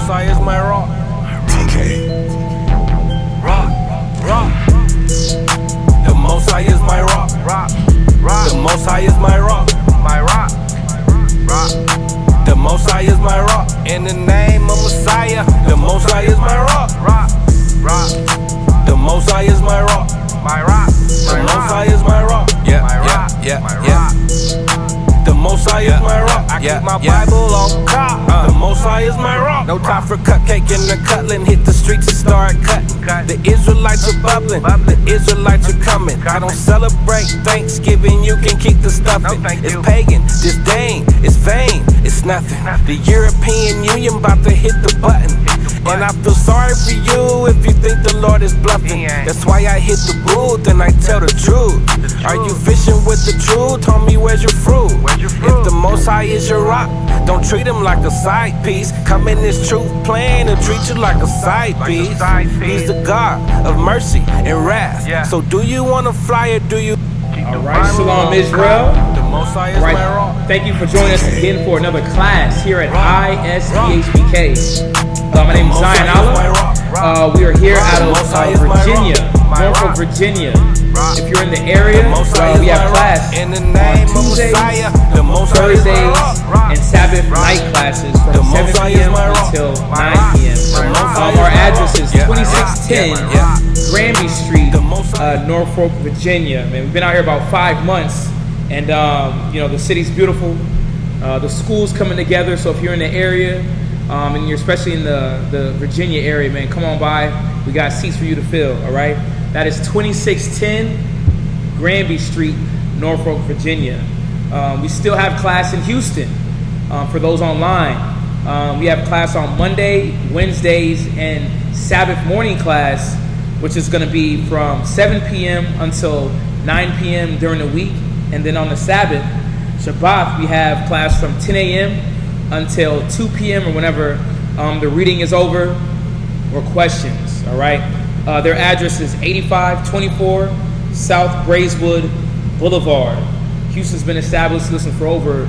Most High is my rock. Okay. Rock. The Most High is my rock. The Most High is my rock. The Most High is my rock. In the name of Messiah, the Most High is my rock. The Most High is my rock. The Most High is my rock. Yeah. The Most High is my rock. I keep my Bible on top. The Most High is my rock. No time for cupcake and the cutting. Hit the streets and start cutting. The Israelites are bubbling. The Israelites are coming. I don't celebrate Thanksgiving. You can keep the stuffing. It's pagan, disdain, it's vain, it's nothing. The European Union about to hit the button. And I feel sorry for you if you think the Lord is bluffing. That's why I hit the booth and I tell the truth. Are you fishing with the truth? Tell me where's your fruit? If the Most High is your rock, don't treat him like a side piece. Come in this truth plan and treat you like a side piece. He's the God of mercy and wrath. So do you want to fly or do you? Alright, Shalom Israel. The Most High is my rock. Thank you for joining us again for another class here at ISBHBK. My name is Zion Allah. We are here out of Virginia, Norfolk, Virginia. If you're in the area, we have class on Tuesdays, Thursdays, and Sabbath night classes from 7 p.m. until 9 p.m. Our address is 2610 Granby Street, Norfolk, Virginia. Man, we've been out here about 5 months, and the city's beautiful. The school's coming together, so if you're in the area, and you're especially in the Virginia area, man, come on by. We got seats for you to fill, all right? That is 2610 Granby Street, Norfolk, Virginia. We still have class in Houston for those online. We have class on Monday, Wednesdays, and Sabbath morning class, which is going to be from 7 p.m. until 9 p.m. during the week. And then on the Sabbath, Shabbat, we have class from 10 a.m. until 2 p.m. or whenever the reading is over, or questions, all right? Their address is 8524 South Braeswood Boulevard. Houston's been established, for over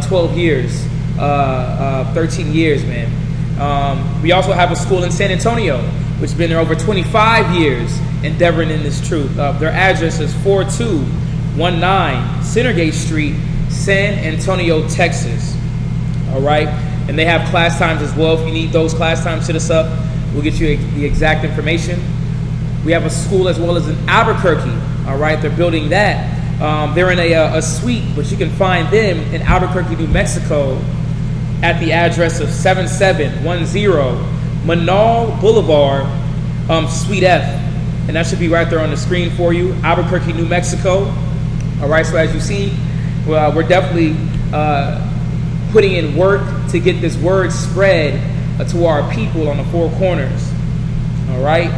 12 years, 13 years, man. We also have a school in San Antonio, which has been there over 25 years, endeavoring in this truth. Their address is 4219 Centergate Street, San Antonio, Texas. All right, and they have class times as well. If you need those class times, hit us up. We'll get you the exact information. We have a school as well as in Albuquerque. All right, they're building that. They're in a suite, but you can find them in Albuquerque, New Mexico, at the address of 7710 Manal Boulevard, Suite F, and that should be right there on the screen for you. Albuquerque, New Mexico. All right, so as you see, we're definitely putting in work to get this word spread to our people on the four corners. All right.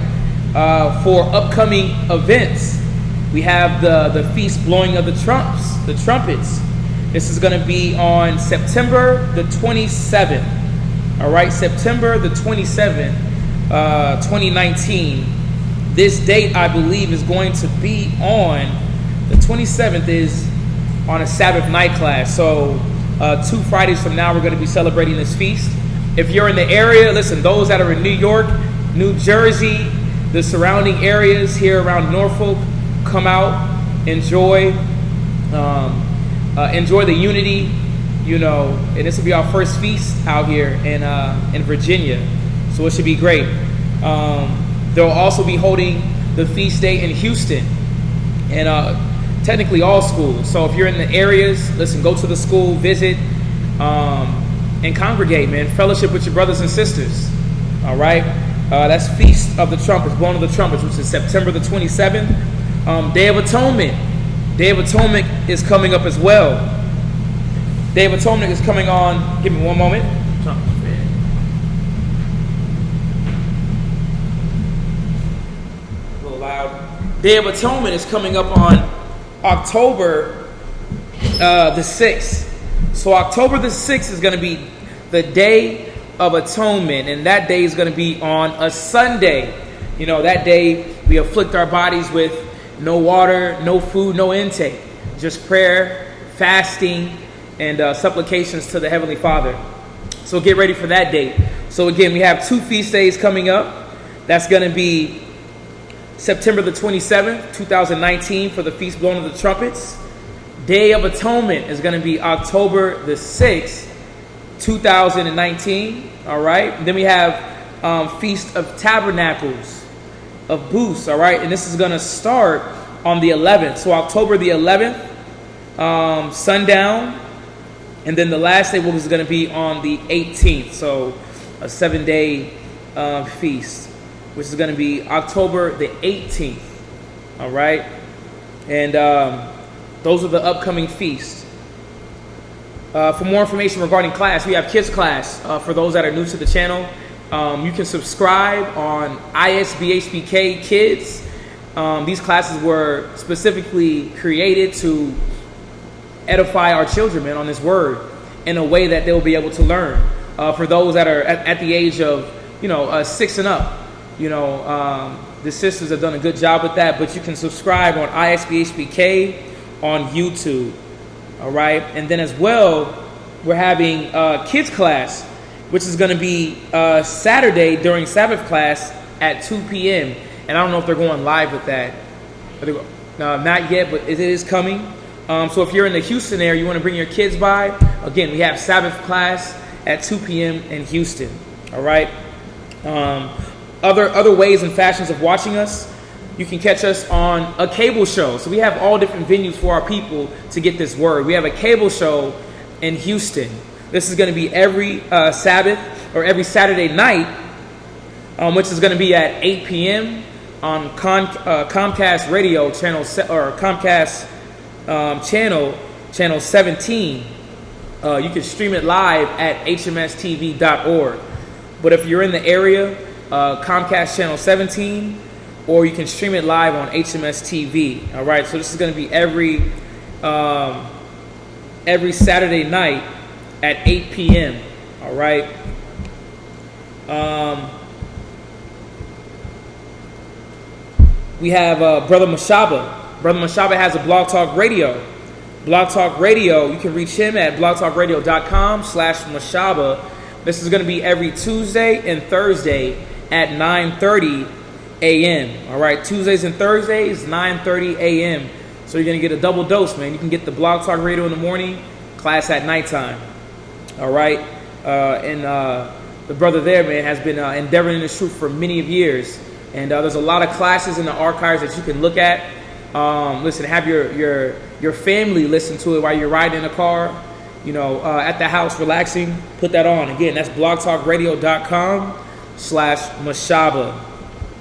For upcoming events, we have the feast blowing of the trumpets. This is going to be on September the 27th. All right, September the 27th, 2019. This date, I believe, is going to be on the 27th. Is on a Sabbath night class. So 2 Fridays from now, we're going to be celebrating this feast. If you're in the area, listen, those that are in New York, New Jersey, the surrounding areas here around Norfolk, come out, enjoy the unity, and this will be our first feast out here in Virginia. So it should be great. They'll also be holding the feast day in Houston, and technically all schools. So if you're in the areas, listen, go to the school, visit, and congregate, man. Fellowship with your brothers and sisters. All right. That's Feast of the Trumpets, Blowing of the Trumpets, which is September the 27th. Day of Atonement. Day of Atonement is coming up as well. Day of Atonement is coming on. Give me one moment. A little loud. Day of Atonement is coming up on October the 6th. So October the 6th is going to be the Day of Atonement, and that day is going to be on a Sunday. That day we afflict our bodies with no water, no food, no intake, just prayer, fasting, and supplications to the Heavenly Father. So get ready for that date. So again, we have 2 feast days coming up. That's going to be September the 27th, 2019 for the Feast Blowing of the Trumpets. Day of Atonement is going to be October the 6th, 2019. All right. And then we have Feast of Tabernacles of Booths. All right. And this is going to start on the 11th. So October the 11th, sundown. And then the last day is going to be on the 18th. So a 7-day feast, which is going to be October the 18th. All right. And those are the upcoming feasts. For more information regarding class, we have kids class. For those that are new to the channel, you can subscribe on ISBHPK Kids. These classes were specifically created to edify our children, man, on this word in a way that they'll be able to learn. For those that are at the age of, 6 and up, the sisters have done a good job with that. But you can subscribe on ISBHPK on YouTube. All right. And then as well, we're having kids class, which is going to be Saturday during Sabbath class at 2 p.m. And I don't know if they're going live with that. Not yet, but it is coming. So if you're in the Houston area, you want to bring your kids by, again, we have Sabbath class at 2 p.m. in Houston. All right. Other ways and fashions of watching us, you can catch us on a cable show. So we have all different venues for our people to get this word. We have a cable show in Houston. This is going to be every Sabbath or every Saturday night, which is going to be at 8 p.m. on Comcast Radio channel Comcast channel 17. You can stream it live at hmstv.org. But if you're in the area, Comcast channel 17, or you can stream it live on HMS TV. All right, so this is going to be every Saturday night at 8 p.m. All right. We have Brother Mashaba. Brother Mashaba has a Blog Talk Radio. Blog Talk Radio, you can reach him at blogtalkradio.com/Mashaba. This is going to be every Tuesday and Thursday at 9:30 a.m. All right, Tuesdays and Thursdays, 9:30 a.m. So you're going to get a double dose, man. You can get the Blog Talk Radio in the morning, class at nighttime. All right, and the brother there, man, has been endeavoring in this truth for many of years. And there's a lot of classes in the archives that you can look at. Listen, have your family listen to it while you're riding in the car, at the house, relaxing. Put that on. Again, that's blogtalkradio.com/Mashaba.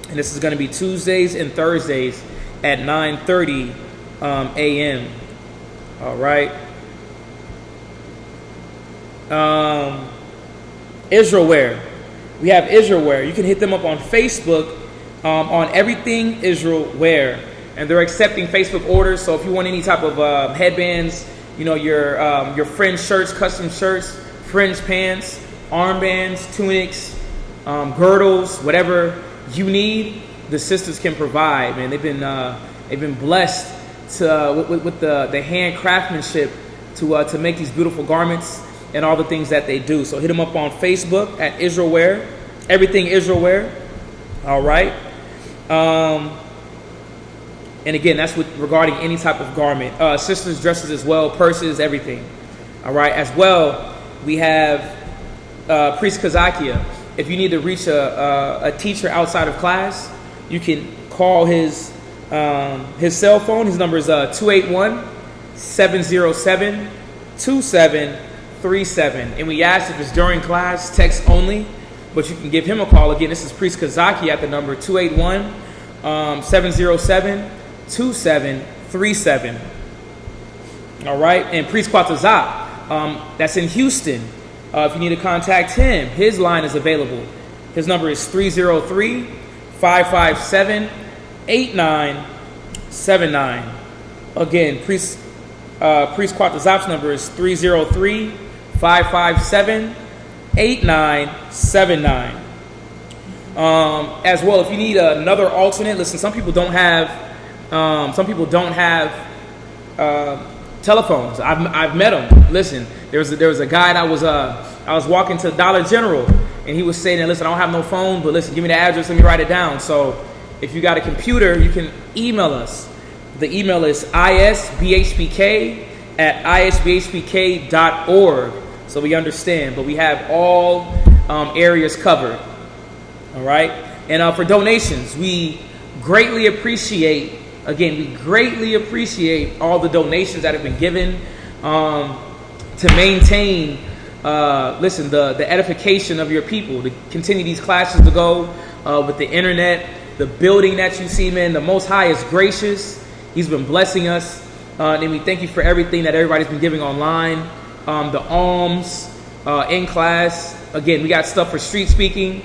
And this is going to be Tuesdays and Thursdays at 9:30 a.m. All right. Israelware. We have Israelware. You can hit them up on Facebook on Everything Israelware. And they're accepting Facebook orders. So if you want any type of headbands, your fringe shirts, custom shirts, fringe pants, armbands, tunics, girdles, whatever you need, the sisters can provide. Man, they've been blessed with the hand craftsmanship to make these beautiful garments and all the things that they do. So hit them up on Facebook at Israelware, Everything Israelware. All right. And again, that's regarding any type of garment. Sisters' dresses as well, purses, everything. All right. As well, we have Priest Kazakia. If you need to reach a teacher outside of class, you can call his cell phone. His number is 281-707-2737. And we asked if it's during class, text only. But you can give him a call. Again, this is Priest Kazaki at the number 281-707-2737. All right. And Priest Kwatazat, that's in Houston. If you need to contact him, his line is available. His number is 303-557-8979. Again, Priest Kwatazat's number is 303-557-8979. As well, if you need another alternate, listen, some people don't have telephones. I've met them. Listen, there was a guy that I was walking to Dollar General, and he was saying, listen, I don't have no phone, but listen, give me the address, let me write it down. So if you got a computer, you can email us. The email is isbhpk@isbhpk.org, so we understand. But we have all areas covered. All right? And for donations, we greatly appreciate, again, we greatly appreciate all the donations that have been given to maintain, the edification of your people, to continue these classes to go with the internet, the building that you see, man. The Most High is gracious. He's been blessing us. And we thank you for everything that everybody's been giving online. The alms in class. Again, we got stuff for street speaking.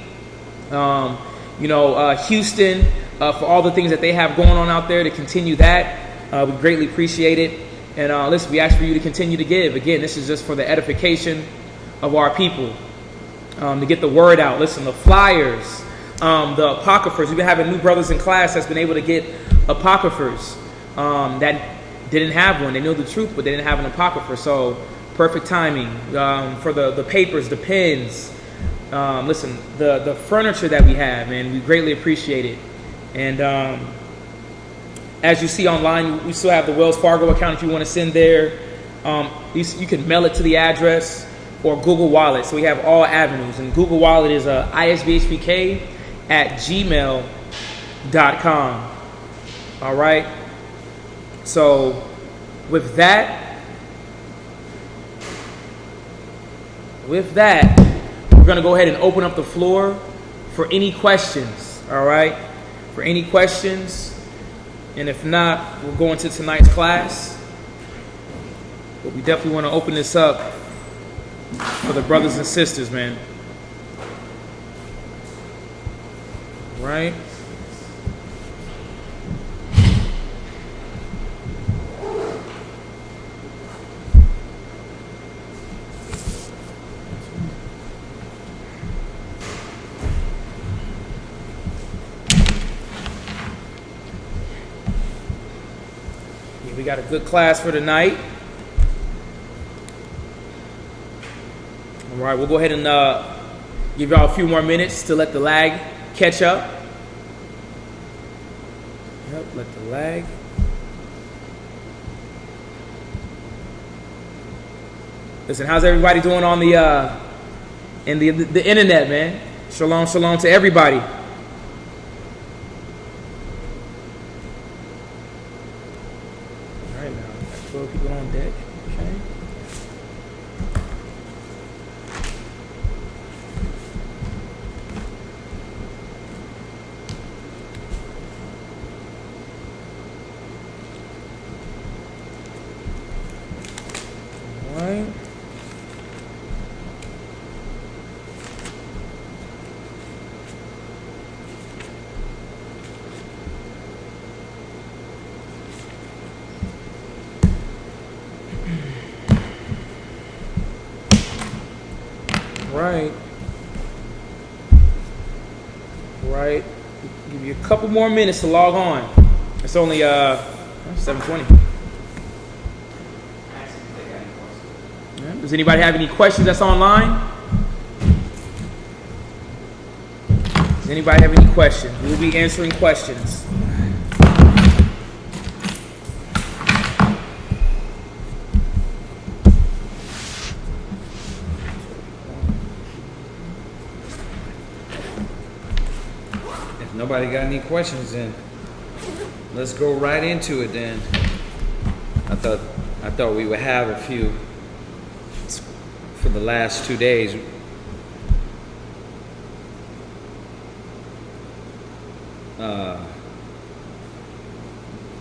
Houston, for all the things that they have going on out there, to continue that. We greatly appreciate it. And listen, we ask for you to continue to give. Again, this is just for the edification of our people, to get the word out. Listen, the flyers, the apocryphers. We've been having new brothers in class that's been able to get apocryphers that didn't have one. They know the truth, but they didn't have an apocrypher. So perfect timing for the papers, the pens. Listen, the furniture that we have, man, we greatly appreciate it. And as you see online, we still have the Wells Fargo account if you want to send there. You can mail it to the address or Google Wallet. So we have all avenues. And Google Wallet is isbhpk@gmail.com. All right. So with that, we're going to go ahead and open up the floor for any questions. All right. For any questions. And if not, we'll go into tonight's class. But we definitely want to open this up for the brothers and sisters, man. Right? We got a good class for tonight. All right, we'll go ahead and give y'all a few more minutes to let the lag catch up. Yep, let the lag. Listen, how's everybody doing on the internet, man? Shalom, shalom to everybody. People on deck. Okay. All right. Right. Give you a couple more minutes to log on. It's only 7:20. Yeah. Does anybody have any questions that's online? Does anybody have any questions? We'll be answering questions. Nobody got any questions, then let's go right into it. Then I thought we would have a few for the last 2 days.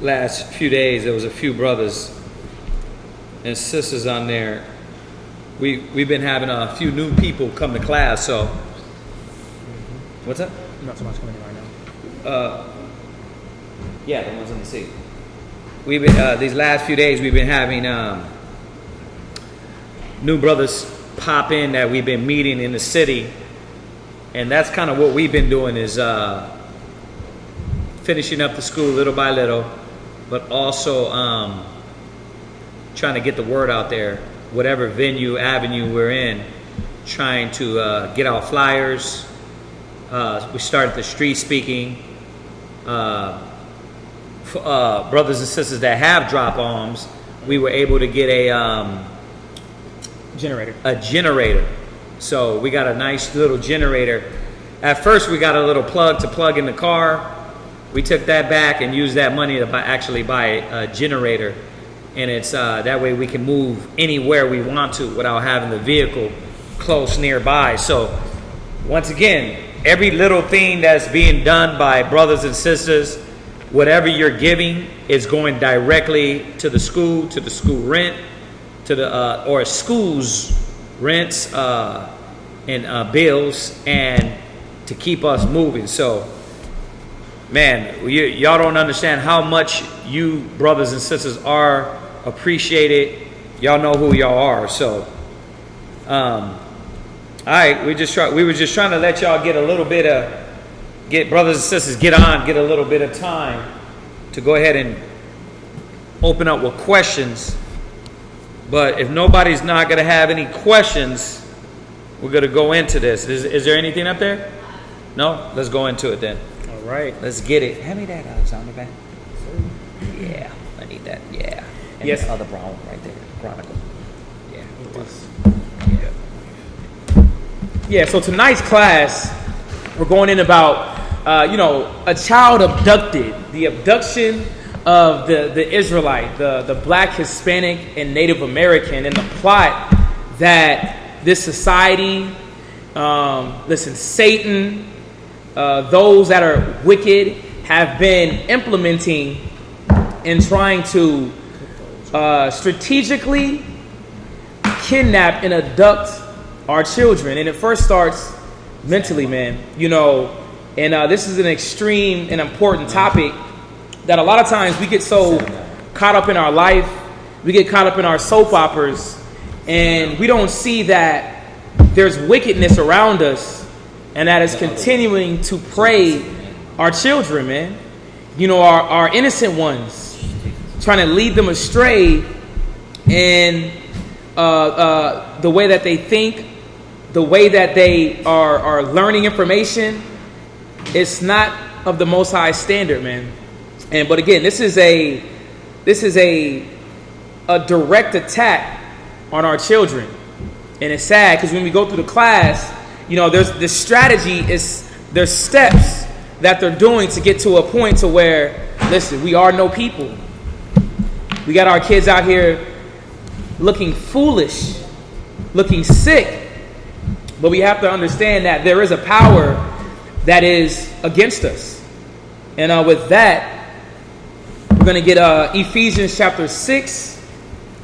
Last few days there was a few brothers and sisters on there. We've been having a few new people come to class. So what's up? Not so much coming in right now. Yeah, the ones on the seat. We've been these last few days we've been having new brothers pop in that we've been meeting in the city, and that's kind of what we've been doing is finishing up the school little by little, but also trying to get the word out there, whatever avenue we're in, trying to get out flyers. We started the street speaking. Brothers and sisters that have drop arms, we were able to get a generator. So we got a nice little generator. At first, we got a little plug to plug in the car. We took that back and used that money to buy a generator. And it's that way we can move anywhere we want to without having the vehicle close nearby. So once again, every little thing that's being done by brothers and sisters, whatever you're giving is going directly to the school rent, to the or schools rents and bills, and to keep us moving. So, man, y'all don't understand how much you brothers and sisters are appreciated. Y'all know who y'all are. So, all right, we were just trying to let y'all get a little bit of, get brothers and sisters get a little bit of time to go ahead and open up with questions. But if nobody's not going to have any questions, we're going to go into this. Is there anything up there? No? Let's go into it then. All right. Let's get it. Hand me that sound effect. Yeah, I need that. Yeah. And yes. The other brown right there. Chronicle. Yeah. Yeah, so tonight's class, we're going in about, a child abducted. The abduction of the Israelite, the Black, Hispanic, and Native American, and the plot that this society, Satan, those that are wicked have been implementing in trying to strategically kidnap and abduct our children. And it first starts mentally, man. And this is an extreme and important topic that a lot of times we get so caught up in our life, we get caught up in our soap operas, and we don't see that there's wickedness around us, and that is continuing to prey our children, man. Our innocent ones, trying to lead them astray in the way that they think, the way that they are learning information. It's not of the Most High standard, man. But again, this is a direct attack on our children, and it's sad because when we go through the class, there's this strategy, there's steps that they're doing to get to a point to where, listen, we are no people. We got our kids out here looking foolish, looking sick, but we have to understand that there is a power that is against us. And with that, we're going to get Ephesians chapter 6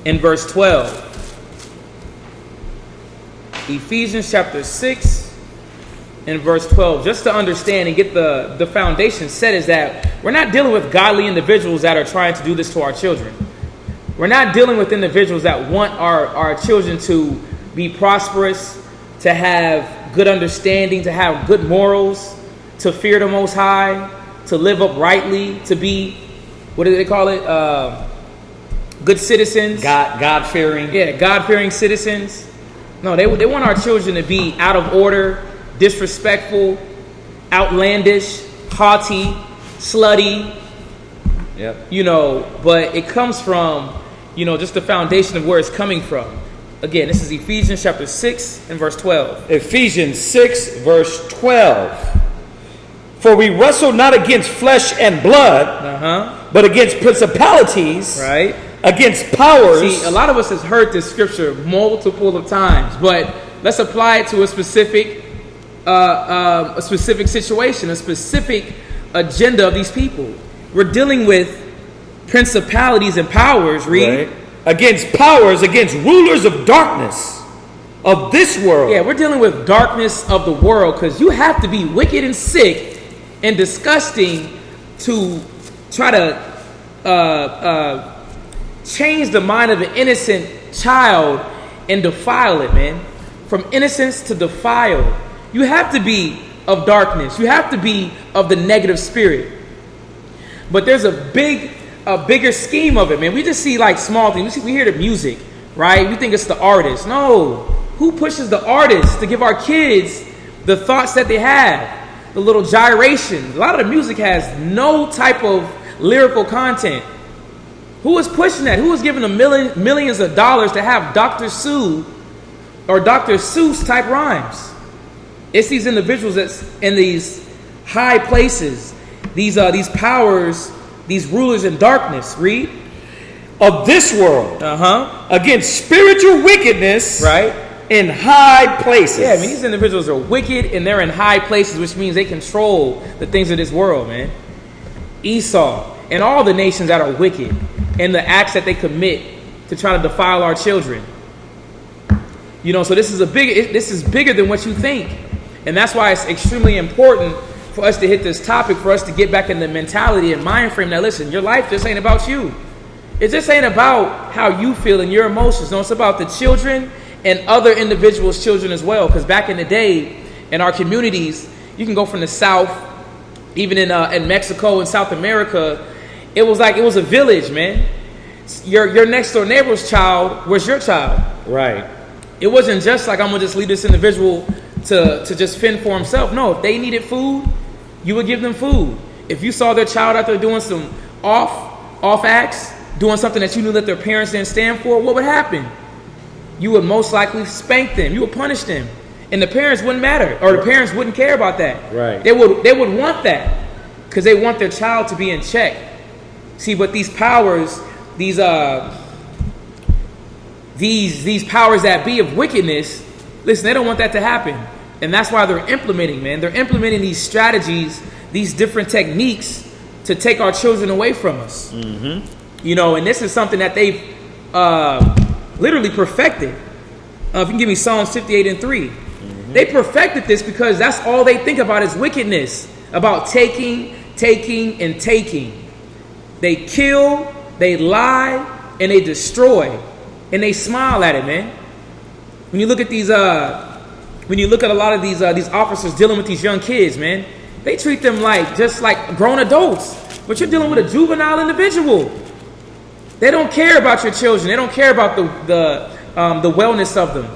and verse 12. Ephesians chapter 6 and verse 12. Just to understand and get the foundation set is that we're not dealing with godly individuals that are trying to do this to our children. We're not dealing with individuals that want our children to be prosperous, to have good understanding, to have good morals, to fear the Most High, to live uprightly, to be, what do they call it? Good citizens. God-fearing. Yeah, God-fearing citizens. No, they want our children to be out of order, disrespectful, outlandish, haughty, slutty. Yep. But it comes from, just the foundation of where it's coming from. Again, this is Ephesians chapter 6 and verse 12. Ephesians 6 verse 12. For we wrestle not against flesh and blood, but against principalities, right? Against powers. See, a lot of us has heard this scripture multiple of times, but let's apply it to a specific situation, a specific agenda of these people. We're dealing with principalities and powers, read. Right. Against powers, against rulers of darkness of this world. Yeah, we're dealing with darkness of the world, because you have to be wicked and sick and disgusting to try to change the mind of an innocent child and defile it, man. From innocence to defile. You have to be of darkness. You have to be of the negative spirit. But there's a bigger scheme of it, man. We just see like small things. We hear the music, right? We think it's the artist. No. Who pushes the artists to give our kids the thoughts that they have, the little gyrations? A lot of the music has no type of lyrical content. Who is pushing that? Who is giving them millions of dollars to have Dr. Seuss or Dr. Seuss type rhymes? It's these individuals that's in these high places, these powers, these rulers in darkness. Read. Of this world, against spiritual wickedness, right, in high places. Yeah, I mean, these individuals are wicked and they're in high places, which means they control the things of this world, man. Esau and all the nations that are wicked and the acts that they commit to try to defile our children. You know, so this is bigger than what you think. And that's why it's extremely important for us to hit this topic, for us to get back in the mentality and mind frame that, listen, your life just ain't about you. It just ain't about how you feel and your emotions. No, it's about the children and other individuals' children as well. Because back in the day, in our communities, you can go from the South, even in Mexico and South America, it was a village, man. Your next door neighbor's child was your child. Right. It wasn't just like, I'm going to just leave this individual to just fend for himself. No, if they needed food, you would give them food. If you saw their child out there doing some off acts, doing something that you knew that their parents didn't stand for, what would happen? You would most likely spank them. You would punish them. And the parents wouldn't matter, or the parents wouldn't care about that. Right. They would want that because they want their child to be in check. See, but these powers, these powers that be of wickedness, listen, they don't want that to happen. And that's why they're implementing, man. They're implementing these strategies, these different techniques to take our children away from us. Mm-hmm. You know, and this is something that they've literally perfected. If you can give me Psalms 58 and 3. Mm-hmm. They perfected this because that's all they think about is wickedness. About taking, and taking. They kill, they lie, and they destroy. And they smile at it, man. When you look at these, when you look at a lot of these officers dealing with these young kids, man, they treat them just like grown adults. But you're dealing with a juvenile individual. They don't care about your children. They don't care about the wellness of them.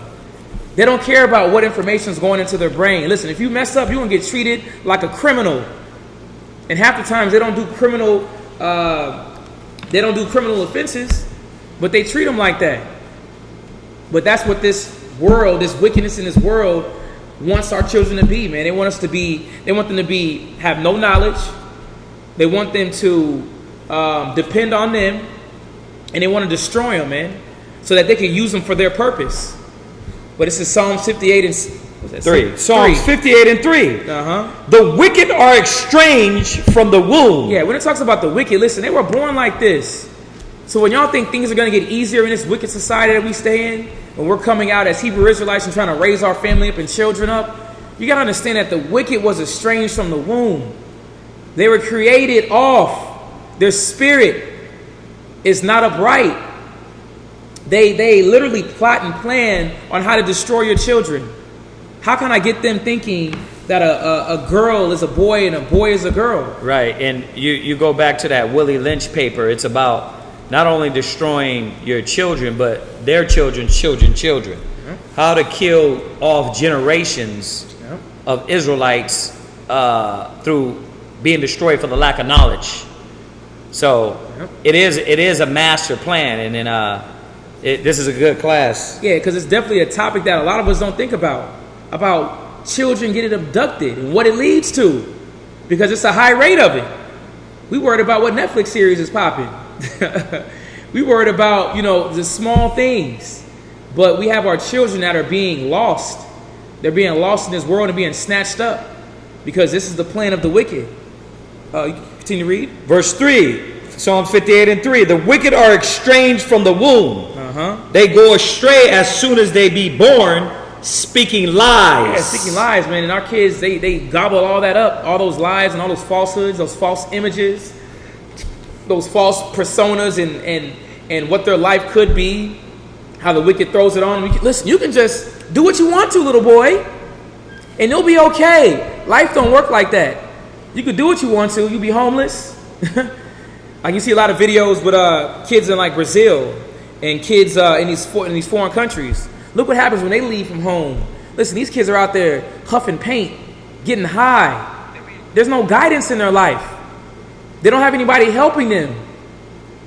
They don't care about what information is going into their brain. Listen, if you mess up, you're going to get treated like a criminal. And half the times they don't do criminal offenses, but they treat them like that. But that's what this world, this wickedness in this world wants our children to be, man. They want them to have no knowledge. They want them to depend on them. And they want to destroy them, man, so that they can use them for their purpose. But this is Psalms 58 and 3. Psalms 58 and 3. The wicked are estranged from the womb. Yeah, when it talks about the wicked, listen, they were born like this. So when y'all think things are going to get easier in this wicked society that we stay in, when we're coming out as Hebrew Israelites and trying to raise our family up and children up, you got to understand that the wicked was estranged from the womb. They were created off. Their spirit is not upright. They literally plot and plan on how to destroy your children. How can I get them thinking that a girl is a boy and a boy is a girl? Right, and you go back to that Willie Lynch paper. It's about not only destroying your children, but their children's children. Mm-hmm. How to kill off generations of Israelites through being destroyed for the lack of knowledge. So it is a master plan, and then this is a good class. Yeah, because it's definitely a topic that a lot of us don't think about children getting abducted and what it leads to, because it's a high rate of it. We worried about what Netflix series is popping. We worried about the small things, but we have our children that are being lost. They're being lost in this world and being snatched up because this is the plan of the wicked. You continue to read. Verse 3, Psalms 58 and 3. The wicked are estranged from the womb. They go astray as soon as they be born, speaking lies. Yeah, speaking lies, man. And our kids, they gobble all that up, all those lies and all those falsehoods, those false images, those false personas and what their life could be, how the wicked throws it on. Listen, you can just do what you want to, little boy, and you'll be okay. Life don't work like that. You can do what you want to. You'll be homeless. Like you see a lot of videos with kids in like Brazil and kids in these foreign countries. Look what happens when they leave from home. Listen, these kids are out there huffing paint, getting high. There's no guidance in their life. They don't have anybody helping them.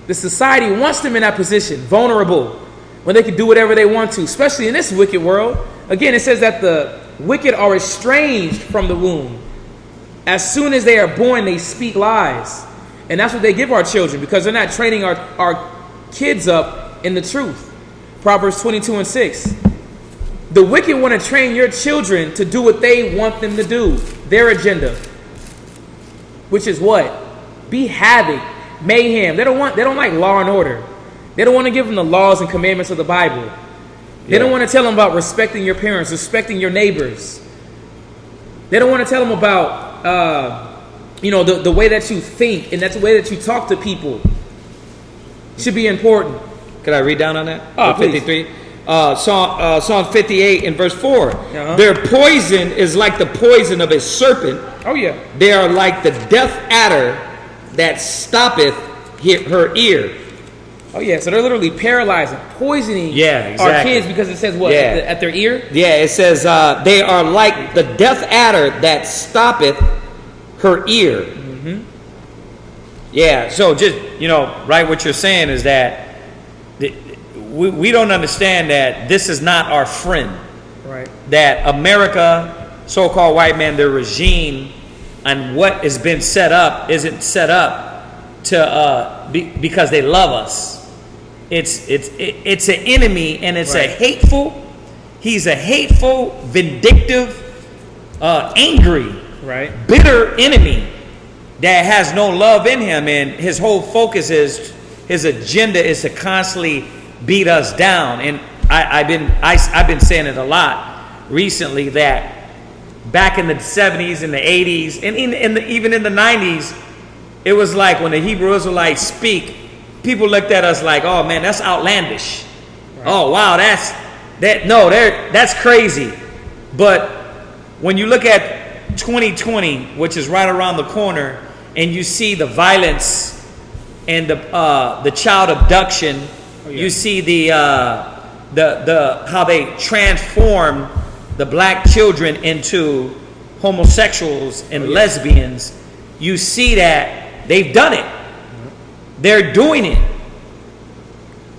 The society wants them in that position, vulnerable, when they can do whatever they want to, especially in this wicked world. Again, it says that the wicked are estranged from the womb. As soon as they are born, they speak lies. And that's what they give our children, because they're not training our kids up in the truth. Proverbs 22:6. The wicked want to train your children to do what they want them to do, their agenda. Which is what? Be havoc, mayhem. They don't like law and order. They don't want to give them the laws and commandments of the Bible. They don't want to tell them about respecting your parents, respecting your neighbors. They don't want to tell them about the way that you think, and that's the way that you talk to people should be important. Could I read down on that? Oh, 53. Psalm 58 and verse 4. Uh-huh. Their poison is like the poison of a serpent. Oh yeah. They are like the death adder that stoppeth her ear. Oh yeah. So they're literally paralyzing, poisoning our kids, because it says what? Yeah. At their ear? Yeah, it says they are like the death adder that stoppeth her ear. Mm-hmm. Yeah, so just, right, what you're saying is that we don't understand that this is not our friend. Right. That America, so-called white man, their regime, and what has been set up isn't set up to because they love us. It's an enemy, and it's he's a hateful, vindictive, angry, bitter enemy that has no love in him, and his whole focus is, his agenda is to constantly beat us down. And I've been saying it a lot recently, that back in the 70s and the 80s and even in the 90s, it was like when the Hebrew Israelites speak, people looked at us like, oh man, that's outlandish. Right. Oh wow, that's crazy. But when you look at 2020, which is right around the corner, and you see the violence and the child abduction, you see the how they transform the black children into homosexuals and lesbians. You see that they've done it. They're doing it.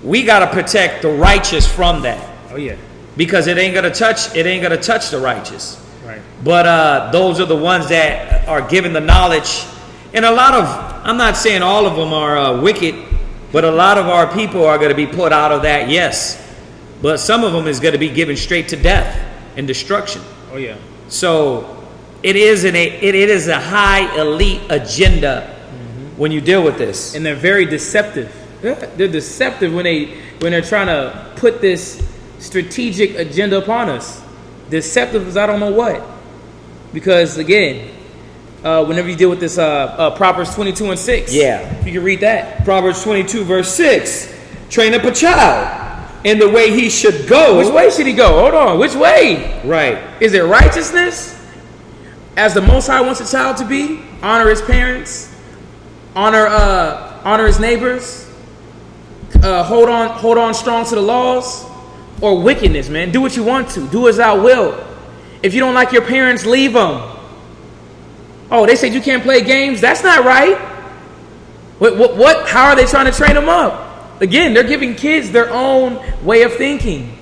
We got to protect the righteous from that. Oh yeah. Because it ain't gonna touch the righteous. Right. But those are the ones that are given the knowledge. And a lot of, I'm not saying all of them are wicked, but a lot of our people are going to be put out of that, yes. But some of them is going to be given straight to death and destruction. Oh yeah. So it is a high elite agenda when you deal with this. And they're very deceptive. They're deceptive when they're trying to put this strategic agenda upon us. Deceptive as I don't know what. Because again, whenever you deal with this Proverbs 22:6. Yeah. If you can read that. Proverbs 22 verse 6. Train up a child in the way he should go. Which way should he go? Hold on. Which way? Right. Is it righteousness? As the Most High wants a child to be? Honor his parents. Honor his neighbors. Hold on strong to the laws. Or wickedness, man. Do what you want to. Do as thou wilt. If you don't like your parents, leave them. Oh, they said you can't play games? That's not right. What? How are they trying to train them up? Again, they're giving kids their own way of thinking.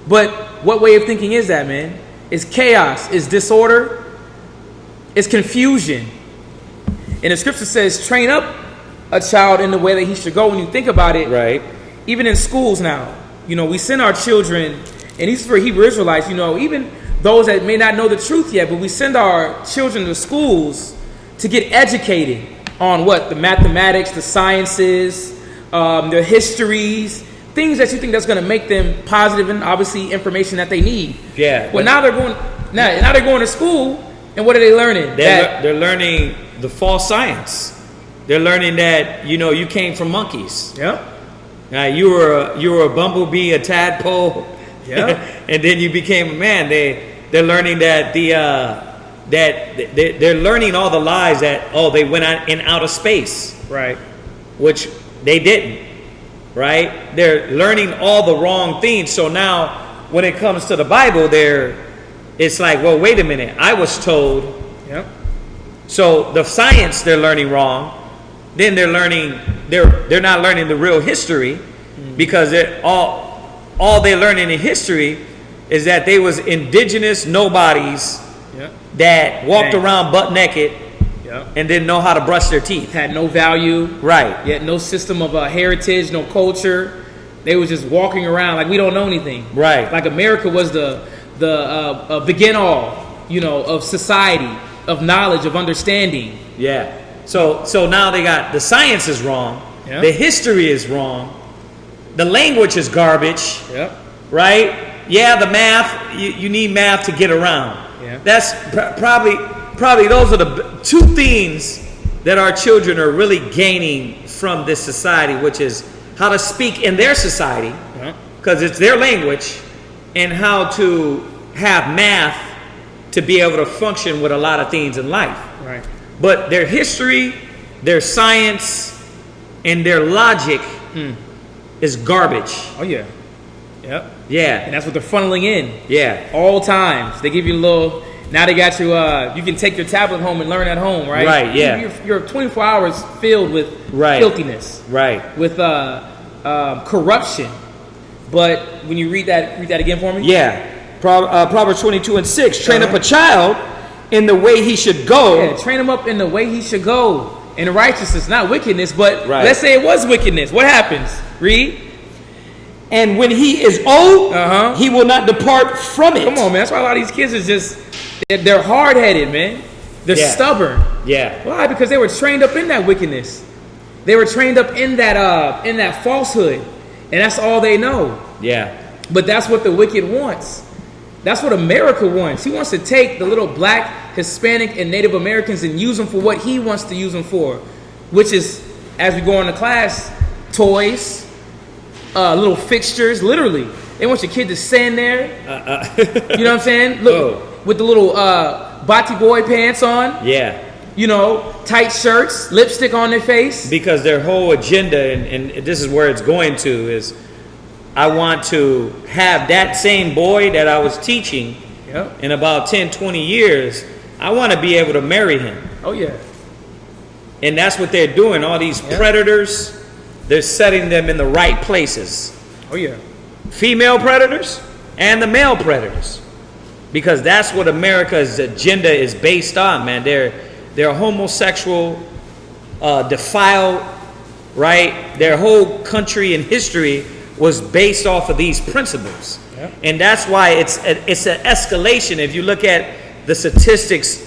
But what way of thinking is that, man? It's chaos. It's disorder. It's confusion. And the scripture says, train up a child in the way that he should go. When you think about it, right? Even in schools now, we send our children, and these are for Hebrew Israelites, even those that may not know the truth yet, but we send our children to schools to get educated on what? The mathematics, the sciences, their histories, things that you think that's going to make them positive, and obviously information that they need. Yeah. But now they're going to school, and what are they learning? They're learning the false science. They're learning that you came from monkeys. Yeah. You were a bumblebee, a tadpole. Yeah. And then you became a man. They're learning that they're learning all the lies that they went out in outer space. Right. Which they didn't. Right? They're learning all the wrong things. So now when it comes to the Bible, it's like, well, wait a minute. I was told. Yep. So the science they're learning wrong. Then they're not learning the real history, because all they're learning in history is that they was indigenous nobodies that walked around butt naked and didn't know how to brush their teeth. Had no value. Right. Yet no system of heritage, no culture. They was just walking around like we don't know anything. Right. Like America was the begin all, of society, of knowledge, of understanding. Yeah. So now they got the science is wrong. Yep. The history is wrong. The language is garbage. Yep. Right? Yeah, the math, you need math to get around. Yeah. That's probably those are the two things that our children are really gaining from this society, which is how to speak in their society, because it's their language, and how to have math to be able to function with a lot of things in life. Right. But their history, their science, and their logic is garbage. Oh yeah. Yep. Yeah. And that's what they're funneling in. Yeah. All times. They give you a little. Now they got you. You can take your tablet home and learn at home, right? Right. Yeah. You're 24 hours filled with filthiness. Right. With corruption. But when you read that again for me. Yeah. Proverbs 22:6. Train up a child in the way he should go. Yeah. Train him up in the way he should go. In righteousness, not wickedness. But let's say it was wickedness. What happens? Read. And when he is old, he will not depart from it. Come on, man. That's why a lot of these kids is just, they're hard-headed, man. They're stubborn. Yeah. Why? Because they were trained up in that wickedness. They were trained up in that falsehood. And that's all they know. Yeah. But that's what the wicked wants. That's what America wants. He wants to take the little black, Hispanic, and Native Americans and use them for what he wants to use them for. Which is, as we go into class, toys, little fixtures, literally. They want your kid to stand there. You know what I'm saying? Look, with the little bati boy pants on. Yeah. Tight shirts, lipstick on their face. Because their whole agenda, and this is where it's going to, is I want to have that same boy that I was teaching in about 10, 20 years. I want to be able to marry him. Oh, yeah. And that's what they're doing. All these predators, they're setting them in the right places. Oh, yeah. Female predators and the male predators. Because that's what America's agenda is based on, man. They're homosexual, defiled, right? Their whole country and history was based off of these principles. Yep. And that's why it's an escalation. If you look at the statistics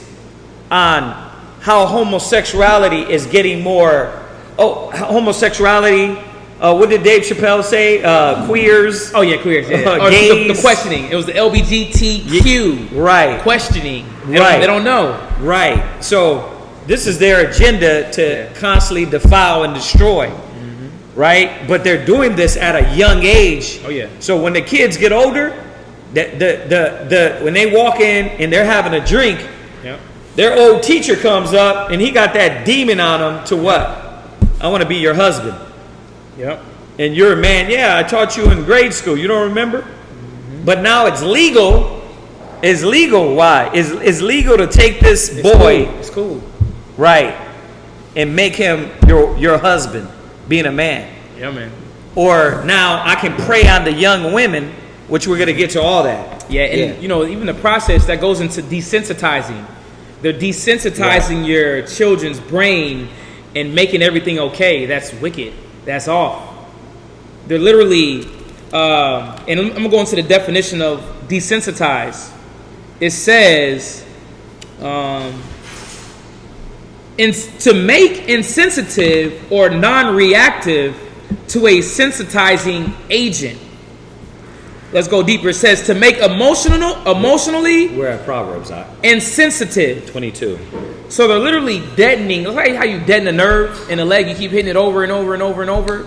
on how homosexuality is getting more... homosexuality. What did Dave Chappelle say? Queers. Oh yeah, queers. Yeah. Gays. The questioning. It was the LGBTQ. Right. Questioning. They don't know. Right. So this is their agenda to constantly defile and destroy. Mm-hmm. Right. But they're doing this at a young age. Oh yeah. So when the kids get older, when they walk in and they're having a drink, their old teacher comes up and he got that demon on him to what? I want to be your husband. Yep. And you're a man. Yeah, I taught you in grade school. You don't remember? Mm-hmm. But now it's legal. It's legal. Why? It's legal to take this boy. Cool. It's cool. Right. And make him your husband, being a man. Yeah, man. Or now I can prey on the young women, which we're going to get to all that. Yeah, and even the process that goes into desensitizing. They're desensitizing your children's brain and making everything okay. That's wicked. That's off. They're literally, and I'm going to go into the definition of desensitize. It says, to make insensitive or non-reactive to a sensitizing agent. Let's go deeper. It says to make emotionally. We're at Proverbs, insensitive. 22. So they're literally deadening. It's like how you deaden a nerve in a leg. You keep hitting it over and over and over and over.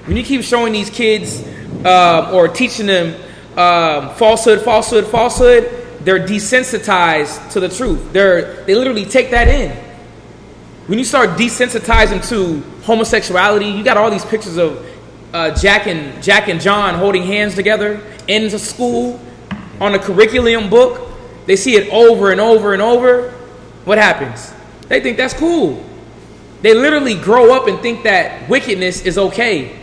When you keep showing these kids or teaching them falsehood, they're desensitized to the truth. They literally take that in. When you start desensitizing to homosexuality, you got all these pictures of Jack and John holding hands together in school. on a curriculum book, they see it over and over and over, what happens? They think that's cool. They literally grow up and think that wickedness is okay.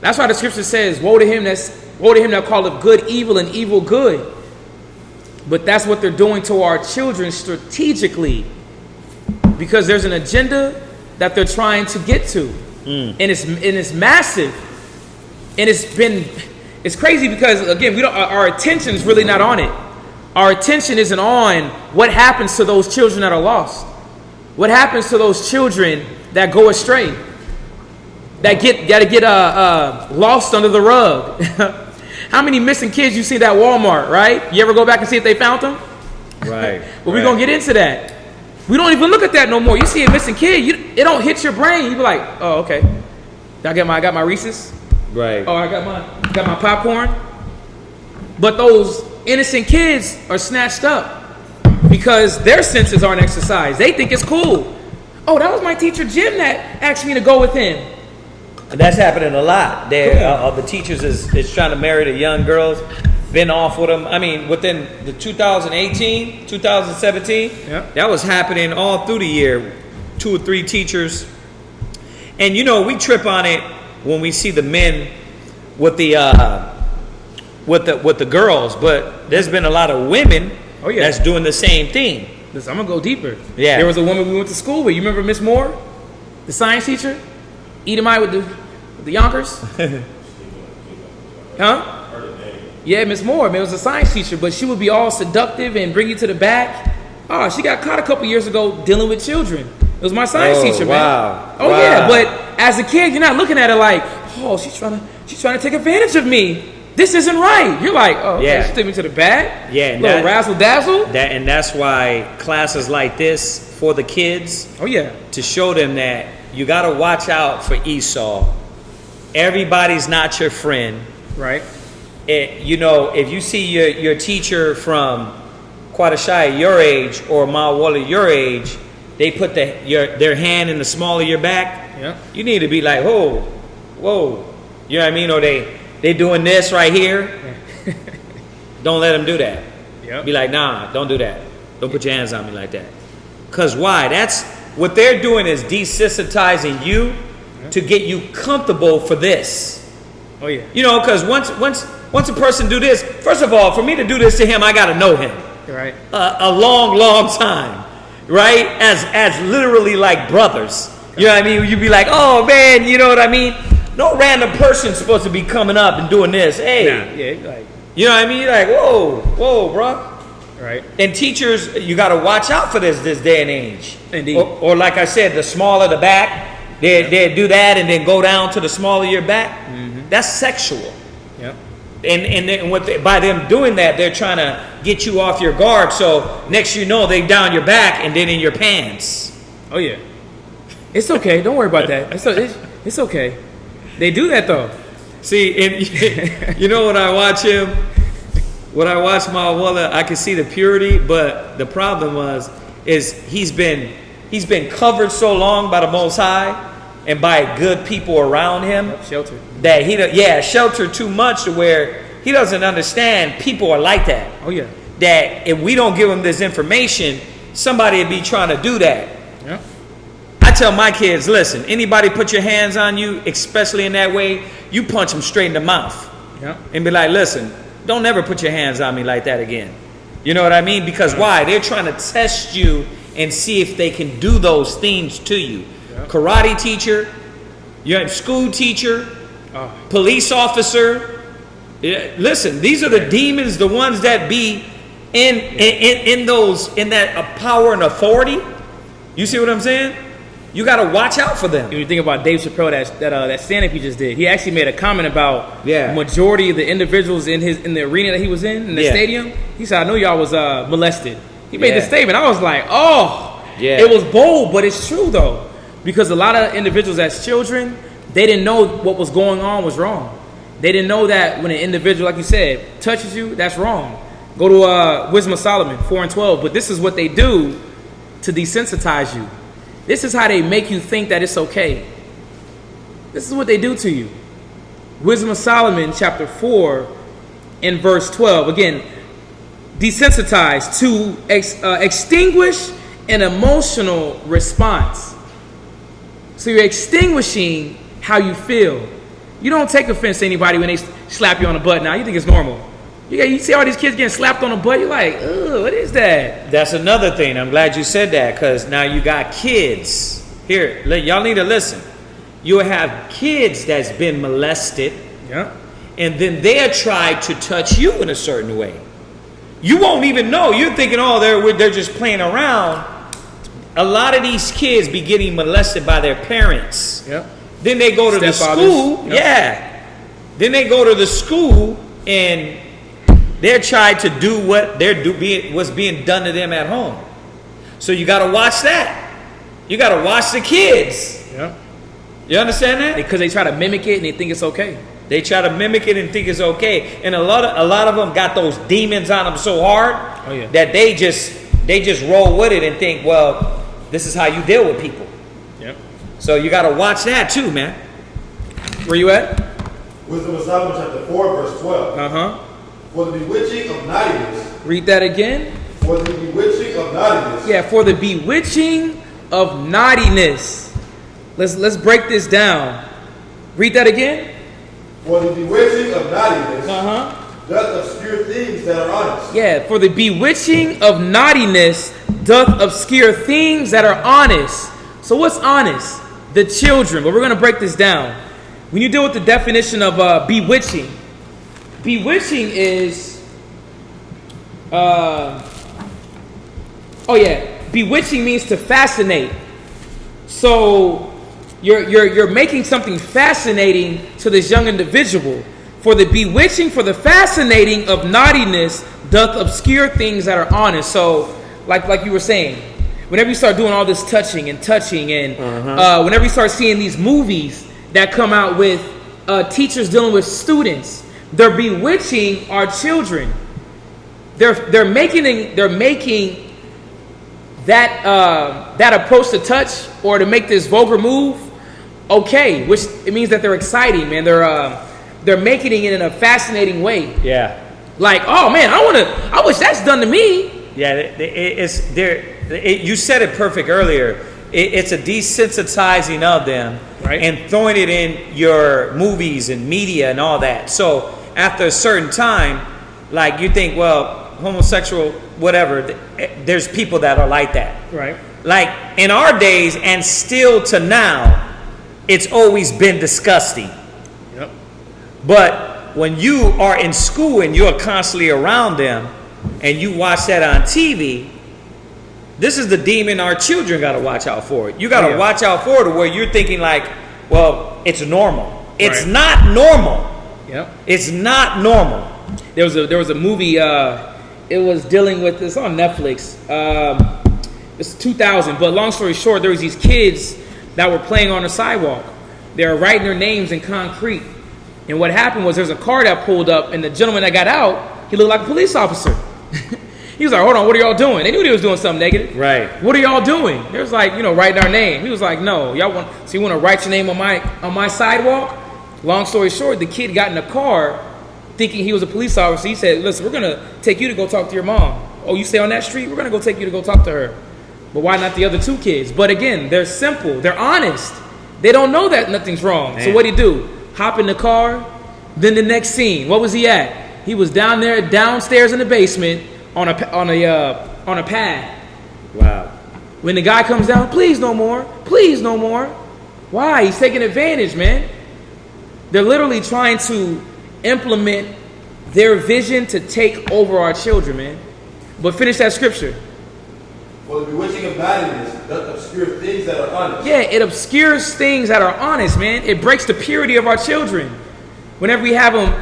That's why the scripture says, woe to him that calleth good evil and evil good. But that's what they're doing to our children strategically, because there's an agenda that they're trying to get to. And it's massive. And it's crazy because, again, our attention's really not on it. Our attention isn't on what happens to those children that are lost. What happens to those children that go astray, that get lost under the rug? How many missing kids you see at Walmart, right? You ever go back and see if they found them? Right. But we're going to get into that. We don't even look at that no more. You see a missing kid, it don't hit your brain. You be like, oh, okay. I got my Reese's. Right. Oh, I got my popcorn. But those innocent kids are snatched up because their senses aren't exercised. They think it's cool. Oh, that was my teacher Jim that asked me to go with him. And that's happening a lot. The teachers is trying to marry the young girls, been off with them. I mean, within the 2018, 2017, that was happening all through the year. 2 or 3 teachers. And we trip on it when we see the men with the girls, but there's been a lot of women that's doing the same thing. Listen, I'm gonna go deeper. Yeah. There was a woman we went to school with. You remember Miss Moore, the science teacher? Edomite with the Yonkers? Huh? Yeah, Miss Moore. Man, it was a science teacher, but she would be all seductive and bring you to the back. Oh, she got caught a couple years ago dealing with children. It was my science teacher, man. Wow. Oh, wow. Yeah, but as a kid, you're not looking at it like, oh, she's trying to take advantage of me. This isn't right. You're like, oh, okay, she took me to the back. Yeah, little razzle dazzle. And that's why classes like this for the kids. Oh yeah. To show them that you got to watch out for Esau. Everybody's not your friend. Right. If you see your teacher from Quadashai your age or Mawala your age, they put their hand in the small of your back. Yeah. You need to be like, whoa. You know what I mean? Or they doing this right here. Don't let them do that. Yep. Be like, nah, don't do that. Don't put your hands on me like that. Because why? That's what they're doing is desensitizing you to get you comfortable for this. Oh yeah. Because once a person do this, first of all, for me to do this to him, I got to know him. Right. A long time. Right? As literally like brothers. You know what I mean? You'd be like, oh man, you know what I mean? No random person's supposed to be coming up and doing this. Hey. Nah, yeah, like, you know what I mean? Like, whoa, bro. Right. And teachers, you got to watch out for this day and age. Indeed. Or like I said, the smaller the back, they do that and then go down to the small of your back. Mm-hmm. That's sexual. Yep. And by them doing that, they're trying to get you off your guard. So next you know, they down your back and then in your pants. Oh yeah. It's okay. Don't worry about that. It's okay. They do that though. See, and when I watch him, when I watch Mawala, I can see the purity, but the problem is he's been covered so long by the Most High and by good people around him. Sheltered. That sheltered too much to where he doesn't understand people are like that. Oh yeah. That if we don't give him this information, somebody will be trying to do that. Yeah. I tell my kids, listen, anybody put your hands on you, especially in that way, you punch them straight in the mouth. Yeah. And be like, listen, don't ever put your hands on me like that again. You know what I mean? Because why? They're trying to test you and see if they can do those things to you. Yeah. Karate teacher, your school teacher, police officer. Yeah, listen, these are the demons, the ones that be in that power and authority. You see what I'm saying? You got to watch out for them. When you think about Dave Chappelle, that stand-up he just did, he actually made a comment about the majority of the individuals in the arena that he was in the stadium. He said, I know y'all was molested. He made this statement. I was like, it was bold, but it's true though. Because a lot of individuals as children, they didn't know what was going on was wrong. They didn't know that when an individual, like you said, touches you, that's wrong. Go to Wisdom of Solomon 4:12. But this is what they do to desensitize you. This is how they make you think that it's okay. This is what they do to you. Wisdom of Solomon chapter 4 and verse 12. Again, desensitized to extinguish an emotional response. So you're extinguishing how you feel. You don't take offense to anybody when they slap you on the butt now. You think it's normal. You see all these kids getting slapped on the butt, you're like, ugh, what is that? That's another thing. I'm glad you said that, because now you got kids. Here, y'all need to listen. You have kids that's been molested, Yeah. and then they'll try to touch you in a certain way. You won't even know. You're thinking, oh, they're just playing around. A lot of these kids be getting molested by their parents. Yep. Then they go to the school. Yep. Yeah. Then they go to the school and they're trying to do what what's being done to them at home. So you got to watch that. You got to watch the kids. Yeah. You understand that? Because they try to mimic it and they think it's okay. They try to mimic it and think it's okay. And a lot of them got those demons on them so hard that they just roll with it and think, well, this is how you deal with people. Yep. So you got to watch that too, man. Where you at? Wisdom of Solomon chapter 4, verse 12. Uh-huh. For the bewitching of naughtiness. Read that again. For the bewitching of naughtiness. Yeah, for the bewitching of naughtiness. Let's break this down. Read that again. For the bewitching of naughtiness. Uh-huh. Doth obscure things that are honest. Yeah, for the bewitching of naughtiness doth obscure things that are honest. So what's honest? The children. But we're going to break this down. When you deal with the definition of bewitching is... bewitching means to fascinate. So you're making something fascinating to this young individual. For the bewitching, for the fascinating of naughtiness doth obscure things that are honest. So like you were saying, whenever you start doing all this touching and whenever you start seeing these movies that come out with teachers dealing with students, they're bewitching our children. They're making that approach to touch or to make this vulgar move okay, which it means that they're exciting, man. They're making it in a fascinating way. Yeah. Like, oh man, I wish that's done to me. Yeah, it's there. You said it perfect earlier. It's a desensitizing of them, right, and throwing it in your movies and media and all that. So after a certain time, like you think, well, homosexual, whatever. There's people that are like that, right? Like in our days and still to now, it's always been disgusting. Yep. But when you are in school and you're constantly around them, and you watch that on TV, this is the demon our children got to watch out for. You got to watch out for it, where you're thinking like, well, it's normal. It's not normal. Yep. It's not normal. There was a movie. It was dealing with this on Netflix. It's 2000. But long story short, there was these kids that were playing on the sidewalk. They were writing their names in concrete. And what happened was there's a car that pulled up, and the gentleman that got out, he looked like a police officer. He was like, hold on, what are y'all doing? They knew they was doing something negative. Right. What are y'all doing? They was like, writing our name. He was like, no, you want to write your name on my sidewalk? Long story short, the kid got in the car thinking he was a police officer. He said, listen, we're going to take you to go talk to your mom. Oh, you stay on that street? We're going to go take you to go talk to her. But why not the other two kids? But again, they're simple. They're honest. They don't know that nothing's wrong. Man. So what'd he do? Hop in the car. Then the next scene, what was he at? He was downstairs in the basement on a pad. Wow. When the guy comes down, please no more. Please no more. Why? He's taking advantage, man. They're literally trying to implement their vision to take over our children, man. But finish that scripture. For the bewitching of naughtiness doth obscure things that are honest. Yeah, it obscures things that are honest, man. It breaks the purity of our children. Whenever we have them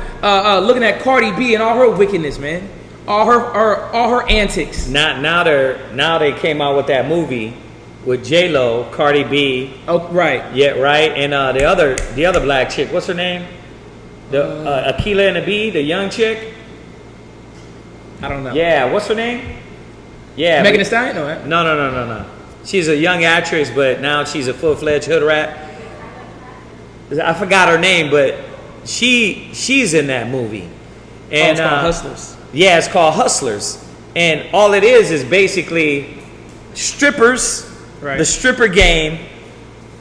looking at Cardi B and all her wickedness, man, all her antics. Now they came out with that movie with J-Lo, Cardi B. Oh, right. Yeah, right. And the other black chick, what's her name? The Akilah and the Bee, the young chick. I don't know. Yeah, what's her name? Yeah, Megan Thee Stallion? No. She's a young actress, but now she's a full-fledged hood rat. I forgot her name, but she's in that movie. And it's called Hustlers. Yeah, it's called Hustlers. And all it is basically strippers, Right. the stripper game.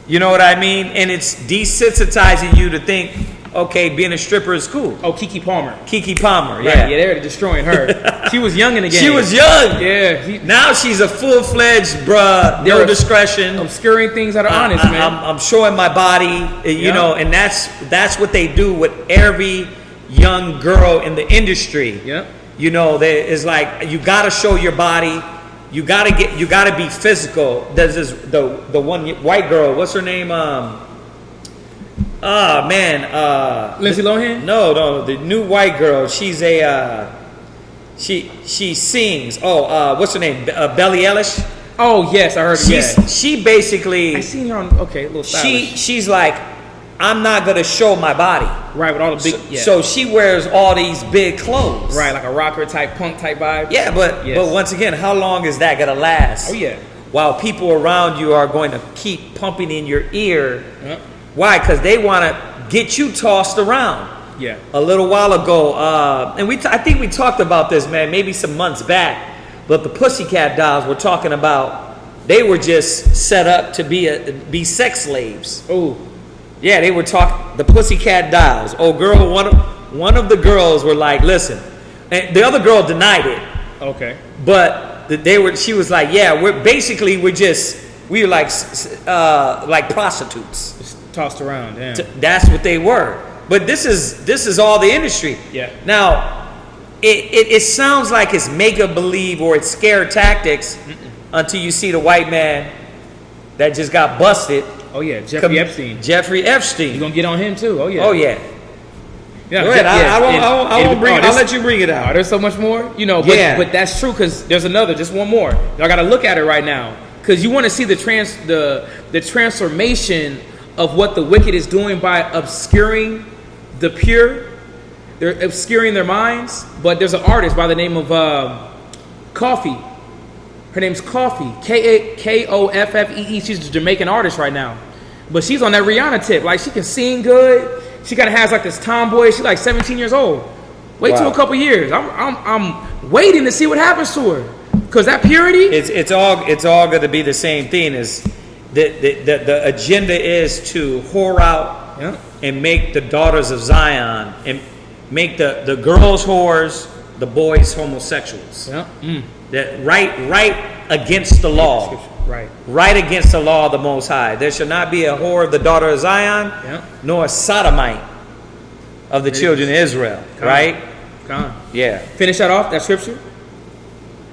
You know what I mean? And it's desensitizing you to think, okay, being a stripper is cool. Oh, Keke Palmer. Keke Palmer, Right, yeah. yeah, they're destroying her. She was young in the game. She was young. Yeah. Now she's a full-fledged, bruh, no They're discretion. obscuring things that are honest, man. I'm showing my body, you Yeah. know, and that's what they do with every young girl in the industry. Yep. You know, it's like you gotta show your body. You gotta be physical. There's this the one white girl. What's her name? Lindsay Lohan? No, the new white girl. She's she sings. What's her name? Belly Eilish. Oh, yes, I heard it. She basically. I seen her on, a little stylish. She's like, I'm not gonna show my body. Right, with all the big, So she wears all these big clothes. right, like a rocker type, punk type vibe. Yeah, but once again, how long is that gonna last? Oh, yeah. While people around you are going to keep pumping in your ear. Yep. Why? Because they want to get you tossed around. Yeah. A little while ago, and I think we talked about this, man, maybe some months back. But the Pussycat Dolls were talking about they were just set up to be sex slaves. Oh. Yeah, they were talking the Pussycat Dolls. Oh, girl, one of the girls were like, listen, and the other girl denied it. Okay. But she was like, yeah, we're like prostitutes. Just tossed around, damn. That's what they were. But this is all the industry. Yeah. Now, it sounds like it's make-a-believe or it's scare tactics until you see the white man that just got busted. Oh, yeah, Jeffrey Epstein. Jeffrey Epstein. You gonna get on him, too? Oh, yeah. Oh, yeah. Yeah, Go ahead. I won't bring. I'll let you bring it out. Oh, there's so much more, you know. But that's true because there's just one more. I got to look at it right now because you want to see the transformation of what the wicked is doing by obscuring the pure. They're obscuring their minds. But there's an artist by the name of Coffee. Her name's Coffee. Koffee. She's a Jamaican artist right now, but she's on that Rihanna tip. Like she can sing good. She kind of has like this tomboy. She's like 17 years old. Wait till a couple years. I'm waiting to see what happens to her. Cause that purity. It's all going to be the same thing. Is the agenda is to whore out and make the daughters of Zion and make the girls whores, the boys homosexuals. Yeah. That right against the law. Right against the law of the Most High. There shall not be a whore of the daughter of Zion, nor a sodomite of the children of Israel. Right? Yeah. Finish that off, that scripture.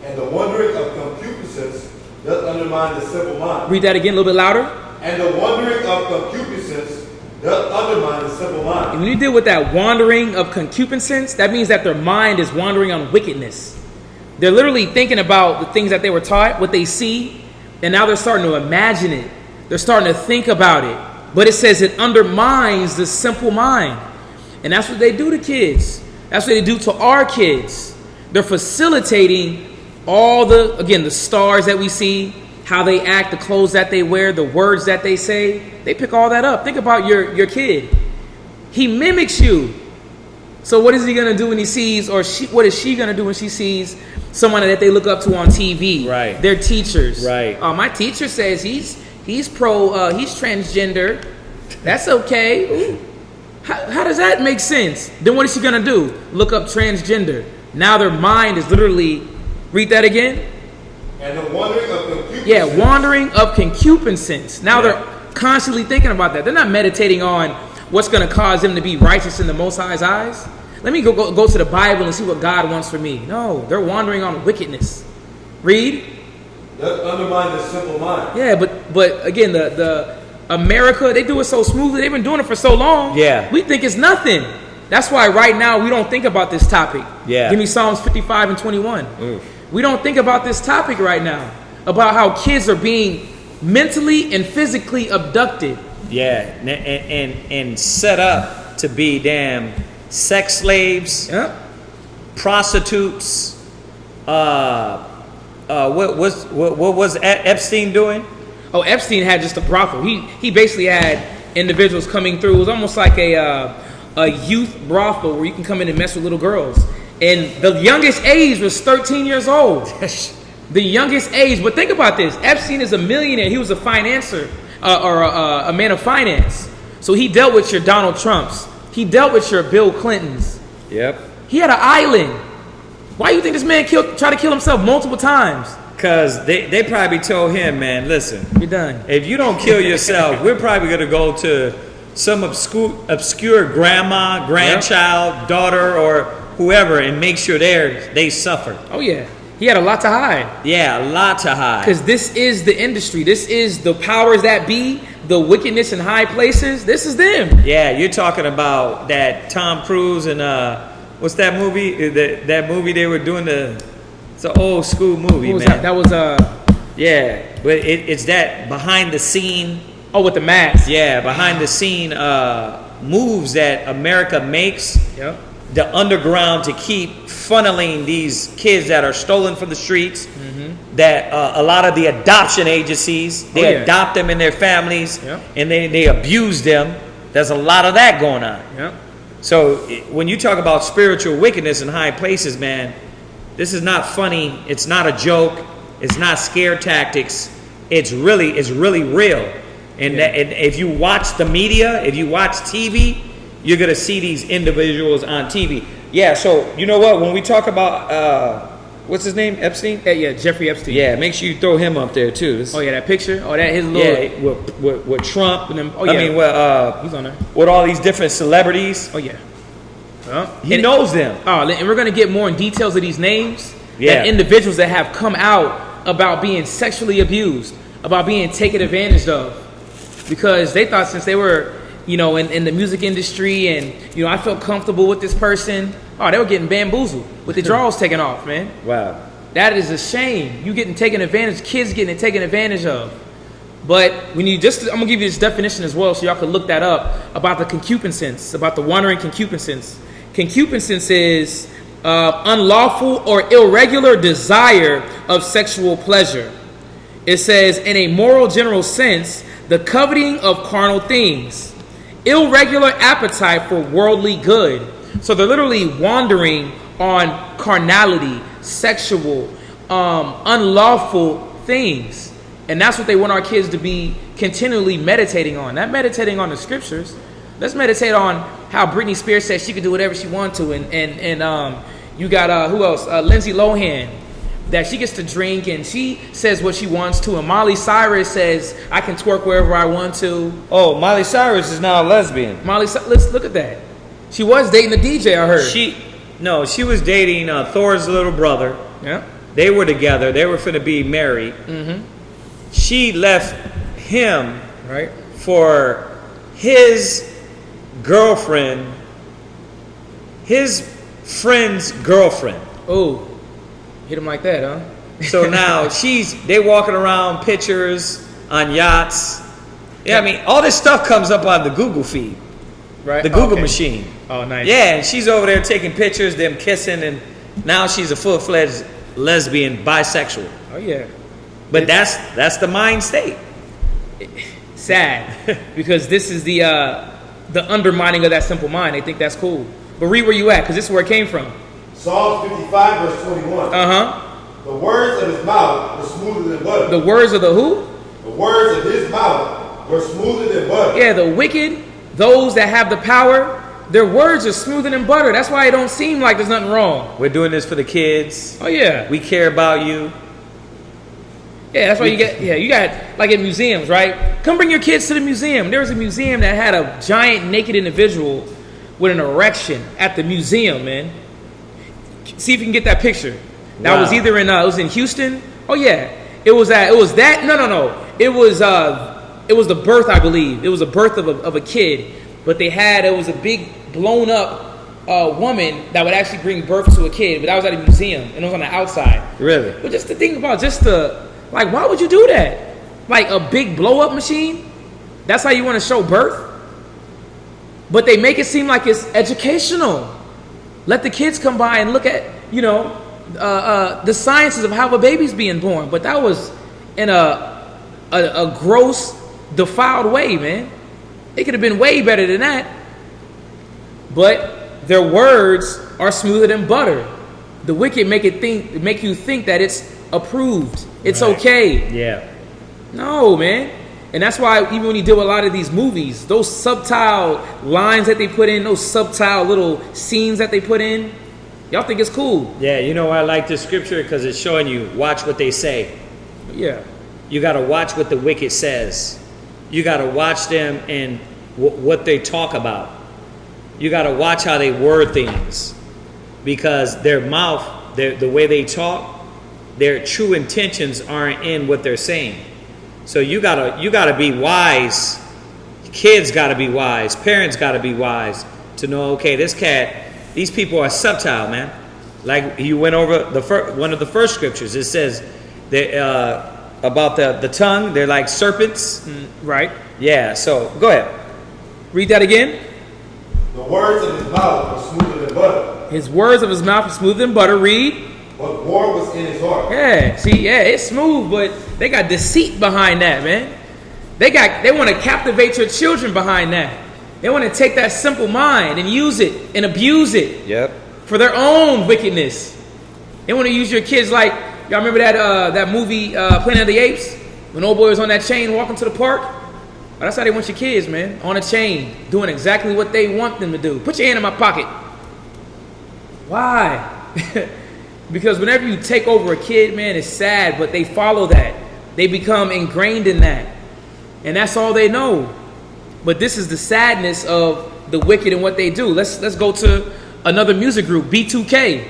And the wandering of concupiscence doth undermine the simple mind. Read that again a little bit louder. And the wandering of concupiscence doth undermine the simple mind. And when you deal with that wandering of concupiscence, that means that their mind is wandering on wickedness. They're literally thinking about the things that they were taught, what they see, and now they're starting to imagine it. They're starting to think about it. But it says it undermines the simple mind. And that's what they do to kids. That's what they do to our kids. They're facilitating all the stars that we see, how they act, the clothes that they wear, the words that they say. They pick all that up. Think about your kid. He mimics you. So what is he going to do when he sees, what is she going to do when she sees someone that they look up to on TV? Right. Their teachers. Right. My teacher says he's transgender. That's okay. Ooh. How does that make sense? Then what is she going to do? Look up transgender. Now their mind is literally, read that again. And the wandering of concupiscence. Yeah, wandering of concupiscence. Now they're constantly thinking about that. They're not meditating on what's going to cause them to be righteous in the Most High's eyes. Let me go to the Bible and see what God wants for me. No, they're wandering on wickedness. Read. That undermine the simple mind. Yeah, but again, the America, they do it so smoothly. They've been doing it for so long. Yeah. We think it's nothing. That's why right now we don't think about this topic. Yeah. Give me Psalms 55 and 21. Oof. We don't think about this topic right now. About how kids are being mentally and physically abducted. Yeah, and set up to be damn sex slaves, prostitutes. What was Epstein doing? Oh, Epstein had just a brothel. He basically had individuals coming through. It was almost like a youth brothel where you can come in and mess with little girls. And the youngest age was 13 years old. The youngest age. But think about this. Epstein is a millionaire. He was a financer or a man of finance. So he dealt with your Donald Trumps. He dealt with your Bill Clintons. Yep. He had an island. Why do you think this man tried to kill himself multiple times? Because they probably told him, man, listen. You're done. If you don't kill yourself, we're probably going to go to some obscure grandma, grandchild, daughter, or whoever and make sure they suffer. Oh, yeah. He had a lot to hide. Yeah, a lot to hide. Because this is the industry. This is the powers that be, the wickedness in high places. This is them. Yeah, you're talking about that Tom Cruise and what's that movie? That movie they were doing it's an old school movie, What was man. that? That was Yeah, but it's that behind the scene. Oh, with the mask. Yeah, behind the scene moves that America makes. Yep. The underground to keep funneling these kids that are stolen from the streets. That a lot of the adoption agencies, they adopt them in their families, and they abuse them. There's a lot of that going on. Yep. So when you talk about spiritual wickedness in high places, man, this is not funny. It's not a joke. It's not scare tactics. It's really real. And if you watch the media, if you watch TV, you're gonna see these individuals on TV. Yeah. So you know what? When we talk about what's his name, Epstein? Yeah, Jeffrey Epstein. Yeah. Make sure you throw him up there too. Oh yeah, that picture. Oh, that his little. With Trump. Them, oh, yeah. I mean, he's on there. With all these different celebrities. Oh yeah. He knows them. Oh, and we're gonna get more in details of these names. Yeah. And individuals that have come out about being sexually abused, about being taken advantage of, because they thought since they were, in the music industry, and I felt comfortable with this person. Oh, they were getting bamboozled with the drawers taken off, man. Wow. That is a shame. You getting taken advantage, kids getting taken advantage of. But when I'm gonna give you this definition as well, so y'all can look that up about the concupiscence, about the wandering concupiscence. Concupiscence is unlawful or irregular desire of sexual pleasure. It says, in a moral general sense, the coveting of carnal things, irregular appetite for worldly good. So they're literally wandering on carnality, sexual, unlawful things. And that's what they want our kids to be continually meditating on. Not meditating on the scriptures. Let's meditate on how Britney Spears said she could do whatever she wanted to. And you got, who else? Lindsay Lohan, that she gets to drink and she says what she wants to. And Miley Cyrus says, I can twerk wherever I want to. Oh, Miley Cyrus is now a lesbian. Let's look at that. She was dating the DJ, I heard. She was dating Thor's little brother. Yeah. They were together. They were finna be married. Mm-hmm. She left him for his girlfriend, his friend's girlfriend. Oh, hit him like that, huh? So now they walking around pictures on yachts. Yeah, I mean, all this stuff comes up on the Google feed. Right. The Google machine. Oh, nice. Yeah, and she's over there taking pictures, them kissing, and now she's a full-fledged lesbian, bisexual. Oh, yeah. But that's the mind state. Sad, because this is the undermining of that simple mind. They think that's cool. But read where you at, because this is where it came from. Psalms 55, verse 21. The words of his mouth were smoother than butter. The words of the who? The words of his mouth were smoother than butter. Yeah, the wicked, those that have the power, their words are smoother than butter. That's why it don't seem like there's nothing wrong. We're doing this for the kids. Oh, yeah. We care about you. Yeah, that's why you got, like in museums, right? Come bring your kids to the museum. There was a museum that had a giant naked individual with an erection at the museum, man. See if you can get that picture. That was either it was in Houston. Oh yeah, it was that. No. It was the birth, I believe. It was a birth of a kid, but it was a big blown up woman that would actually bring birth to a kid. But that was at a museum and it was on the outside. Really? But just to think about, why would you do that? Like a big blow up machine? That's how you want to show birth? But they make it seem like it's educational. Let the kids come by and look at, the sciences of how a baby's being born. But that was in a gross, defiled way, man. It could have been way better than that. But their words are smoother than butter. The wicked make you think that it's approved. It's okay. Yeah. No, man. And that's why even when you deal with a lot of these movies, those subtle lines that they put in, those subtle little scenes that they put in, y'all think it's cool. Yeah, you know why I like this scripture? Because it's showing you, watch what they say. Yeah. You got to watch what the wicked says. You got to watch them and what they talk about. You got to watch how they word things. Because their mouth, the way they talk, their true intentions aren't in what they're saying. So you gotta be wise. Kids gotta be wise. Parents gotta be wise to know. Okay, these people are subtle, man. Like you went over one of the first scriptures. It says that about the tongue. They're like serpents. Right. Yeah. So go ahead. Read that again. The words of his mouth are smoother than butter. His words of his mouth are smoother than butter. Read. But war was in his heart. Yeah, see, yeah, it's smooth, but they got deceit behind that, man. They want to captivate your children behind that. They want to take that simple mind and use it and abuse it. Yep. For their own wickedness. They want to use your kids like, y'all remember that movie Planet of the Apes? When old boy was on that chain walking to the park? Well, that's how they want your kids, man. On a chain, doing exactly what they want them to do. Put your hand in my pocket. Why? Because whenever you take over a kid, man, it's sad, but they follow that. They become ingrained in that. And that's all they know. But this is the sadness of the wicked and what they do. Let's go to another music group, B2K.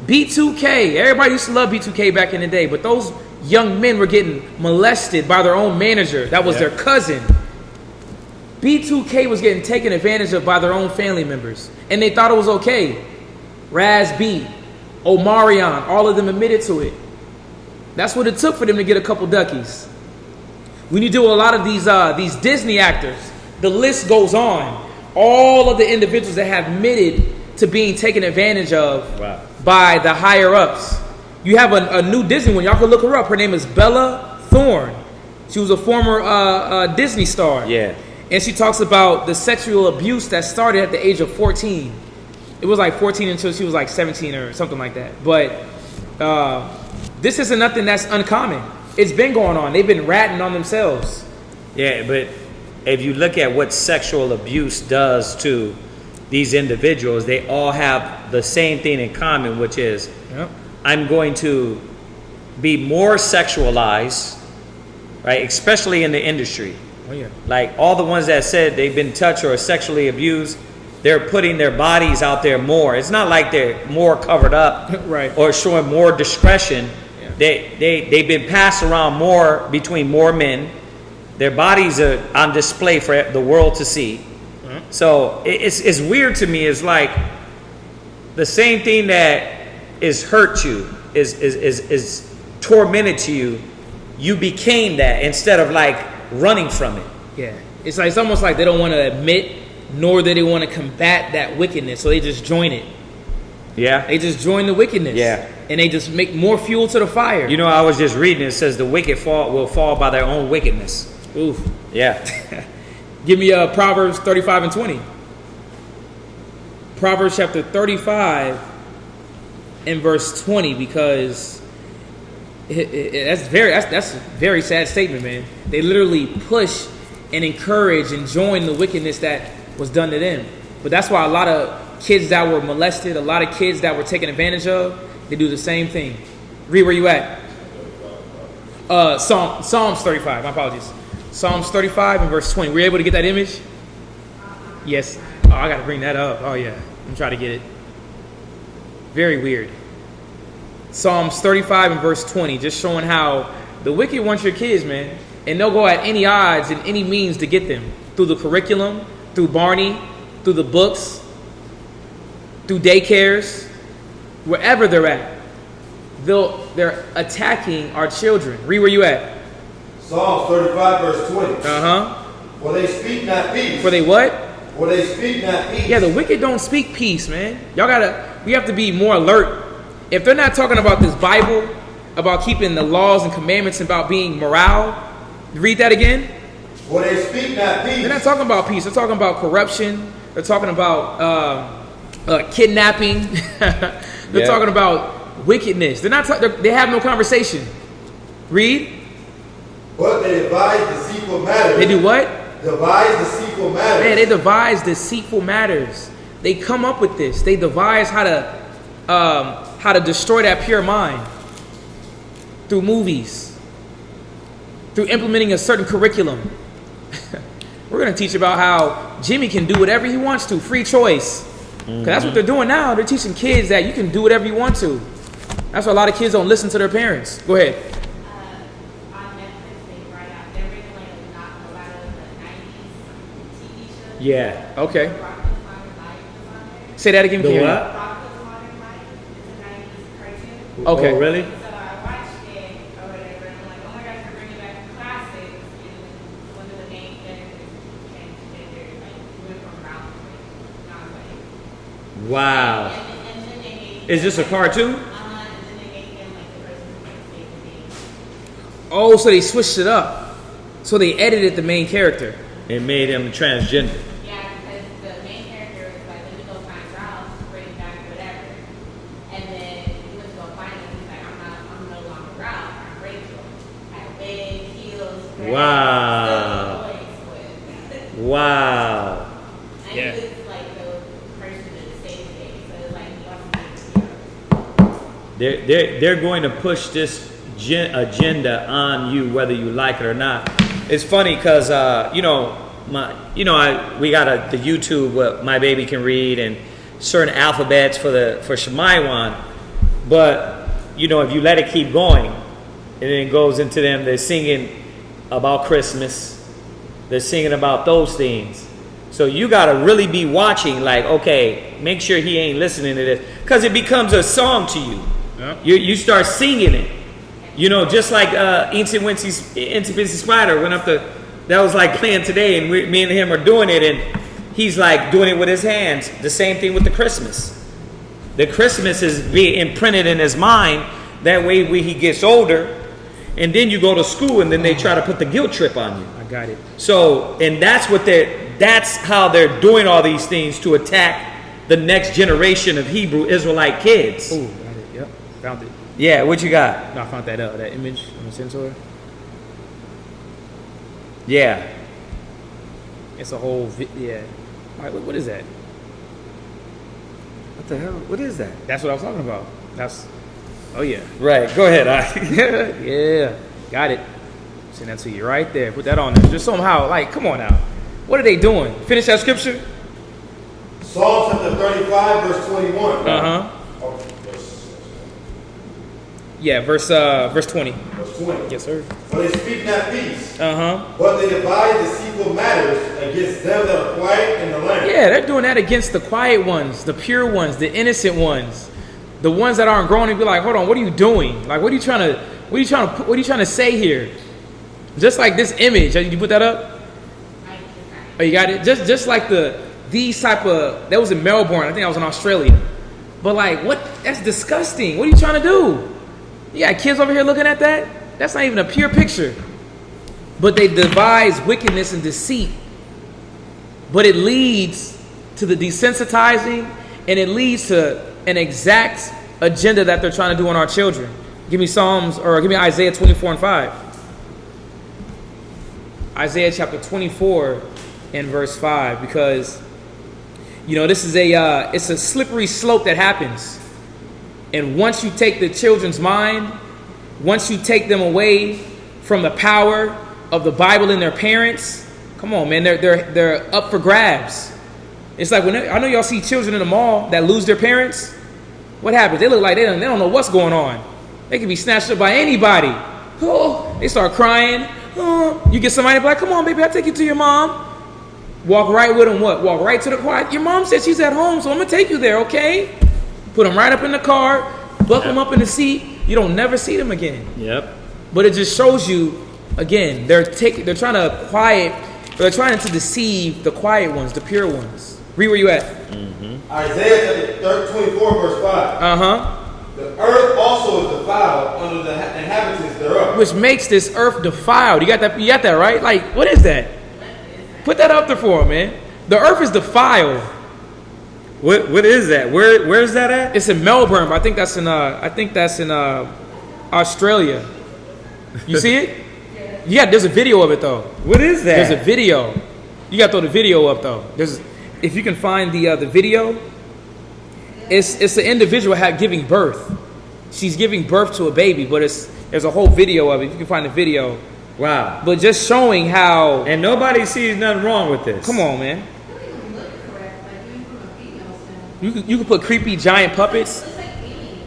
B2K. Everybody used to love B2K back in the day, but those young men were getting molested by their own manager. That was their cousin. B2K was getting taken advantage of by their own family members. And they thought it was okay. Raz B, Omarion, all of them admitted to it. That's what it took for them to get a couple duckies. When you do a lot of these Disney actors, the list goes on. All of the individuals that have admitted to being taken advantage of by the higher ups. You have a new Disney one. Y'all can look her up. Her name is Bella Thorne. She was a former Disney star. Yeah. And she talks about the sexual abuse that started at the age of 14. It was like 14 until she was like 17 or something like that. But this isn't nothing that's uncommon. It's been going on. They've been ratting on themselves. Yeah, but if you look at what sexual abuse does to these individuals, they all have the same thing in common, which is I'm going to be more sexualized, right? Especially in the industry. Oh, yeah. Like all the ones that said they've been touched or sexually abused, they're putting their bodies out there more. It's not like they're more covered up right. or showing more discretion. Yeah. They've been passed around more between more men. Their bodies are on display for the world to see. Mm-hmm. So it's weird to me. It's like the same thing that is hurt you, is tormented to you. You became that instead of like running from it. Yeah. It's almost like they don't want to admit nor do they want to combat that wickedness, so they just join it. Yeah. They just join the wickedness. Yeah. And they just make more fuel to the fire. You know, I was just reading, it says the wicked will fall by their own wickedness. Oof. Yeah. Give me Proverbs 35 and 20. Proverbs chapter 35 and verse 20, because that's a very sad statement, man. They literally push and encourage and join the wickedness that was done to them. But that's why a lot of kids that were molested, a lot of kids that were taken advantage of, they do the same thing. Read where you at. Psalms 35, my apologies. Psalms 35 and verse 20. Were you able to get that image? Yes. Oh, I got to bring that up. Oh, yeah. I'm trying to get it. Very weird. Psalms 35 and verse 20, just showing how the wicked want your kids, man. And they'll go at any odds and any means to get them. Through the curriculum, through Barney, through the books, through daycares, wherever they're at. They're attacking our children. Read where you at. Psalms 35 verse 20. Uh-huh. For they speak not peace. For they what? For they speak not peace. Yeah, the wicked don't speak peace, man. We have to be more alert. If they're not talking about this Bible, about keeping the laws and commandments, about being morale, read that again. For they speak not peace. They're not talking about peace. They're talking about corruption. They're talking about kidnapping. They're talking about wickedness. They're not. They have no conversation. Read. But they devise deceitful matters. They do what? Devise deceitful matters. Man, they devise deceitful matters. They come up with this. They devise how to destroy that pure mind through movies, through implementing a certain curriculum. We're going to teach about how Jimmy can do whatever he wants to, free choice. Because that's what they're doing now. They're teaching kids that you can do whatever you want to. That's why a lot of kids don't listen to their parents. Go ahead. On Netflix, they brought out, they're bringing like a lot of the 90s TV shows. Yeah. Okay. Rocko's Modern Life is on there. Say that again. The Karen. what? Rocko's Modern Life is a 90s cartoon. Okay. Oh, really? So I watched it or whatever, and I'm like, oh my gosh, they're bringing back the classics. And one of the main characters changed gender, like, went from brown to non-white. Wow. And then they made Is this a cartoon? and then they made him like the person who played the name. Oh, so they switched it up. So they edited the main character. It made him transgender. Yeah, because the main character was like, let me go find Ralph, bring back whatever. And then he went to go find him. He's like, I'm no longer Ralph, I'm Rachel. I have big heels. dreads, Wow. still boys with. Wow. And Yeah. he was like the person in the same day. So it's like, he wants to be a hero. They're going to push this agenda on you whether you like it or not. It's funny because we got the YouTube what my baby can read and certain alphabets for Shemaiwan, but if you let it keep going, and then it goes into them. They're singing about Christmas. They're singing about those things. So you got to really be watching. Like, okay, make sure he ain't listening to this because it becomes a song to you. Yeah. You start singing it. Just like Itsy Bitsy Spider went up that was like playing today, and me and him are doing it, and he's like doing it with his hands. The same thing with the Christmas. The Christmas is being imprinted in his mind. That way, when he gets older, and then you go to school, and then they try to put the guilt trip on you. I got it. So, and that's how they're doing all these things to attack the next generation of Hebrew Israelite kids. Oh, got it. Yep. Found it. Yeah, what you got? No, I found that image on the sensor. Yeah. It's a whole yeah. All right, what is that? What the hell? What is that? That's what I was talking about. Oh yeah. Right, go ahead. Yeah. Got it. Send that to you right there. Put that on there. Just somehow, come on now. What are they doing? Finish that scripture? Psalm chapter 35, verse 21. Uh-huh. Oh, Yeah, verse 20. verse 20. Yes, sir. For they speak not peace, Uh-huh. but they devise deceitful matters against them that are quiet in the land. Yeah, they're doing that against the quiet ones, the pure ones, the innocent ones, the ones that aren't grown and be like, hold on, what are you doing? Like, what are you trying to say here? Just like this image. Did you put that up? Oh, you got it? Just like these type of, that was in Melbourne. I think I was in Australia. But what? That's disgusting. What are you trying to do? You got kids over here looking at that? That's not even a pure picture. But they devise wickedness and deceit. But it leads to the desensitizing, and it leads to an exact agenda that they're trying to do on our children. Give me Isaiah 24 and 5. Isaiah chapter 24 and verse 5, because this is it's a slippery slope that happens. And once you take the children's mind, once you take them away from the power of the Bible in their parents, come on, man, they're up for grabs. It's like I know y'all see children in the mall that lose their parents. What happens? They look like they don't know what's going on. They can be snatched up by anybody. Oh, they start crying. Oh, you get somebody like, come on, baby, I'll take you to your mom. Walk right with them. What? Walk right to the car. Your mom said she's at home, so I'm gonna take you there, okay? Put them right up in the car, buckle them up in the seat. You don't never see them again. Yep. But it just shows you, again, they're trying to deceive the quiet ones, the pure ones. Read where you at. Mm-hmm. Isaiah chapter 24, verse 5. Uh-huh. The earth also is defiled under the inhabitants thereof. Which makes this earth defiled. You got that right? What is that? Put that up there for him, man. The earth is defiled. What is that? Where's that at? It's in Melbourne, but I think that's in Australia. You see it? Yeah, there's a video of it though. What is that? There's a video. You got to throw the video up though. If you can find the video, it's an individual giving birth. She's giving birth to a baby, but there's a whole video of it. If you can find the video. Wow. But just showing how. And nobody sees nothing wrong with this. Come on, man. It doesn't even look correct, like even from a female standpoint. You can put creepy giant puppets. It looks like aliens.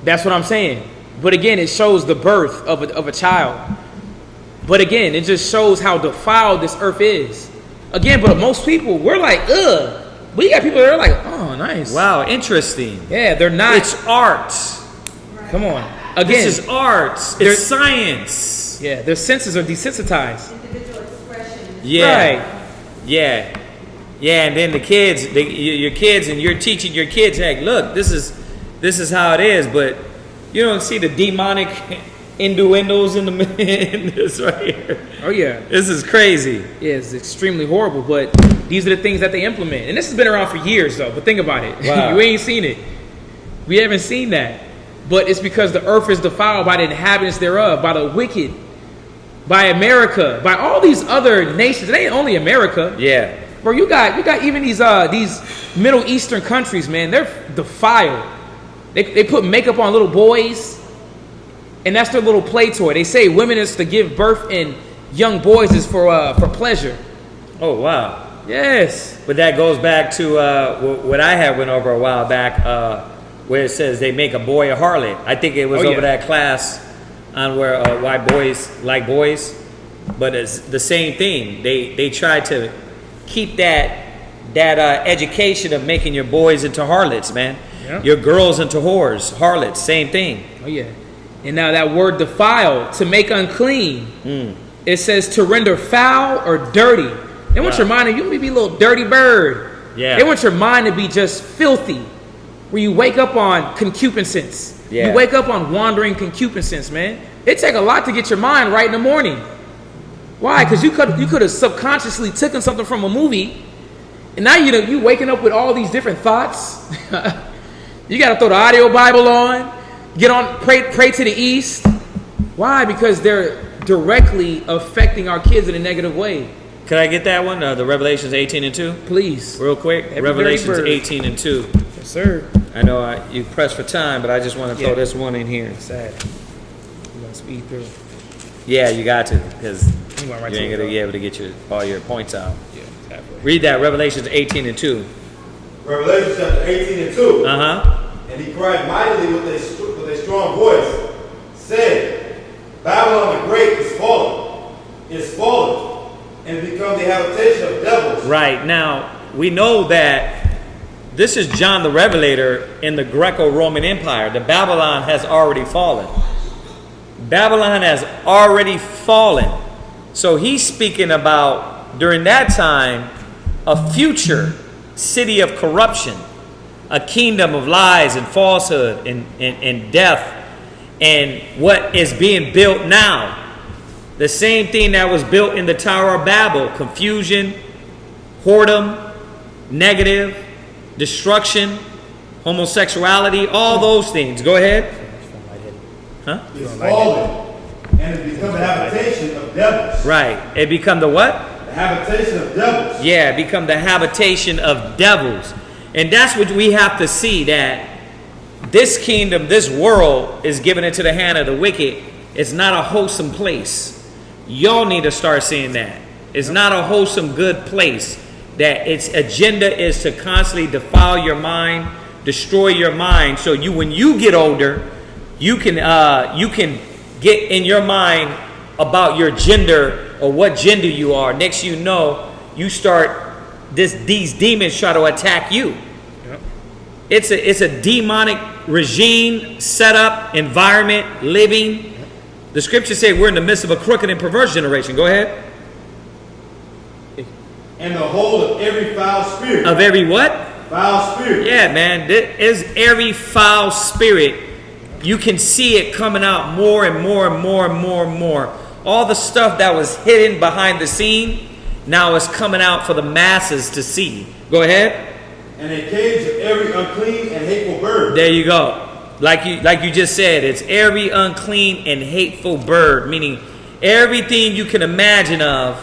That's what I'm saying. But again, it shows the birth of a child. But again, it just shows how defiled this earth is. Again, but most people, we're like, ugh. But you got people that are like, oh, nice. Wow, interesting. Yeah, they're not. It's art. Come on. Again, This is art. It's science. yeah, their senses are desensitized. Individual expression. Yeah. Right. Yeah. Yeah, and then the kids, your kids, and you're teaching your kids, hey, look, this is how it is, but you don't see the demonic innuendos in this right here. Oh, yeah. This is crazy. Yeah, it's extremely horrible, but these are the things that they implement. And this has been around for years, though, but think about it. Wow. You ain't seen it. We haven't seen that. But it's because the earth is defiled by the inhabitants thereof, by the wicked, by America, by all these other nations. It ain't only America. Yeah. Bro, you got even these Middle Eastern countries, man. They're defiled. They put makeup on little boys, and that's their little play toy. They say women is to give birth and young boys is for pleasure. Oh, wow. Yes. But that goes back to what I had went over a while back, where it says they make a boy a harlot. I think it was over that class on where why boys like boys, but it's the same thing. They try to keep that education of making your boys into harlots, man. Yeah. Your girls into whores, harlots, same thing. Oh, yeah. And now that word defile, to make unclean, it says to render foul or dirty. They want your mind to, you may be a little dirty bird. Yeah. They want your mind to be just filthy, where you wake up on concupiscence. Yeah. You wake up on wandering concupiscence, man. It take a lot to get your mind right in the morning. Why? Because you could have subconsciously taken something from a movie, and now you waking up with all these different thoughts. You got to throw the audio Bible on, get on, pray to the east. Why? Because they're directly affecting our kids in a negative way. Could I get that one? The Revelations 18:2? Please. Real quick. Every Revelations dirty bird. 18:2. Yes, sir. I know you pressed for time, but I just want to throw this one in here. Sad. You gonna speed through. Yeah, you got to, because You went right you to ain't it, going to though. be able to get all your points out. Yeah, halfway. Read that, Revelations 18:2. Revelation chapter 18:2. Uh-huh. And he cried mightily with a strong voice, saying, Babylon the Great is fallen, and become the habitation of devils. Right. Now, we know that this is John the Revelator in the Greco-Roman Empire. The Babylon has already fallen. Babylon has already fallen. So he's speaking about, during that time, a future city of corruption, a kingdom of lies and falsehood and death, and what is being built now. The same thing that was built in the Tower of Babel: confusion, whoredom, negative, destruction, homosexuality, all those things. Go ahead. Huh? It's fallen, and it's become the habitation of devils. Right. It become the what? The habitation of devils. Yeah, it become the habitation of devils. And that's what we have to see, that this kingdom, this world is given into the hand of the wicked. It's not a wholesome place. Y'all need to start seeing that. It's not a wholesome, good place. That its agenda is to constantly defile your mind, destroy your mind. So when you get older, you can get in your mind about your gender or what gender you are. Next you know, you start these demons try to attack you. Yep. It's a demonic regime, setup, environment, living. The scriptures say we're in the midst of a crooked and perverse generation. Go ahead. And the hold of every foul spirit. Of every what? Foul spirit. Yeah, man. There is every foul spirit. You can see it coming out more and more and more and more and more. All the stuff that was hidden behind the scene now is coming out for the masses to see. Go ahead. and a cage of every unclean and hateful bird. There you go. Like you just said, it's every unclean and hateful bird, meaning everything you can imagine of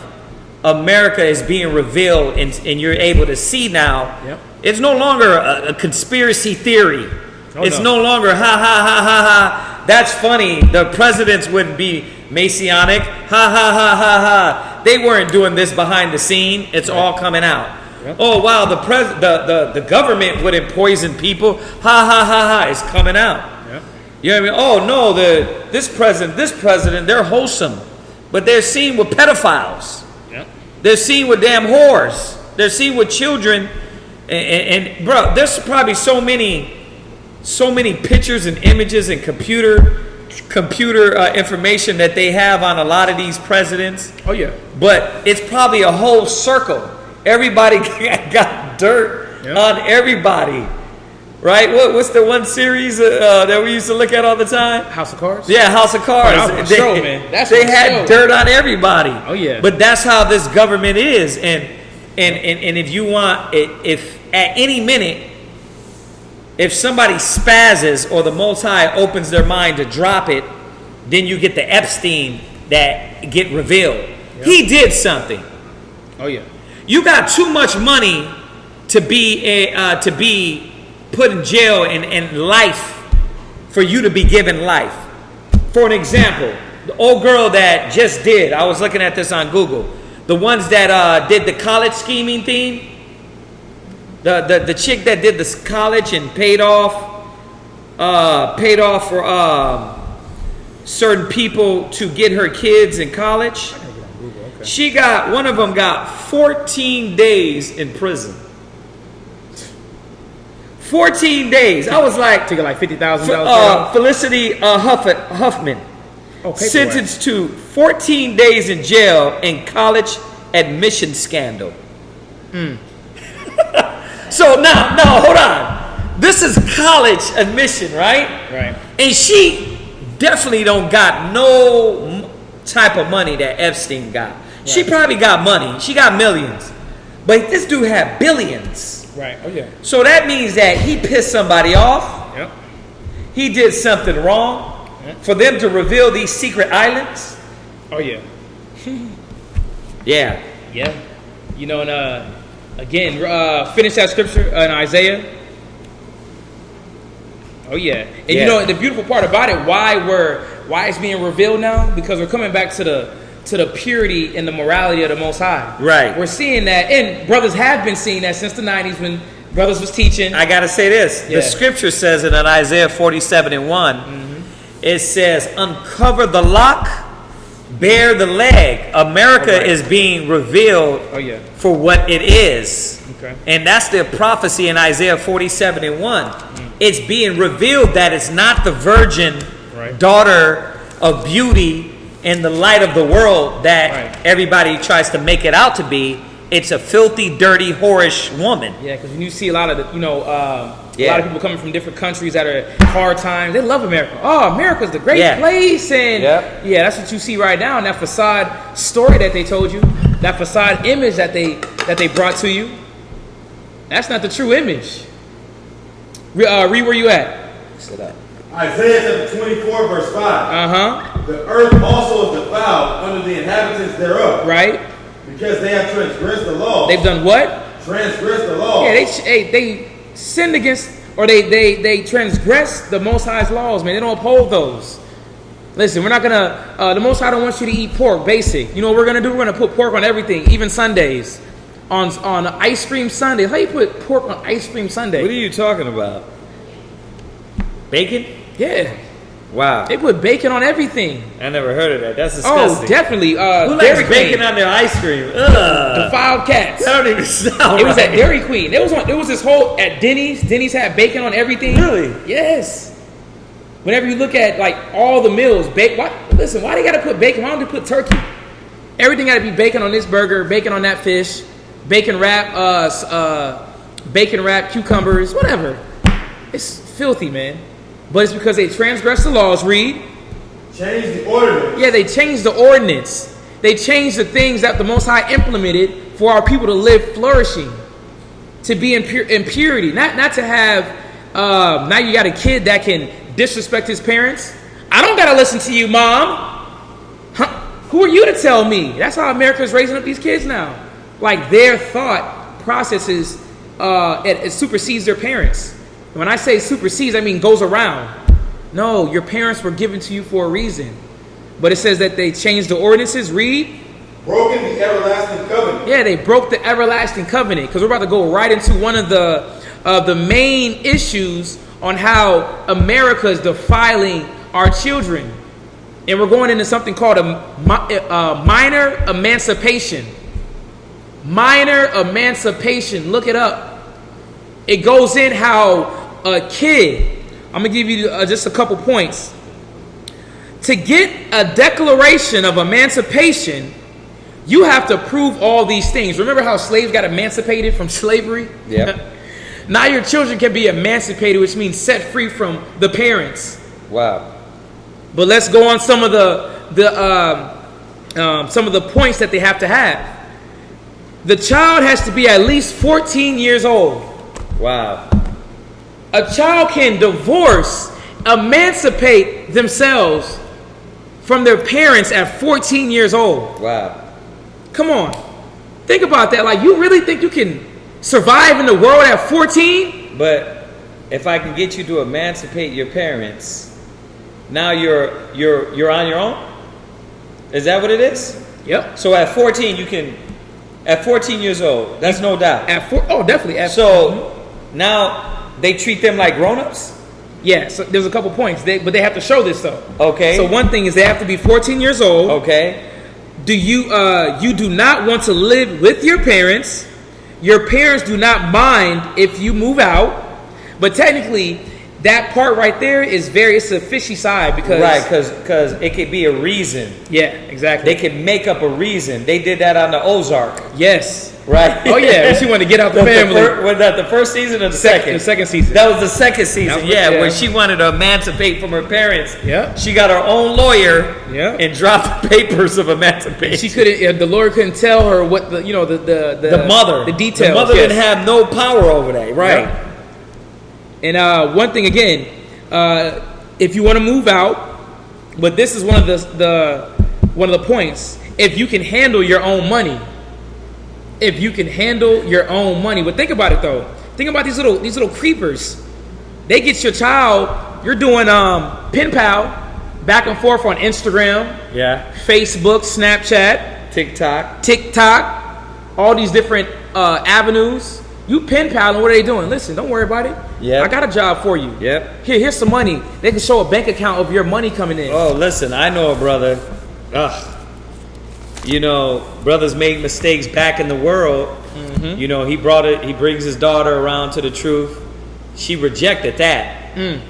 America is being revealed, and you're able to see now. Yep. It's no longer a conspiracy theory. It's no longer ha ha ha ha ha. That's funny. The presidents wouldn't be Masonic. Ha ha ha ha ha. They weren't doing this behind the scene. It's all coming out. Yep. Oh wow, the government wouldn't poison people. Ha ha ha ha. It's coming out. Yep. You know what I mean? Oh no, this president, they're wholesome, but they're seen with pedophiles. Yep. They're seen with damn whores. They're seen with children, and bro, there's probably so many pictures and images and computer information that they have on a lot of these presidents. Oh yeah. But it's probably a whole circle. Everybody got dirt on everybody, right? What's the one series that we used to look at all the time? House of Cards. Yeah, House of Cards. Oh, that was a show, man. They had dirt on everybody. Oh yeah. But that's how this government is, and if you want, if at any minute, if somebody spazzes or the Most High opens their mind to drop it, then you get the Epstein that get revealed. Yep. He did something. Oh yeah. You got too much money to be put in jail and life for you to be given life. For an example, the old girl that just did, I was looking at this on Google, the ones that did the college scheming thing, the chick that did this college and paid off for certain people to get her kids in college. She got, one of them got 14 days in prison. 14 days. I was like, Took it like $50,000. Felicity Huffman, sentenced to 14 days in jail in college admission scandal. So now, hold on. This is college admission, right? Right. And she definitely don't got no type of money that Epstein got. Right. She probably got money. She got millions. But this dude had billions. Right. Oh yeah. So that means that he pissed somebody off. Yep. He did something wrong for them to reveal these secret islands. Oh yeah. Yeah. Yeah. You know, and again, finish that scripture in Isaiah. Oh yeah. And you know the beautiful part about it, why it's being revealed now, because we're coming back to the purity and the morality of the Most High. Right. We're seeing that, and brothers have been seeing that since the 90s when brothers was teaching. I gotta say this. The scripture says it in Isaiah 47:1. It says, uncover the lock, bare the leg. America is being revealed for what it is. Okay. And that's the prophecy in Isaiah 47:1. It's being revealed that it's not the virgin daughter of beauty in the light of the world that everybody tries to make it out to be. It's a filthy, dirty, whorish woman. Yeah, because when you see a lot of the, a lot of people coming from different countries that are hard times, they love America. Oh, America's the great place, and yeah, that's what you see right now in that facade story that they told you, that facade image that they brought to you. That's not the true image. Read where you at. Sit up. Isaiah chapter 24, verse 5. The earth also is defiled under the inhabitants thereof. Right. Because they have transgressed the law. They've done what? Transgressed the law. Yeah, they sinned against, or they transgressed the Most High's laws, man. They don't uphold those. Listen, we're not gonna, the Most High don't want you to eat pork, basic. You know what we're gonna do? We're gonna put pork on everything, even Sundays. On ice cream Sunday. How you put pork on ice cream Sunday? What are you talking about? Bacon? Yeah. Wow. They put bacon on everything. I never heard of that. That's disgusting. Oh, definitely. Who likes bacon on their ice cream? Ugh. Defiled cats. That don't even sound It was at Dairy Queen. There was this whole, at Denny's. Denny's had bacon on everything. Really? Yes. Whenever you look at like all the meals, listen, why they gotta put bacon? Why don't they put turkey? Everything gotta be bacon on this burger, bacon on that fish, bacon wrap, cucumbers, whatever. It's filthy, man. But it's because they transgressed the laws. Read. Change the ordinance. Yeah, they changed the ordinance. They changed the things that the Most High implemented for our people to live flourishing. to be in purity, not to have. Now you got a kid that can disrespect his parents. I don't gotta listen to you, mom. Huh? Who are you to tell me? That's how America's raising up these kids now. Like their thought processes, it supersedes their parents. And when I say supersedes, I mean goes around. No, your parents were given to you for a reason. But it says that they changed the ordinances. Read. Broken the everlasting covenant. Yeah, they broke the everlasting covenant. Because we're about to go right into one of the main issues on how America is defiling our children. And we're going into something called a minor emancipation. Minor emancipation. Look it up. It goes in how a kid, I'm going to give you just a couple points. To get a declaration of emancipation, you have to prove all these things. Remember how slaves got emancipated from slavery? Yeah. Now your children can be emancipated, which means set free from the parents. Wow. But let's go on some of the points that they have to have. The child has to be at least 14 years old. Wow. A child can divorce, emancipate themselves from their parents at 14 years old. Wow. Come on. Think about that. Like, you really think you can survive in the world at 14? But if I can get you to emancipate your parents, now you're on your own? Is that what it is? Yep. So at 14 you can, at 14 years old, that's no doubt. Definitely. So now they treat them like grown-ups? Yeah, so there's a couple points, but they have to show this though. Okay. So one thing is they have to be 14 years old. Okay. You do not want to live with your parents. Your parents do not mind if you move out, but technically that part right there is it's a fishy side because because it could be a reason. Yeah, exactly. They can make up a reason. They did that on the Ozark. Yes. Right. Oh yeah, when she wanted to get out the family. Was that the first season or the second? The second season. That was the second season. Yeah, when she wanted to emancipate from her parents. Yeah. She got her own lawyer. Yeah. And dropped the papers of emancipation. She couldn't. The lawyer couldn't tell her what the mother, the details. The mother didn't have no power over that. Right. Yeah. And one thing again, if you want to move out, but this is one of the points. If you can handle your own money. If you can handle your own money. But think about it though. Think about these little creepers. They get your child. You're doing pen pal back and forth on Instagram, Yeah. Facebook, Snapchat, TikTok. all these different avenues. You pen pal, and what are they doing? Listen, don't worry about it. Yeah. I got a job for you. Yep. Here's some money. They can show a bank account of your money coming in. Oh, listen, I know a brother. You know, brothers made mistakes back in the world. Mm-hmm. You know, he brings his daughter around to the truth. She rejected that.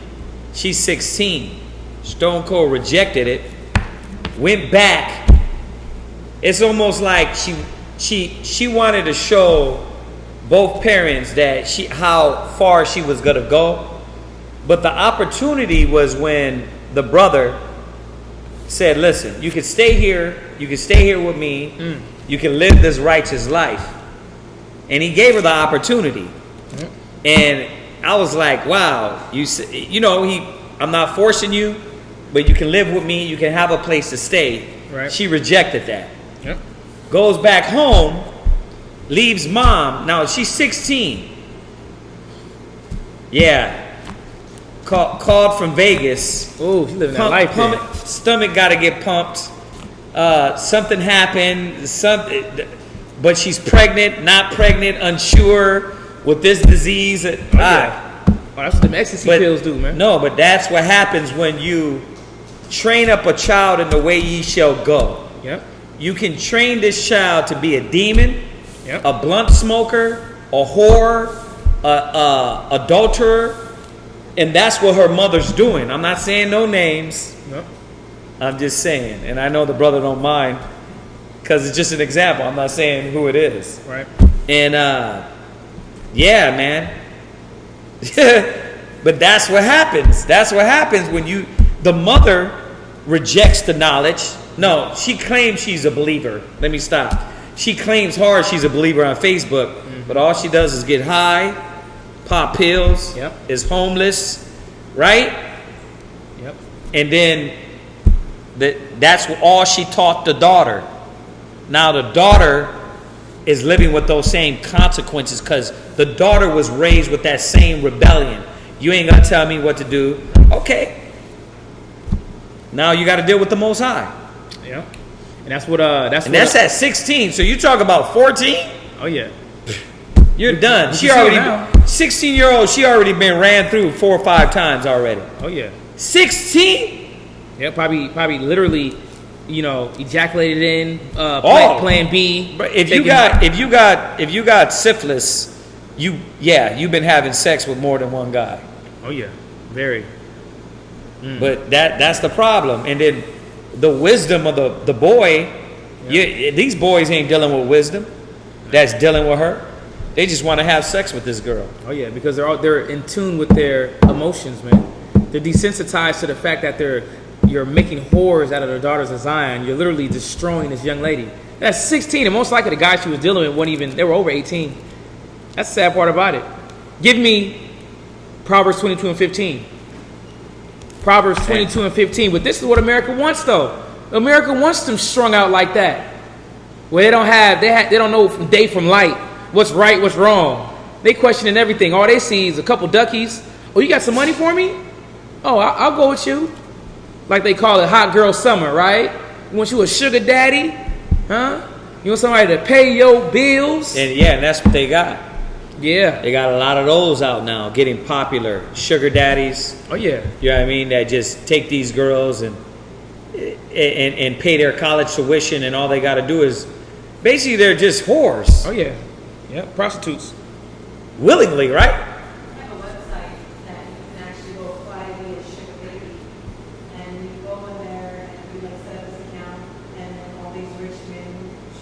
She's 16. Stone Cold rejected it. Went back. It's almost like she wanted to show both parents that how far she was gonna go. But the opportunity was when the brother said, listen, you can stay here. You can stay here with me. You can live this righteous life. And he gave her the opportunity. And I was like, wow, I'm not forcing you, but you can live with me. You can have a place to stay. Right. She rejected that. Yep. Goes back home, leaves mom. Now she's 16. Yeah. Called from Vegas. Oh, she's living that life there. Stomach got to get pumped. Something happened. But she's pregnant, not pregnant, unsure with this disease. Oh, that's what them ecstasy pills do, man. No, but that's what happens when you train up a child in the way ye shall go. Yep. You can train this child to be a demon, Yep. a blunt smoker, a whore, a adulterer. And that's what her mother's doing. I'm not saying no names. Yep. I'm just saying. And I know the brother don't mind because it's just an example. I'm not saying who it is. Right. And yeah, man. But that's what happens. That's what happens when the mother rejects the knowledge. No, she claims she's a believer. Let me stop. She claims hard she's a believer on Facebook. but all she does is get high, pop pills, Yep. is homeless, right? Yep. And then that's all she taught the daughter. Now the daughter is living with those same consequences because the daughter was raised with that same rebellion. You ain't gonna tell me what to do. Okay. Now you got to deal with the Most High. Yeah. And that's what that's at 16. So you talk about 14? Oh yeah. You're done. You She can see already it now. 16-year-old. She already been ran through 4 or 5 times already. Oh yeah. 16? Yeah, probably literally, ejaculated in plan B. But if you got syphilis, you've been having sex with more than one guy. Oh yeah. Very. But that's the problem. And then the wisdom of the boy, these boys ain't dealing with wisdom. That's dealing with her. They just want to have sex with this girl. Oh yeah, because they're in tune with their emotions, man. They're desensitized to the fact that you're making whores out of the daughters of Zion. You're literally destroying this young lady. That's 16, and most likely the guy she was dealing with they were over 18. That's the sad part about it. Give me Proverbs 22 and 15. Proverbs 22 and 15. But this is what America wants, though. America wants them strung out like that, where they don't know from day from light, what's right, what's wrong. They questioning everything. All they see is a couple duckies. Oh, you got some money for me? Oh, I'll go with you. Like they call it hot girl summer, right? You want you a sugar daddy? Huh? You want somebody to pay your bills? And that's what they got. Yeah. They got a lot of those out now, getting popular. Sugar daddies. Oh yeah. You know what I mean? That just take these girls and pay their college tuition, and all they got to do is basically they're just whores. Oh yeah. Yeah. Prostitutes. Willingly, right? I have a website that you can actually go apply to be a sugar baby. And you go in there and you set up this account, and then all these rich men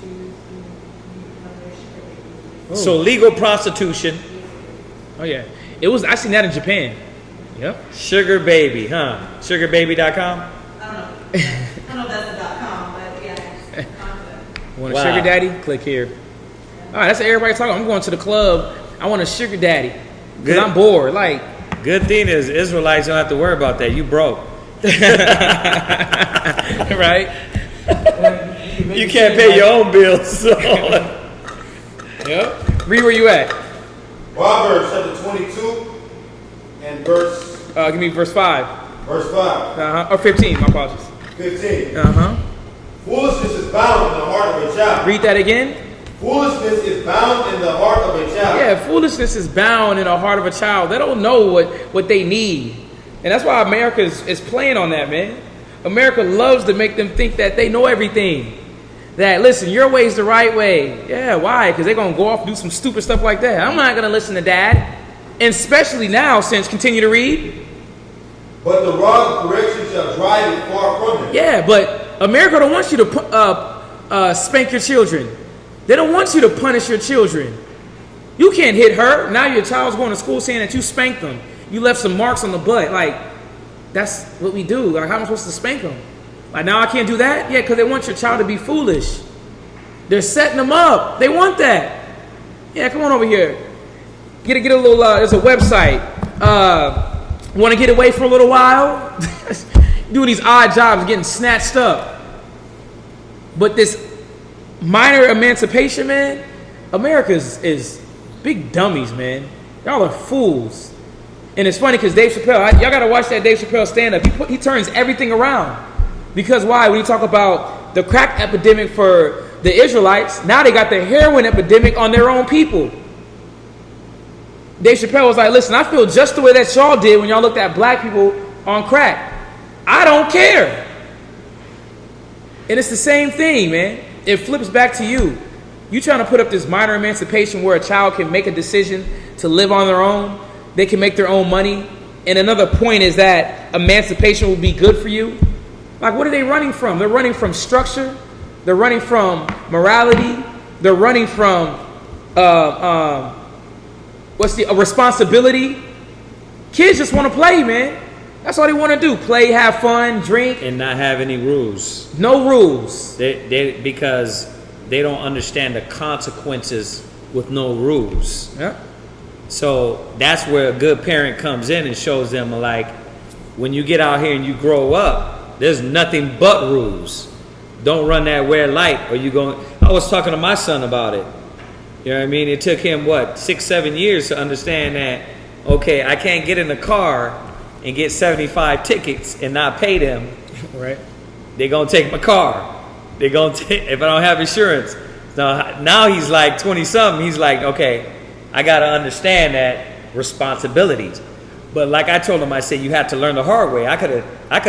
choose you become their sugar baby. So legal prostitution. Oh yeah. I seen that in Japan. Yep. Sugar baby, huh? Sugarbaby.com? I don't know. I don't know if that's the .com, but yeah, it's concept. Want a Wow. sugar daddy? Click here. All right, that's what everybody talking. I'm going to the club. I want a sugar daddy because Good. I'm bored. Like, Good thing is Israelites don't have to worry about that. You broke. right? You can't pay your own bills. So. Yep. Read where you at. Proverbs chapter 22 and verse Give me verse 5. 5, Or 15. My apologies. 15. Foolishness is bound in the heart of a child. Read that again. Foolishness is bound in the heart of a child. Yeah, foolishness is bound in the heart of a child. They don't know what they need. And that's why America is playing on that, man. America loves to make them think that they know everything. That, listen, your way is the right way. Yeah, why? Because they're going to go off and do some stupid stuff like that. I'm not going to listen to Dad. And especially now, since, continue to read. But the rod of correction shall drive it far from him. Yeah, but America don't want you to spank your children. They don't want you to punish your children. You can't hit her. Now your child's going to school saying that you spanked them. You left some marks on the butt. Like, that's what we do. Like, how am I supposed to spank them? Like, now I can't do that? Yeah, because they want your child to be foolish. They're setting them up. They want that. Yeah, come on over here. Get a little, there's a website. Want to get away for a little while? Doing these odd jobs, getting snatched up. But this minor emancipation, man, America is big dummies, man. Y'all are fools. And it's funny because Dave Chappelle, y'all got to watch that Dave Chappelle stand-up. He turns everything around. Because why? When you talk about the crack epidemic for the Israelites, now they got the heroin epidemic on their own people. Dave Chappelle was like, listen, I feel just the way that y'all did when y'all looked at black people on crack. I don't care. And it's the same thing, man. It flips back to you. You trying to put up this minor emancipation where a child can make a decision to live on their own. They can make their own money. And another point is that emancipation will be good for you. Like, what are they running from? They're running from structure. They're running from morality. They're running from responsibility. Kids just want to play, man. That's all they want to do. Play, have fun, drink. And not have any rules. No rules. Because they don't understand the consequences with no rules. Yeah. So that's where a good parent comes in and shows them, like, when you get out here and you grow up, there's nothing but rules. Don't run that red light or you going. I was talking to my son about it. You know what I mean? It took him, 6-7 years to understand that, okay, I can't get in the car and get 75 tickets and not pay them. Right. They're going to take my car. They're going to take, if I don't have insurance. So now he's like 20-something. He's like, okay, I got to understand that responsibilities. But like I told him, I said, you have to learn the hard way. I could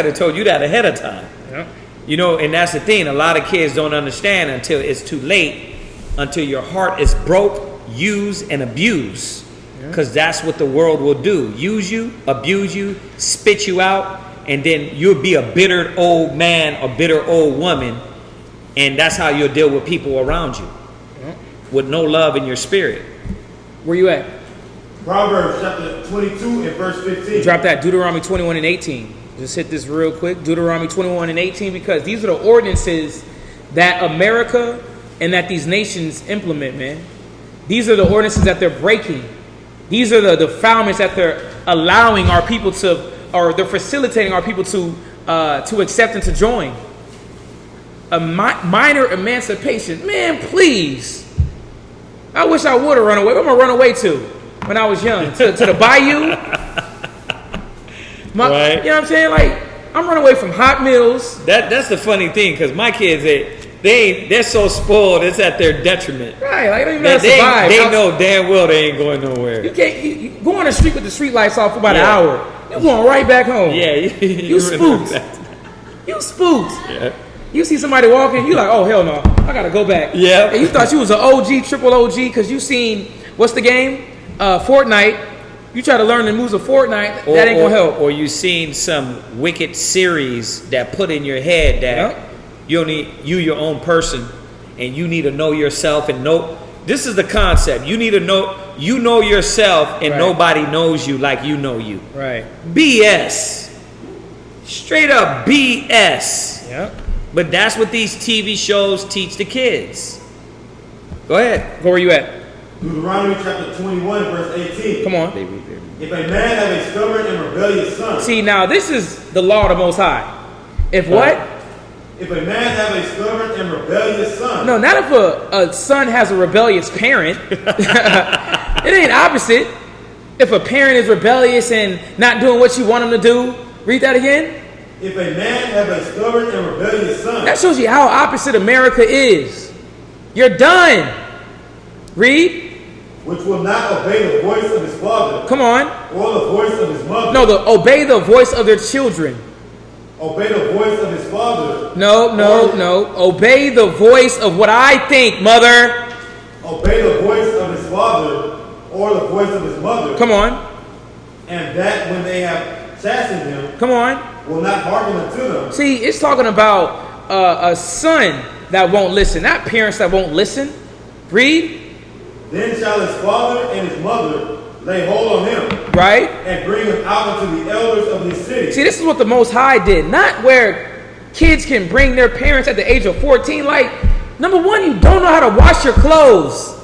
have told you that ahead of time. Yeah. You know, and that's the thing. A lot of kids don't understand until it's too late, until your heart is broke, used, and abused. Because that's what the world will do. Use you, abuse you, spit you out, and then you'll be a bitter old man or bitter old woman. And that's how you'll deal with people around you. With no love in your spirit. Where you at? Proverbs chapter 22 and verse 15. Drop that, Deuteronomy 21 and 18. Just hit this real quick. Deuteronomy 21 and 18, because these are the ordinances that America and that these nations implement, man. These are the ordinances that they're breaking. These are the defilements that they're allowing our people to, or they're facilitating our people to accept and to join. A minor emancipation. Man, please. I wish I would have run away. Where am I run away to when I was young? To the bayou? Right. You know what I'm saying? Like, I'm running away from hot meals. That's the funny thing, because my kids, they're so spoiled, it's at their detriment. Right, like, I don't even know how to survive. They know damn well they ain't going nowhere. You can't you go on the street with the street lights off for about an hour. You're going right back home. Yeah, you spooked. You spooked. Yeah. You see somebody walking, you like, oh, hell no, I gotta go back. Yeah. And you thought you was an OG, triple OG, because you seen, what's the game? Your You try to learn the moves of Fortnite, that ain't gonna help. Or you seen some wicked series that put in your head that you your own person, and you need to know yourself and know. This is the concept. You need to know yourself, and nobody knows you like you know you. Right. BS. Straight up BS. Yep. But that's what these TV shows teach the kids. Go ahead. Where you at? Deuteronomy chapter 21, verse 18. Come on. If a man have a stubborn and rebellious son. See, now this is the law of the Most High. If what? If a man have a stubborn and rebellious son. No, not if a son has a rebellious parent. It ain't opposite. If a parent is rebellious and not doing what you want him to do. Read that again. If a man have a stubborn and rebellious son. That shows you how opposite America is. You're done. Read. Which will not obey the voice of his father. Come on. Or the voice of his mother. No, obey the voice of their children. Obey the voice of his father. No. Obey the voice of what I think, mother. Obey the voice of his father or the voice of his mother. Come on. And that when they have chastened him. Come on. Will not hearken unto them. See, it's talking about a son that won't listen, not parents that won't listen. Read. Then shall his father and his mother lay hold on him. Right. And bring him out unto the elders of his city. See, this is what the Most High did. Not where kids can bring their parents at the age of 14. Like, number one, you don't know how to wash your clothes.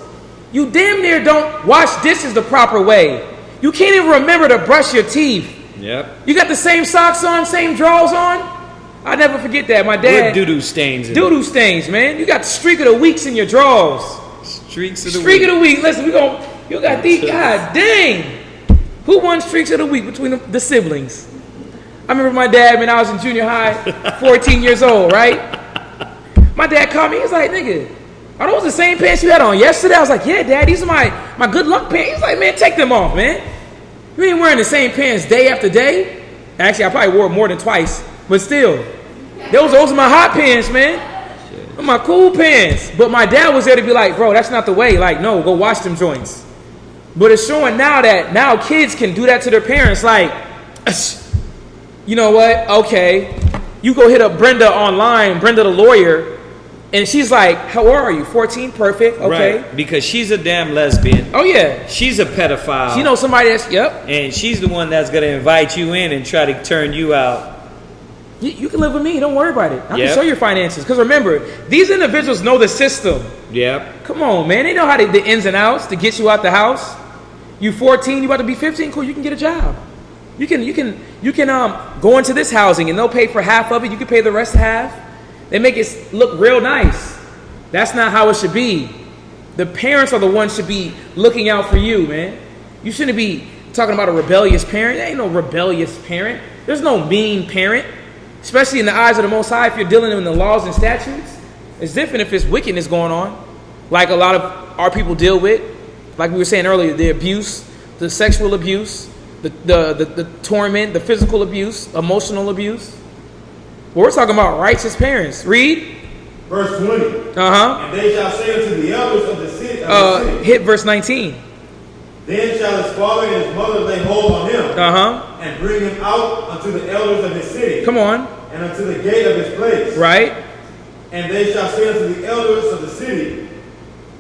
You damn near don't wash dishes the proper way. You can't even remember to brush your teeth. Yep. You got the same socks on, same drawers on. I never forget that. My dad. With doo-doo stains. Doo-doo stains, man. You got the streak of the weeks in your drawers. Streaks of the Streak week. of the week. Listen, you got these. God dang. Who won streaks of the week between the siblings? I remember my dad when I was in junior high, 14 years old, right? My dad called me. He's like, nigga, are those the same pants you had on yesterday? I was like, yeah, Dad, these are my good luck pants. He's like, man, take them off, man. You ain't wearing the same pants day after day. Actually, I probably wore it more than twice, but still. Those are my hot pants, man. My cool pants. But my dad was there to be like, bro, that's not the way. Like, no, go wash them joints. But it's showing now kids can do that to their parents. Like, you know what? Okay. You go hit up Brenda online, Brenda the lawyer, and she's like, how old are you? 14? Perfect. Okay. Right. Because she's a damn lesbian. Oh, yeah. She's a pedophile. She knows somebody that's, yep. And she's the one that's going to invite you in and try to turn you out. You can live with me. Don't worry about it. I Yep. can show your finances. Because remember, these individuals know the system. Yep. Come on, man. They know how the ins and outs to get you out the house. You 14, you about to be 15. Cool. You can get a job. You can go into this housing and they'll pay for half of it. You can pay the rest half. They make it look real nice. That's not how it should be. The parents are the ones should be looking out for you, man. You shouldn't be talking about a rebellious parent. There ain't no rebellious parent. There's no mean parent. Especially in the eyes of the Most High, if you're dealing with the laws and statutes. It's different if it's wickedness going on. Like a lot of our people deal with. Like we were saying earlier, the abuse, the sexual abuse, the torment, the physical abuse, emotional abuse. Well, we're talking about righteous parents. Read. Verse 20. Uh-huh. And they shall say unto the elders of the city. Hit verse 19. Then shall his father and his mother lay hold on him. Uh-huh. And bring him out unto the elders of his city. Come on. And unto the gate of his place. Right. And they shall say unto the elders of the city,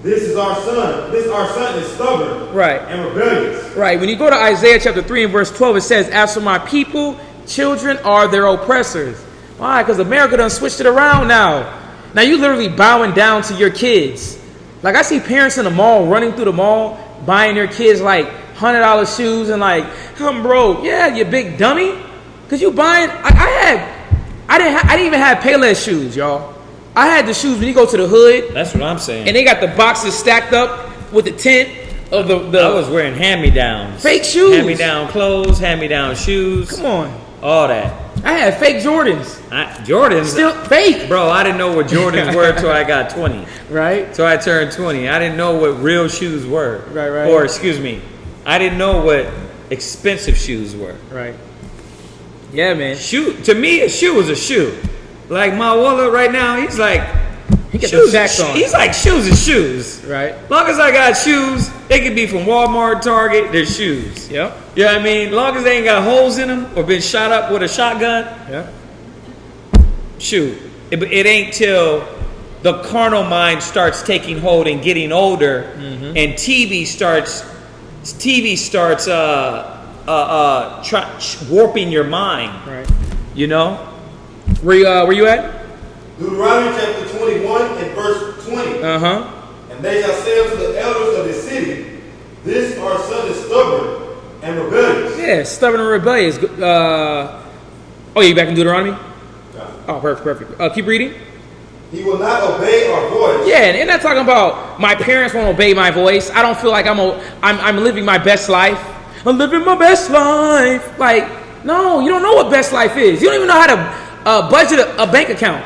this is our son. This our son is stubborn. Right. And rebellious. Right. When you go to Isaiah chapter 3 and verse 12, it says, as for my people, children are their oppressors. Why? Because America done switched it around now. Now you literally bowing down to your kids. Like I see parents in the mall running through the mall, buying their kids like $100 shoes and like, I'm broke. Yeah, you big dummy. Cause you buying. I didn't even have Payless shoes, y'all. I had the shoes when you go to the hood. That's what I'm saying. And they got the boxes stacked up with the tint of the I was wearing hand-me-downs. Fake shoes. Hand-me-down clothes, hand-me-down shoes. Come on. All that. I had fake Jordans. Jordans? Still fake. Bro, I didn't know what Jordans were until I got 20. Right. So I turned 20. I didn't know what real shoes were. Right. Or, excuse me, I didn't know what expensive shoes were. Right. Yeah, man. To me, a shoe is a shoe. Like my wallet right now, he's like, he got shoes, the sacks on. He's like, shoes is shoes. Right. Long as I got shoes, they could be from Walmart, Target, they're shoes. Yep. You know what I mean? Long as they ain't got holes in them or been shot up with a shotgun. Yep. Shoot. It ain't till the carnal mind starts taking hold and getting older, and TV starts warping your mind. Right. You know? Where you at? Deuteronomy chapter 21 and verse 20. Uh-huh. And they shall say unto the elders of the city, this our son is stubborn and rebellious. Yeah, stubborn and rebellious. Oh, you back in Deuteronomy? Yeah. Oh, perfect. Keep reading. He will not obey our voice. Yeah, and not talking about my parents won't obey my voice. I don't feel like I'm living my best life. I'm living my best life. Like, no, you don't know what best life is. You don't even know how to budget a bank account.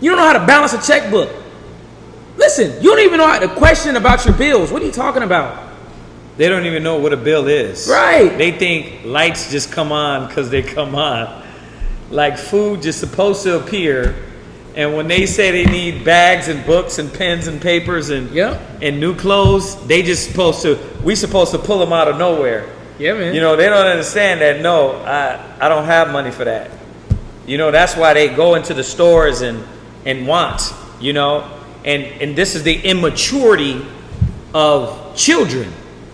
You don't know how to balance a checkbook. Listen, you don't even know how to question about your bills. What are you talking about? They don't even know what a bill is. Right. They think lights just come on because they come on. Like food just supposed to appear. And when they say they need bags and books and pens and papers and new clothes, we supposed to pull them out of nowhere. Yeah, man. You know, they don't understand that. No, I don't have money for that. You know, that's why they go into the stores and want, you know, and this is the immaturity of children.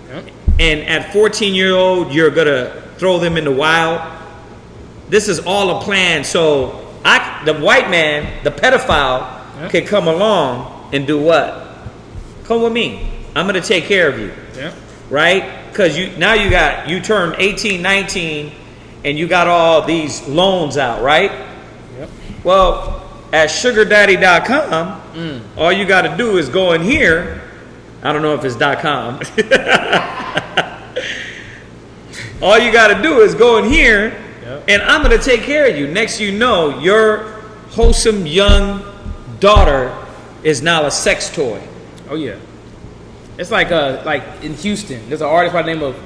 Yep. And at 14-year-old, you're going to throw them in the wild. This is all a plan. So the white man, the pedophile, can come along and do what? Come with me. I'm going to take care of you. Yeah. Right? Because you turn 18, 19, and you got all these loans out, right? Yep. Well, at sugardaddy.com, all you got to do is go in here. I don't know if it's .com. All you got to do is go in here, and I'm going to take care of you. Next you know, your wholesome young daughter is now a sex toy. Oh, yeah. It's like in Houston, there's an artist by the name of,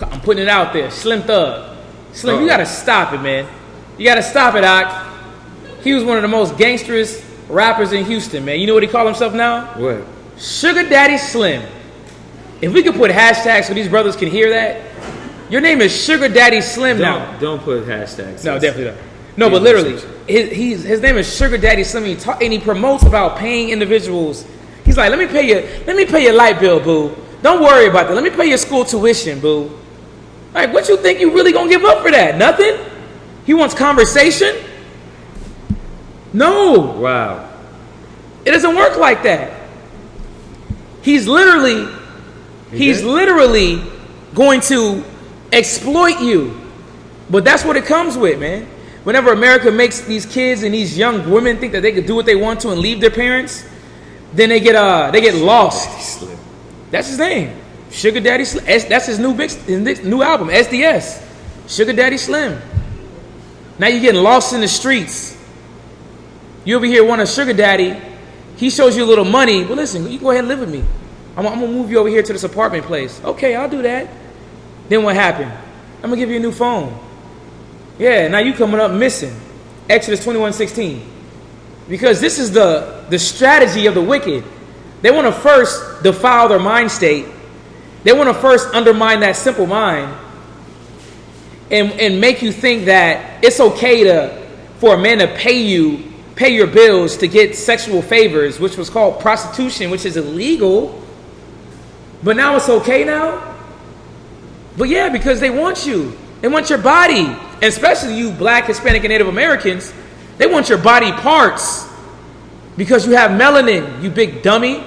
I'm putting it out there, Slim Thug. Slim, you got to stop it, man. You got to stop it, Ock. He was one of the most gangsterous rappers in Houston, man. You know what he called himself now? What? Sugar Daddy Slim. If we could put hashtags so these brothers can hear that, your name is Sugar Daddy Slim now. Don't put hashtags. No, definitely not. No, but literally, his name is Sugar Daddy Slim, and he promotes about paying individuals. He's like, let me pay your light bill, boo. Don't worry about that. Let me pay your school tuition, boo. Like, what you think you really gonna give up for that? Nothing? He wants conversation? No, Wow. it doesn't work like that. He's literally going to exploit you. But that's what it comes with, man. Whenever America makes these kids and these young women think that they could do what they want to and leave their parents, then they get lost. That's his name, Sugar Daddy Slim. That's his new album, SDS, Sugar Daddy Slim. Now you're getting lost in the streets. You over here want a sugar daddy. He shows you a little money. Well, listen, you go ahead and live with me. I'm gonna move you over here to this apartment place. Okay, I'll do that. Then what happened? I'm gonna give you a new phone. Yeah, now you coming up missing. Exodus 21:16. Because this is the strategy of the wicked. They want to first defile their mind state. They want to first undermine that simple mind and make you think that it's okay for a man to pay your bills to get sexual favors, which was called prostitution, which is illegal. But now it's okay now? But yeah, because they want you. They want your body. And especially you Black, Hispanic, and Native Americans, they want your body parts. Because you have melanin, you big dummy.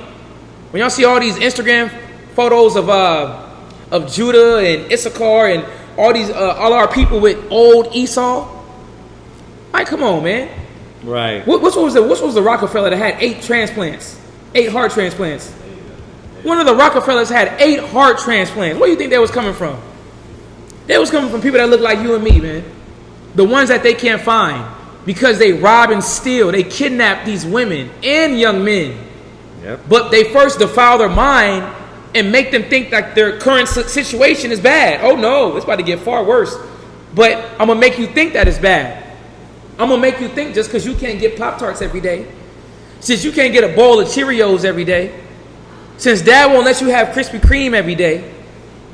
When y'all see all these Instagram photos of Judah and Issachar and all our people with old Esau, like, come on, man. Right. What was the Rockefeller that had 8 heart transplants? One of the Rockefellers had 8 heart transplants. Where do you think that was coming from? They was coming from people that look like you and me, man. The ones that they can't find because they rob and steal. They kidnap these women and young men. Yep. But they first defile their mind and make them think that their current situation is bad. Oh no, it's about to get far worse. But I'm going to make you think that it's bad. I'm going to make you think just because you can't get Pop-Tarts every day, since you can't get a bowl of Cheerios every day, since Dad won't let you have Krispy Kreme every day,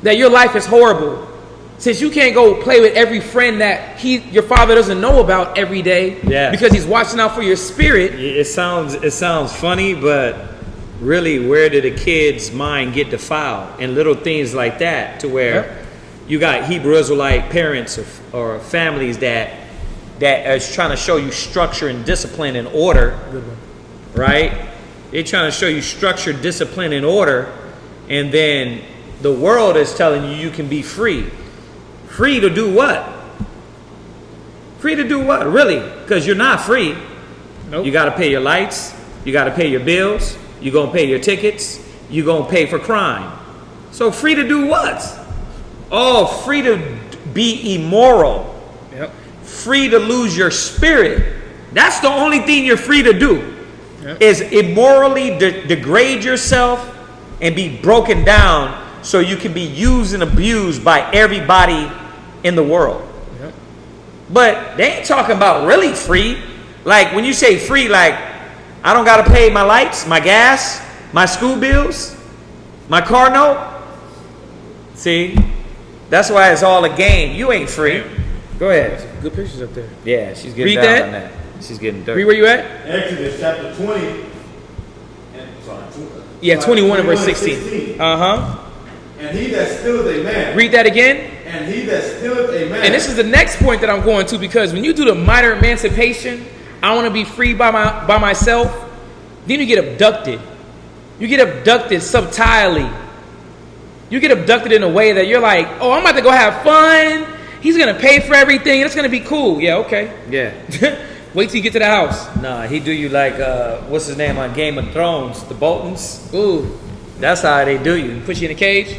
that your life is horrible. Since you can't go play with every friend that your father doesn't know about every day, because he's watching out for your spirit. It sounds funny, but really, where did a kid's mind get defiled? And little things like that, to where you got Hebrew Israelite parents or families that is trying to show you structure and discipline and order, right? They're trying to show you structure, discipline, and order, and then the world is telling you can be free. Free to do what? Free to do what? Really? Because you're not free. Nope. You got to pay your lights. You got to pay your bills. You're going to pay your tickets. You're going to pay for crime. So free to do what? Oh, free to be immoral. Yep. Free to lose your spirit. That's the only thing you're free to do. Yep. Is immorally degrade yourself and be broken down so you can be used and abused by everybody in the world. Yep. But they ain't talking about really free. Like when you say free, like I don't got to pay my lights, my gas, my school bills, my car note. See, that's why it's all a game. You ain't free. Go ahead. Some good pictures up there. Yeah, she's getting Read down that. on that. She's getting dirty. Read where you at? Exodus chapter 20. Yeah, 21 and verse 16. 16. Uh-huh. And he that stealeth a man. Read that again. And he that stealeth a man. And this is the next point that I'm going to, because when you do the minor emancipation, I want to be free by myself, then you get abducted. You get abducted subtilely. You get abducted in a way that you're like, oh, I'm about to go have fun. He's going to pay for everything. It's going to be cool. Yeah, okay. Yeah. Wait till you get to the house. Nah, he do you like, what's his name on Game of Thrones? The Boltons? Ooh. That's how they do you. Put you in a cage?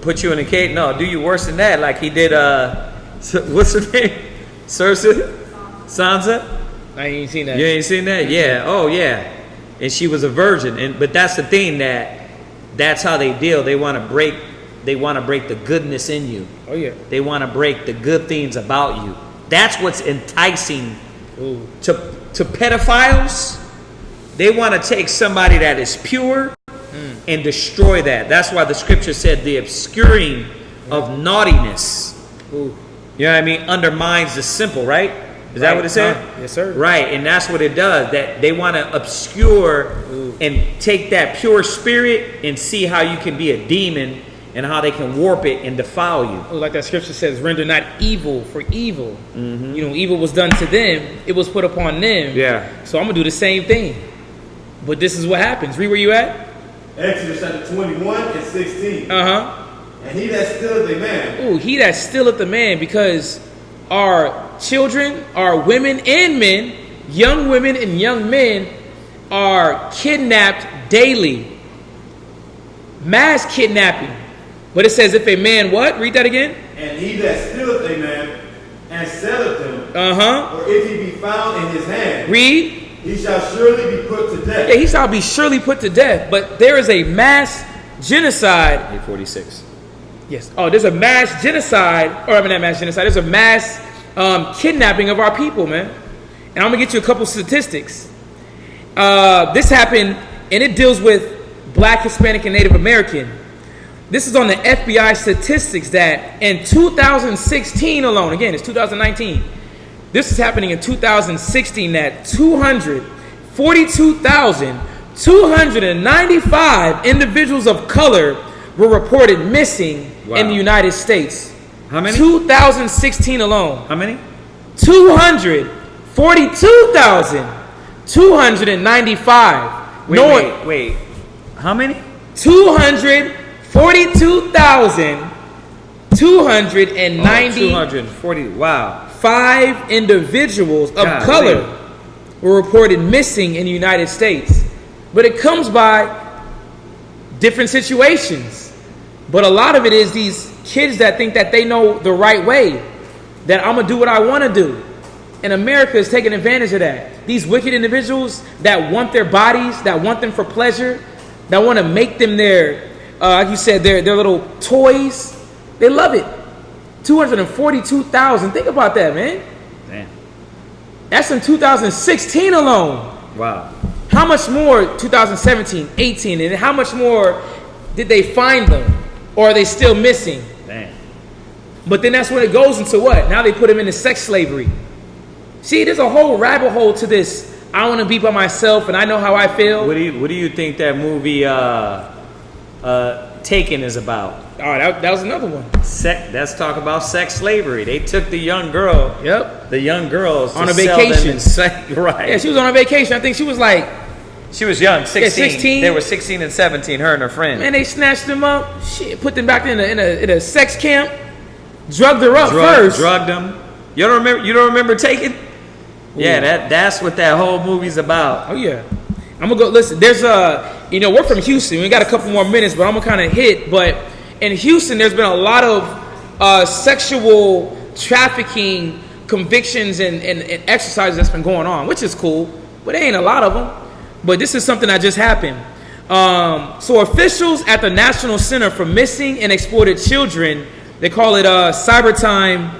Put you in a cage? No, do you worse than that. Like he did, what's her name? Cersei? Sansa? I ain't seen that. You ain't seen that? Yeah. Oh, yeah. And she was a virgin. But that's the thing, that's how they deal. They want to break the goodness in you. Oh, yeah. They want to break the good things about you. That's what's enticing to pedophiles. They want to take somebody that is pure and destroy that. That's why the scripture said the obscuring of naughtiness. Ooh. You know what I mean? Undermines the simple, right? Is that what it said? Yes, sir. Right, and that's what it does. That they want to obscure and take that pure spirit and see how you can be a demon and how they can warp it and defile you. Like that scripture says, render not evil for evil. You know, evil was done to them, it was put upon them. Yeah. So I'm gonna do the same thing. But this is what happens. Read where you at. Exodus chapter 21 and 16. And he that stealeth a man. Ooh, he that stealeth a man, because our children, our women and men, young women and young men are kidnapped daily. Mass kidnapping. But it says if a man what? Read that again. And he that stealeth a man and selleth him. Or if he be found in his hand. Read. He shall surely be put to death. Yeah, he shall be surely put to death. But there is a mass genocide. 846. Yes. Oh, there's a mass genocide. Or I mean, not mass genocide. There's a mass kidnapping of our people, man. And I'm going to get you a couple statistics. This happened, and it deals with Black, Hispanic, and Native American. This is on the FBI statistics that in 2016 alone, again, it's 2019. This is happening in 2016 that 242,295 individuals of color were reported missing in the United States. How many? 2016 alone. How many? 242,295. Wait. How many? 242,290. 240. Wow. 5 individuals of color were reported missing in the United States. But it comes by different situations. But a lot of it is these kids that think that they know the right way, that I'm going to do what I want to do. And America is taking advantage of that. These wicked individuals that want their bodies, that want them for pleasure, that want to make them their, like you said, their little toys. They love it. 242,000. Think about that, man. Damn. That's in 2016 alone. Wow. How much more 2017, 18, and how much more did they find them? Or are they still missing? Damn. But then that's when it goes into what? Now they put them into sex slavery. See, there's a whole rabbit hole to this. I want to be by myself and I know how I feel. What do you think that movie Taken is about? Oh, that was another one. Let's talk about sex slavery. They took the young girl. Yep. The young girls on to a sell vacation. them right. Yeah, she was on a vacation. I think she was like. She was young, 16. Yeah, 16. They were 16 and 17. Her and her friend. Man, they snatched them up. Shit, put them back in a sex camp. Drugged her up first. Drugged them. You don't remember Taken? Yeah, that's what that whole movie's about. Oh yeah. I'm gonna go listen. There's we're from Houston. We got a couple more minutes, but I'm gonna kind of hit. But in Houston, there's been a lot of sexual trafficking convictions and exercises that's been going on, which is cool. But there ain't a lot of them. But this is something that just happened. So officials at the National Center for Missing and Exploited Children, they call it Cyberpline,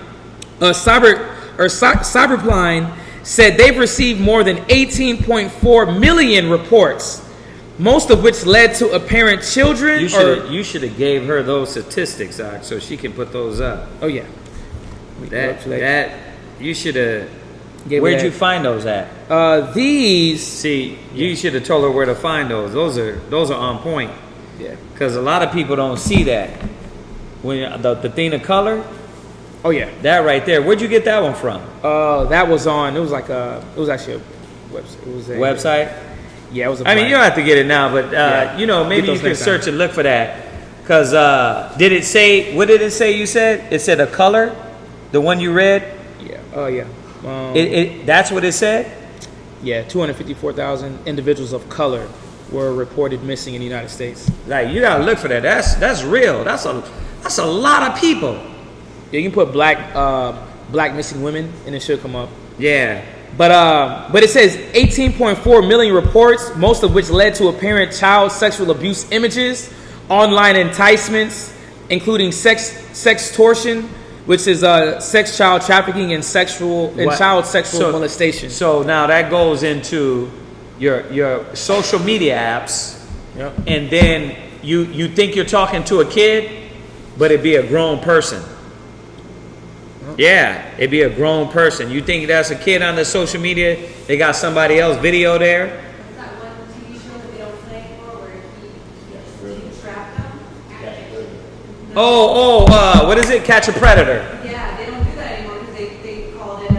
said they've received more than 18.4 million reports, most of which led to apparent children. You should have gave her those statistics, Zach, so she can put those up. Oh yeah, that you should have. Where'd you find those at? You should have told her where to find those. Those are on point. Yeah, because a lot of people don't see that. When the thing of color. Oh yeah, that right there. Where'd you get that one from? That was on. It was actually a website. It was a website. Yeah, it was. I mean, you don't have to get it now, but maybe you can search and look for that. Because did it say? What did it say? You said it said a color, the one you read. Yeah. Oh yeah. That's what it said. Yeah, 254,000 individuals of color were reported missing in the United States. Like, you gotta look for that. That's real. That's a lot of people. Yeah, you can put black missing women and it should come up. Yeah. But it says 18.4 million reports, most of which led to apparent child sexual abuse images, online enticements, including sextortion, which is sex, child trafficking, and child sexual molestation. So now that goes into your social media apps, yep. And then you think you're talking to a kid, but it'd be a grown person. Yeah, it'd be a grown person. You think that's a kid on the social media? They got somebody else video there. Is that one TV show that they don't play anymore where he trapped them? What is it? Catch a Predator. Yeah, they don't do that anymore because they called it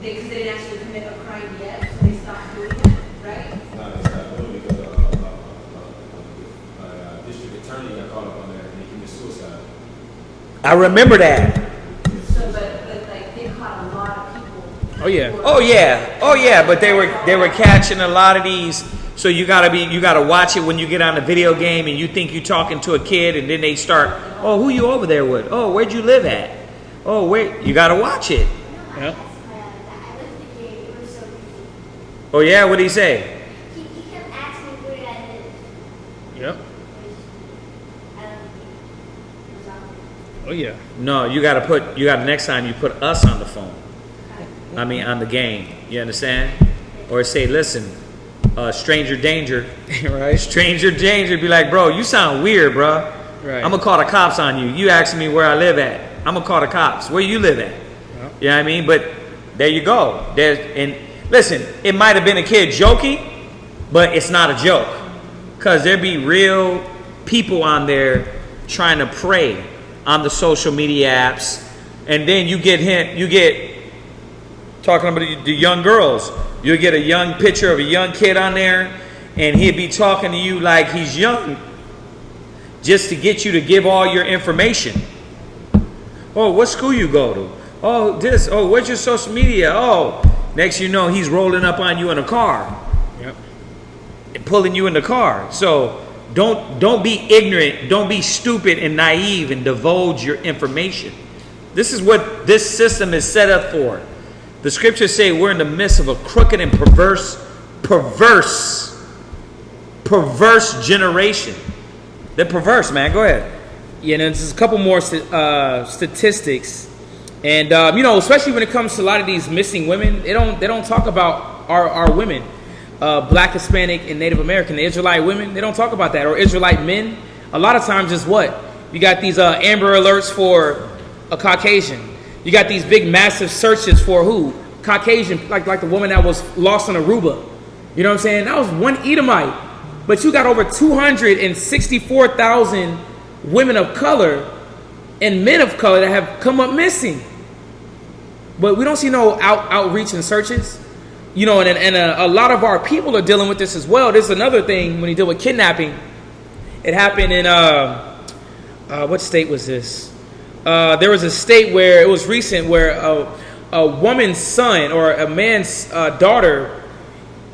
because they didn't actually commit a crime yet, so they stopped doing it, right? No, they stopped doing it because district attorney got caught up on that and they committed suicide. I remember that. So, but like they caught a lot of people. Oh yeah. Oh Yeah. But they were catching a lot of these. So you gotta watch it when you get on the video game and you think you're talking to a kid and then they start, oh, who you over there with? Oh, where'd you live at? Oh, wait, you gotta watch it. Yeah. Oh yeah, what'd he say? He kept asking me where I live. Yep. I Oh yeah. No, you gotta next time you put us on the phone. I mean on the game. You understand? Or say, listen, stranger danger. Right. Stranger danger. Be like, bro, you sound weird, bro. Right. I'm gonna call the cops on you. You asking me where I live at. I'm gonna call the cops. Where you live at? Yep. You know what I mean? But there you go. And listen, it might have been a kid joking, but it's not a joke. Cause there be real people on there trying to prey on the social media apps, and then you get talking about the young girls. You'll get a young picture of a young kid on there, and he'll be talking to you like he's young, just to get you to give all your information. Oh, what school you go to? Oh, this. Oh, where's your social media? Oh, next you know he's rolling up on you in a car. Yep. And pulling you in the car. So don't be ignorant, don't be stupid and naive and divulge your information. This is what this system is set up for. The scriptures say we're in the midst of a crooked and perverse generation. They're perverse, man. Go ahead. Yeah, and there's a couple more statistics, and especially when it comes to a lot of these missing women, they don't talk about our women, Black, Hispanic, and Native American, the Israelite women. They don't talk about that, or Israelite men. A lot of times, just what you got these Amber Alerts for a Caucasian. You got these big, massive searches for who? Caucasian, like the woman that was lost in Aruba. You know what I'm saying? That was one Edomite. But you got over 264,000 women of color and men of color that have come up missing. But we don't see no outreach and searches. And a lot of our people are dealing with this as well. There's another thing when you deal with kidnapping. It happened in, what state was this? There was a state where it was recent where a woman's son or a man's daughter,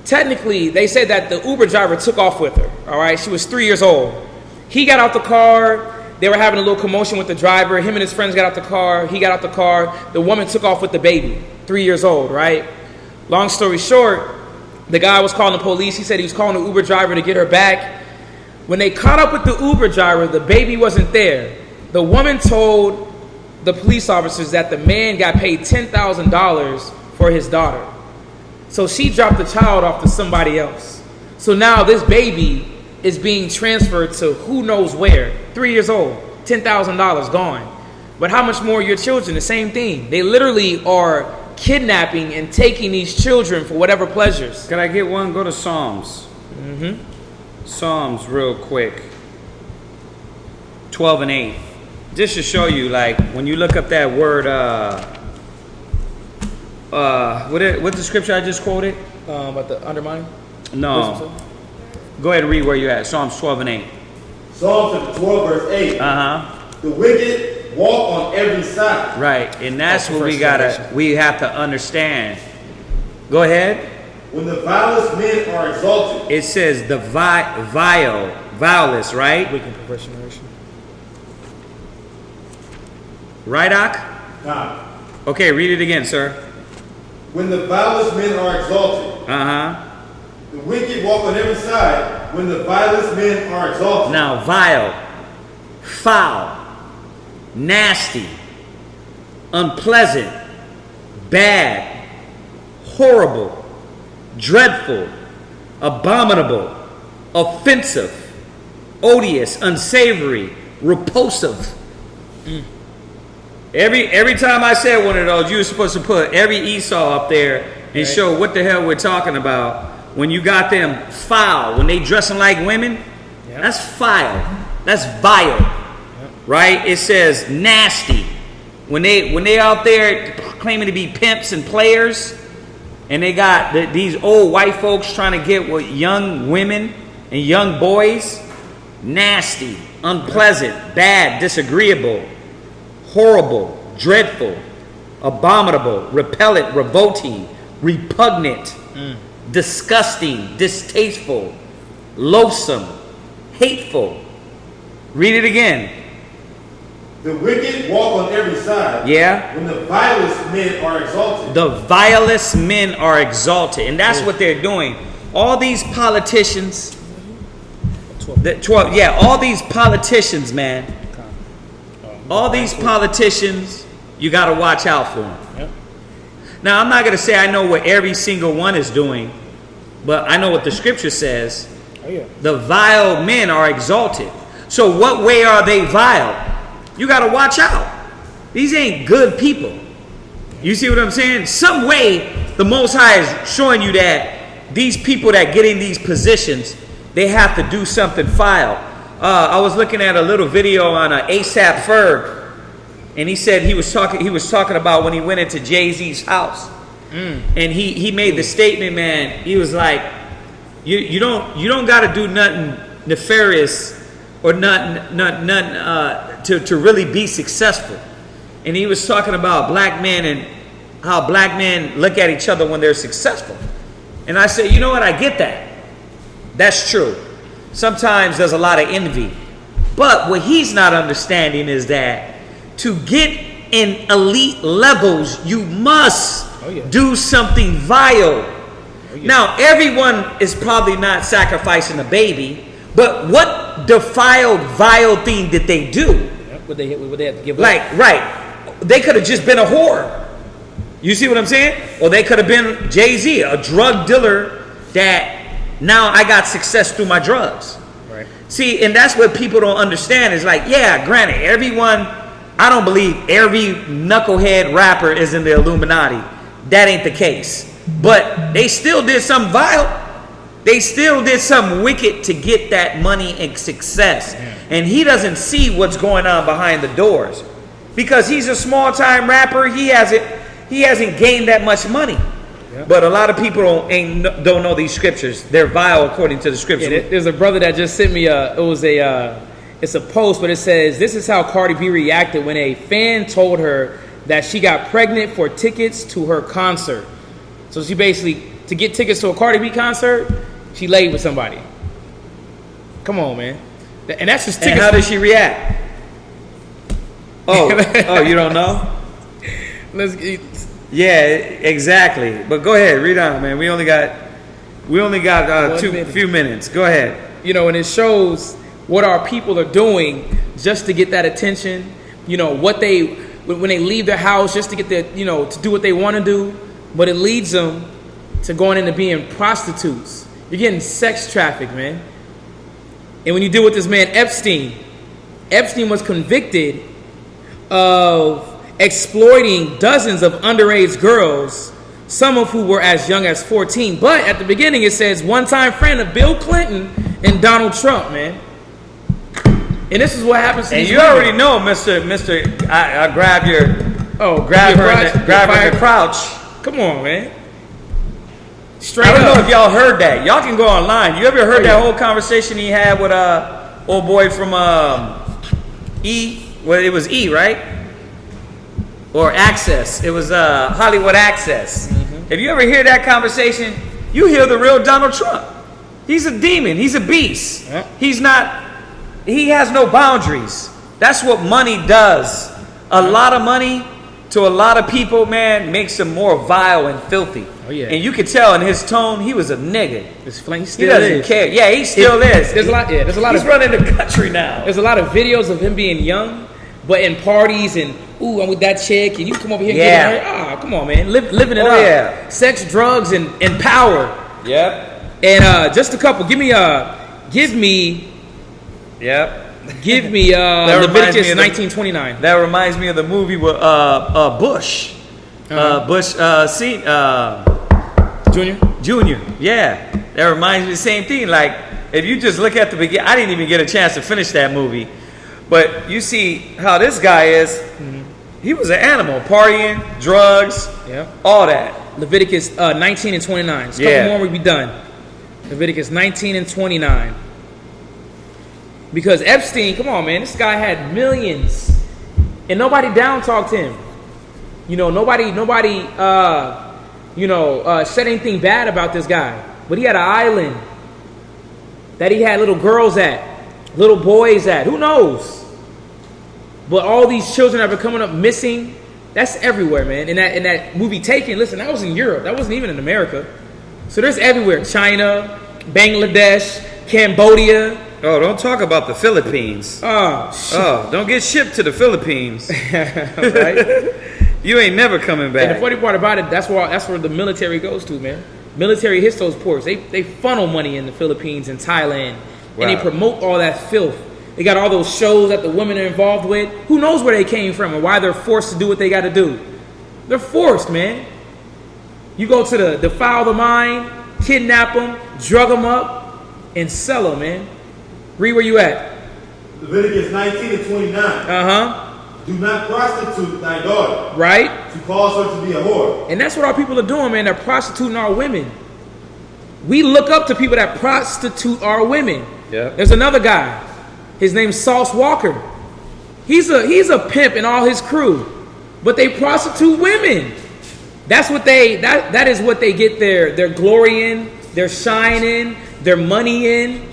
technically they said that the Uber driver took off with her. All right, she was 3 years old. He got out the car. They were having a little commotion with the driver. Him and his friends got out the car. He got out the car. The woman took off with the baby, 3 years old, right? Long story short, the guy was calling the police. He said he was calling the Uber driver to get her back. When they caught up with the Uber driver, the baby wasn't there. The woman told the police officers that the man got paid $10,000 for his daughter. So she dropped the child off to somebody else. So now this baby is being transferred to who knows where. 3 years old, $10,000 gone. But how much more your children? The same thing. They literally are kidnapping and taking these children for whatever pleasures. Can I get one? Go to Psalms. Mm-hmm. Psalms real quick. 12 and 8. Just to show you, like, when you look up that word, what's the scripture I just quoted? About the undermining? No. Go ahead and read where you're at. Psalms 12 and 8. Psalms 12 verse 8. Uh-huh. The wicked walk on every side. Right, and that's what we have to understand. Go ahead. When the vilest men are exalted. It says the vilest, right? Weak and perverse generation. Right, Ak? Nah. Okay, read it again, sir. When the vilest men are exalted. Uh-huh. The wicked walk on every side when the vilest men are exalted. Now, vile, foul, nasty, unpleasant, bad, horrible, dreadful, abominable, offensive, odious, unsavory, repulsive. Every time I said one of those, you were supposed to put every Esau up there and show what the hell we're talking about. When you got them foul, when they dressing like women, that's foul. That's vile, right? It says nasty. When they out there claiming to be pimps and players, and they got these old white folks trying to get with young women and young boys, nasty, unpleasant, bad, disagreeable, horrible, dreadful, abominable, repellent, revolting, repugnant, disgusting, distasteful, loathsome, hateful. Read it again. The wicked walk on every side. Yeah. When the vilest men are exalted. The vilest men are exalted. And that's what they're doing. All these politicians. All these politicians, man. All these politicians, you got to watch out for them. Yep. Now, I'm not going to say I know what every single one is doing, but I know what the scripture says. Oh, yeah. The vile men are exalted. So what way are they vile? You got to watch out. These ain't good people. You see what I'm saying? Some way the Most High is showing you that these people that get in these positions, they have to do something vile. I was looking at a little video on A$AP Ferg, and he said he was talking about when he went into Jay-Z's house, and he made the statement, man. He was like, you don't got to do nothing nefarious or nothing to really be successful. And he was talking about black men and how black men look at each other when they're successful. And I said, you know what? I get that. That's true. Sometimes there's a lot of envy. But what he's not understanding is that to get in elite levels, you must do something vile. Now, everyone is probably not sacrificing a baby, but what defiled, vile thing did they do? Would they have to give up? Like, right. They could have just been a whore. You see what I'm saying? Or they could have been Jay-Z, a drug dealer that now I got success through my drugs. Right. See, and that's what people don't understand. Is like, yeah, granted, I don't believe every knucklehead rapper is in the Illuminati. That ain't the case. But they still did something vile. They still did something wicked to get that money and success. Yeah. And he doesn't see what's going on behind the doors. Because he's a small-time rapper, he hasn't gained that much money. Yeah. But a lot of people don't know these scriptures. They're vile according to the scripture. Yeah, there's a brother that just sent me it's a post, but it says, this is how Cardi B reacted when a fan told her that she got pregnant for tickets to her concert. So she basically, to get tickets to a Cardi B concert, she laid with somebody. Come on, man. And that's just tickets. And how did she react? Oh, you don't know? Yeah, exactly. But go ahead, read on, man. We only got few minutes. Go ahead. You know, and it shows what our people are doing just to get that attention. You know, when they leave their house just to get to do what they want to do, but it leads them to going into being prostitutes. You're getting sex trafficked, man. And when you deal with this man Epstein was convicted of exploiting dozens of underage girls, some of who were as young as 14. But at the beginning it says one-time friend of Bill Clinton and Donald Trump, man. And this is what happens to and these you women. already know, Mr. I grab her in the crouch. Come on, man. I don't know if y'all heard that. Y'all can go online. You ever heard that whole conversation he had with old boy from E? Well, it was E, right? Or Access. It was Hollywood Access. Mm-hmm. If you ever hear that conversation, you hear the real Donald Trump. He's a demon. He's a beast. Yeah. He has no boundaries. That's what money does. A lot of money to a lot of people, man, makes them more vile and filthy. Oh, yeah. And you could tell in his tone, he was a nigga. He doesn't care. Yeah, he still is. There's a lot. He's running the country now. There's a lot of videos of him being young, but in parties and I'm with that chick, and you come over here and get her. Come on, man, living it up. Yeah. Sex, drugs, and power. Yep. And just a couple. Give me. Yep. Give me Leviticus 19:29. That reminds me of the movie with Bush. Bush Junior. Yeah. That reminds me of the same thing. Like if you just look at the beginning, I didn't even get a chance to finish that movie. But you see how this guy is. Mm-hmm. He was an animal, partying, drugs, all that. Leviticus 19 and 29. Just a couple more, we'll be done. Leviticus 19 and 29. Because Epstein, come on, man, this guy had millions, and nobody down talked him. You know, nobody said anything bad about this guy. But he had an island that he had little girls at, little boys at. Who knows? But all these children that are coming up missing, that's everywhere, man. In that movie Taken, listen, that was in Europe. That wasn't even in America. So there's everywhere. China, Bangladesh, Cambodia. Oh, don't talk about the Philippines. Oh, shit. Oh, don't get shipped to the Philippines. Right? You ain't never coming back. And the funny part about it, that's where the military goes to, man. Military hits those ports. They funnel money in the Philippines and Thailand. Wow. And they promote all that filth. They got all those shows that the women are involved with. Who knows where they came from and why they're forced to do what they got to do? They're forced, man. You go to defile the mind, kidnap them, drug them up, and sell them, man. Read where you at. Leviticus 19 and 29. Uh-huh. Do not prostitute thy daughter. Right. To cause her to be a whore. And that's what our people are doing, man. They're prostituting our women. We look up to people that prostitute our women. Yeah. There's another guy. His name's Sauce Walker. He's a pimp and all his crew. But they prostitute women. That is what they get their glory in, their shine in, their money in.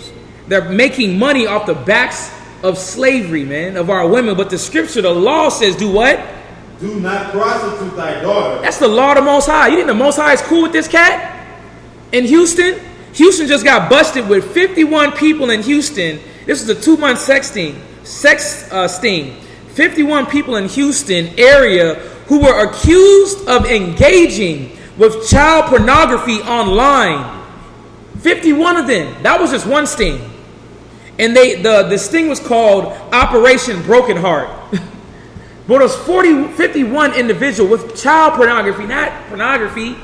They're making money off the backs of slavery, man, of our women. But the scripture, the law says, do what? Do not prostitute thy daughter. That's the law of the Most High. You think the Most High is cool with this cat? In Houston? Houston just got busted with 51 people in Houston. This is a 2-month sex sting. 51 people in Houston area who were accused of engaging with child pornography online. 51 of them. That was just one sting. And the sting was called Operation Broken Heart. But it was 51 individuals with child pornography, not pornography.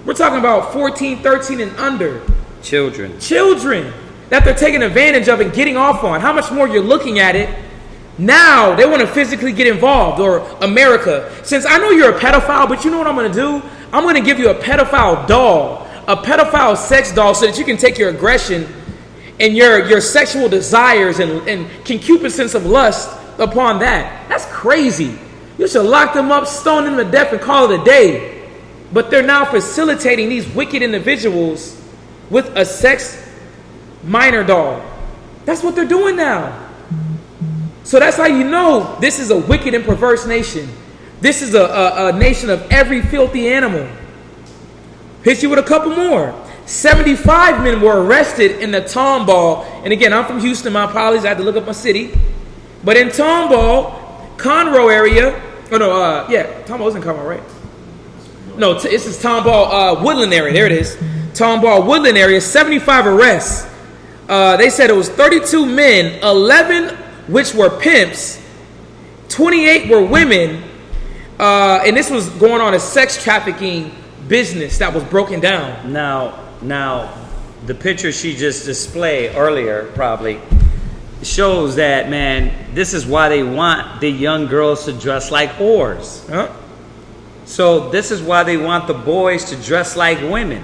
We're talking about 14, 13 and under. Children that they're taking advantage of and getting off on. How much more you're looking at it. Now they want to physically get involved. Or America. Since I know you're a pedophile, but you know what I'm going to do? I'm going to give you a pedophile doll. A pedophile sex doll so that you can take your aggression and your sexual desires and concupiscence of lust upon that. That's crazy. You should lock them up, stone them to death, and call it a day. But they're now facilitating these wicked individuals with a sex minor doll. That's what they're doing now. So that's how you know this is a wicked and perverse nation. This is a nation of every filthy animal. Hit you with a couple more. 75 men were arrested in the Tomball. And again, I'm from Houston. My apologies. I had to look up my city. But in Tomball, Conroe area. Oh, no. Tomball wasn't Conroe, right? No, this is Tomball Woodland area. There it is. Tomball Woodland area. 75 arrests. They said it was 32 men, 11 which were pimps, 28 were women. And this was going on a sex trafficking business that was broken down. Now, the picture she just displayed earlier probably shows that, man, this is why they want the young girls to dress like whores. Huh? So this is why they want the boys to dress like women.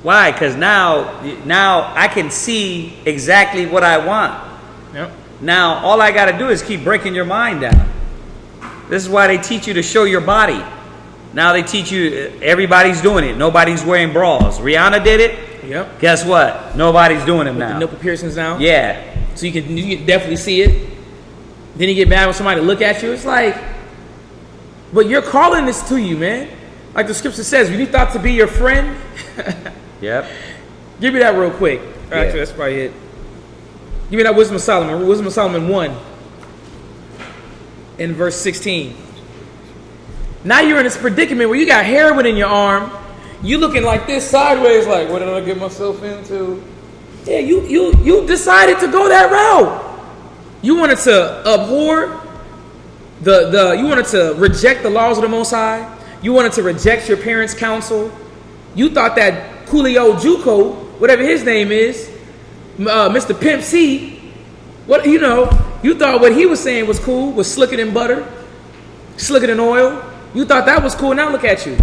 Why? Because now I can see exactly what I want. Yep. Now all I got to do is keep breaking your mind down. This is why they teach you to show your body. Now they teach you, everybody's doing it. Nobody's wearing bras. Rihanna did it. Yep. Guess what? Nobody's doing them now. The nipple piercings now. Yeah. So you can definitely see it. Then you get mad when somebody look at you. It's like, but you're calling this to you, man. Like the scripture says, when you thought to be your friend. Yep. Give me that real quick. Yeah. Actually, that's probably it. Give me that Wisdom of Solomon. Wisdom of Solomon 1. In verse 16. Now you're in this predicament where you got heroin in your arm. You looking like this sideways, like, what did I get myself into? Yeah, you decided to go that route. You wanted to abhor you wanted to reject the laws of the Most High. You wanted to reject your parents' counsel. You thought that Coolio Juco, whatever his name is, Mr. Pimp C, what you thought what he was saying was cool, was slicker than butter, slicker than oil. You thought that was cool. Now look at you.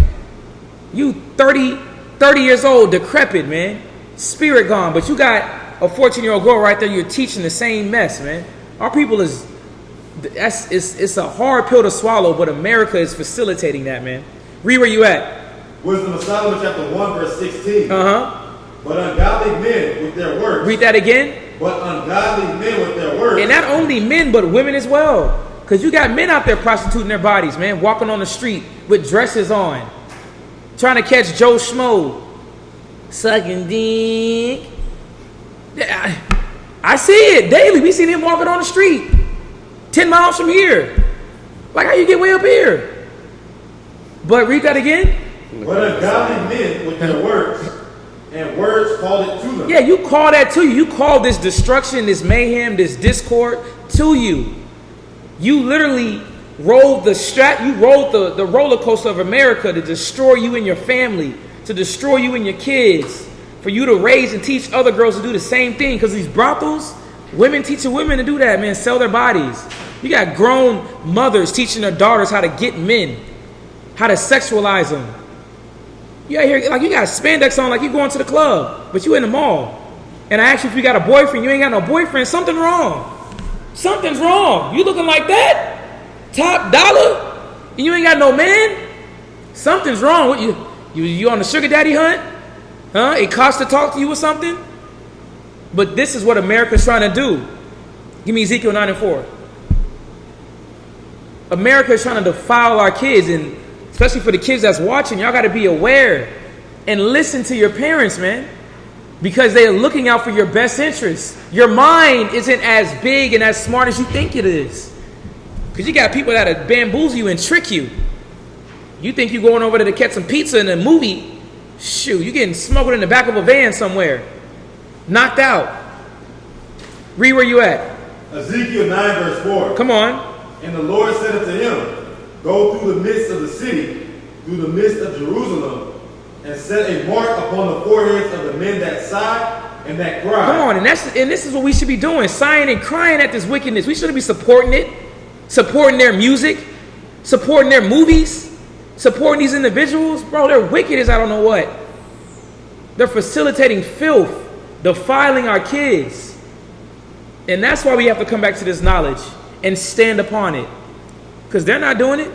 You 30 years old, decrepit, man. Spirit gone. But you got a 14-year-old girl right there, you're teaching the same mess, man. Our people it's a hard pill to swallow, but America is facilitating that, man. Read where you at. Wisdom of Solomon chapter 1 verse 16. But ungodly men with their works. Read that again. But ungodly men with their works. And not only men, but women as well. Because you got men out there prostituting their bodies, man. Walking on the street with dresses on. Trying to catch Joe Schmo. Sucking dick. I see it daily. We see him walking on the street. 10 miles from here. Like how you get way up here. But read that again. But ungodly men with their works. And words called it to them. Yeah, you call that to you. You call this destruction, this mayhem, this discord to you. You literally rolled the roller coaster of America to destroy you and your family, to destroy you and your kids, for you to raise and teach other girls to do the same thing. Because these brothels, women teaching women to do that, man, sell their bodies. You got grown mothers teaching their daughters how to get men, how to sexualize them. You out here like you got spandex on, like you going to the club, but you in the mall. And I ask you if you got a boyfriend, you ain't got no boyfriend. Something wrong. Something's wrong. You looking like that? Top dollar, and you ain't got no man. Something's wrong with you. You on the sugar daddy hunt? Huh? It costs to talk to you or something. But this is what America's trying to do. Give me Ezekiel 9:4. America is trying to defile our kids, and especially for the kids that's watching, y'all got to be aware and listen to your parents, man, because they are looking out for your best interests. Your mind isn't as big and as smart as you think it is, because you got people that'll bamboozle you and trick you. You think you going over there to catch some pizza in a movie? Shoot, you getting smuggled in the back of a van somewhere, knocked out. Read where you at. Ezekiel 9 verse 4. Come on. And the Lord said unto him, go through the midst of the city, through the midst of Jerusalem, and set a mark upon the foreheads of the men that sigh and that cry. Come on, and this is what we should be doing, sighing and crying at this wickedness. We shouldn't be supporting it, supporting their music, supporting their movies, supporting these individuals. Bro, they're wicked as I don't know what. They're facilitating filth, defiling our kids. And that's why we have to come back to this knowledge and stand upon it. Because they're not doing it.